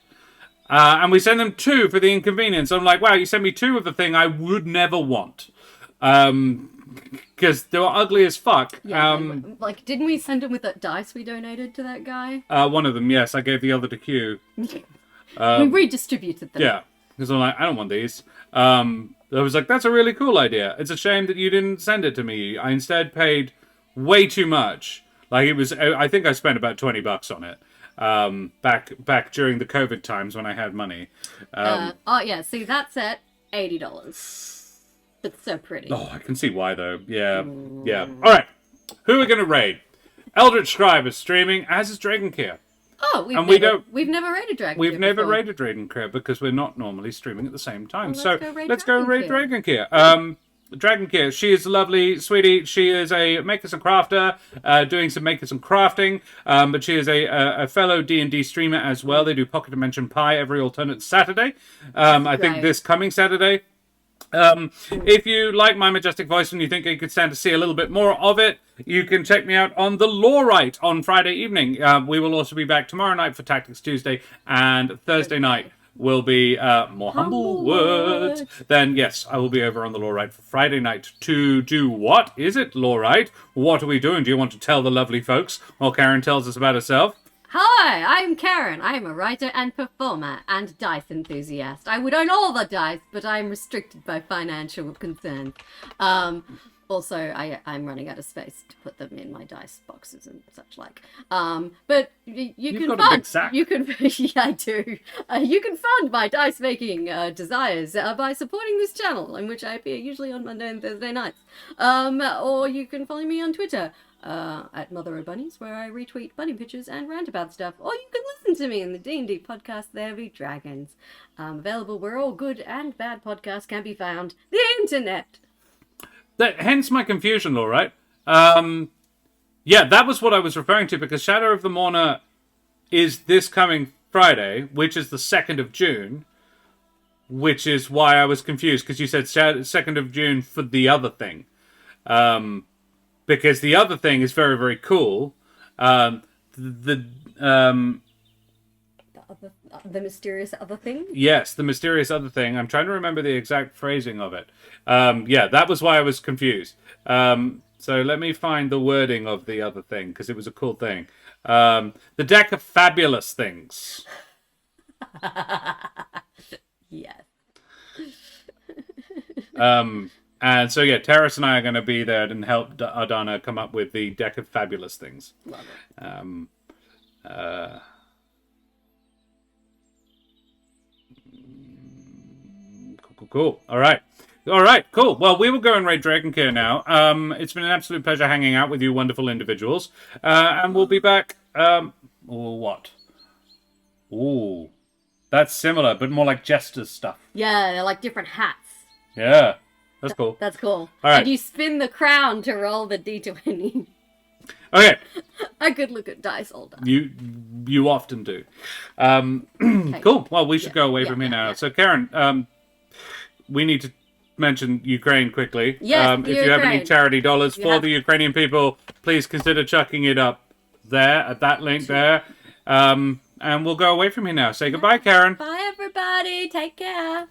And we send them 2 for the inconvenience. I'm like, wow, you sent me 2 of the thing I would never want. Because they were ugly as fuck. Yeah, didn't we send them with that dice we donated to that guy? One of them, yes. I gave the other to Q. We redistributed them. Yeah, because I'm like, I don't want these. I was like, that's a really cool idea. It's a shame that you didn't send it to me. I instead paid way too much. Like, it was, I think I spent about $20 on it. Back during the COVID times when I had money. See, that's at $80. It's so pretty. Oh, I can see why, though. Yeah, yeah. All right, who are we going to raid? Eldritch Scribe is streaming, as is Dragonkeer. Oh, And we don't. we've never raided Dragon. We've never before. raided Dragonkeer because we're not normally streaming at the same time. Well, So let's go raid Dragonkeer. Dragonkeer. Dragonkeer, she is a lovely sweetie. She is a makers and crafter, doing some makers and crafting. But she is a fellow D&D streamer as well. They do Pocket Dimension Pie every alternate Saturday. I think Right. this coming Saturday. If you like my majestic voice and you think you could stand to see a little bit more of it, you can check me out on The Law Right on Friday evening. We will also be back tomorrow night for Tactics Tuesday, and Thursday night will be more humble words. Then, yes, I will be over on The Law Right for Friday night to do what? Is it, Law Right? What are we doing? Do you want to tell the lovely folks while Keren tells us about herself? Hi, I'm Keren. I'm a writer and performer and dice enthusiast. I would own all the dice, but I'm restricted by financial concerns. Also, I'm running out of space to put them in my dice boxes and such like. But you You've can got a fund. big sack. You can, yeah, I do. You can fund my dice making desires by supporting this channel, in which I appear usually on Monday and Thursday nights. Or you can follow me on Twitter. At Mother of Bunnies, where I retweet bunny pictures and rant about stuff. Or you can listen to me in the D&D podcast, There Be Dragons. Available where all good and bad podcasts can be found. The internet! Hence my confusion, all right? Yeah, that was what I was referring to, because Shadow of the Mourner is this coming Friday, which is the 2nd of June, which is why I was confused, because you said 2nd of June for the other thing. Because the other thing is very, very cool. The mysterious other thing? Yes, the mysterious other thing. I'm trying to remember the exact phrasing of it. Yeah, that was why I was confused. So let me find the wording of the other thing, because it was a cool thing. The deck of fabulous things. Yes. And so, yeah, Terrace and I are going to be there and help Ardana come up with the deck of fabulous things. Love it. Cool. All right, cool. Well, we will go and raid Dragonkeer now. It's been an absolute pleasure hanging out with you wonderful individuals. And we'll be back... what? Ooh. That's similar, but more like Jester's stuff. Yeah, they're like different hats. Yeah. That's cool. That's cool. All right. And you spin the crown to roll the d20. Okay. I could look at dice all day. You often do. Okay. Cool. Well, we should go away from here now. Yeah. So, Keren, we need to mention Ukraine quickly. Yes, if you have any Ukraine. charity dollars for the Ukrainian people, please consider chucking it up there at that link there. And we'll go away from here now. Say goodbye, Keren. Bye, everybody. Take care.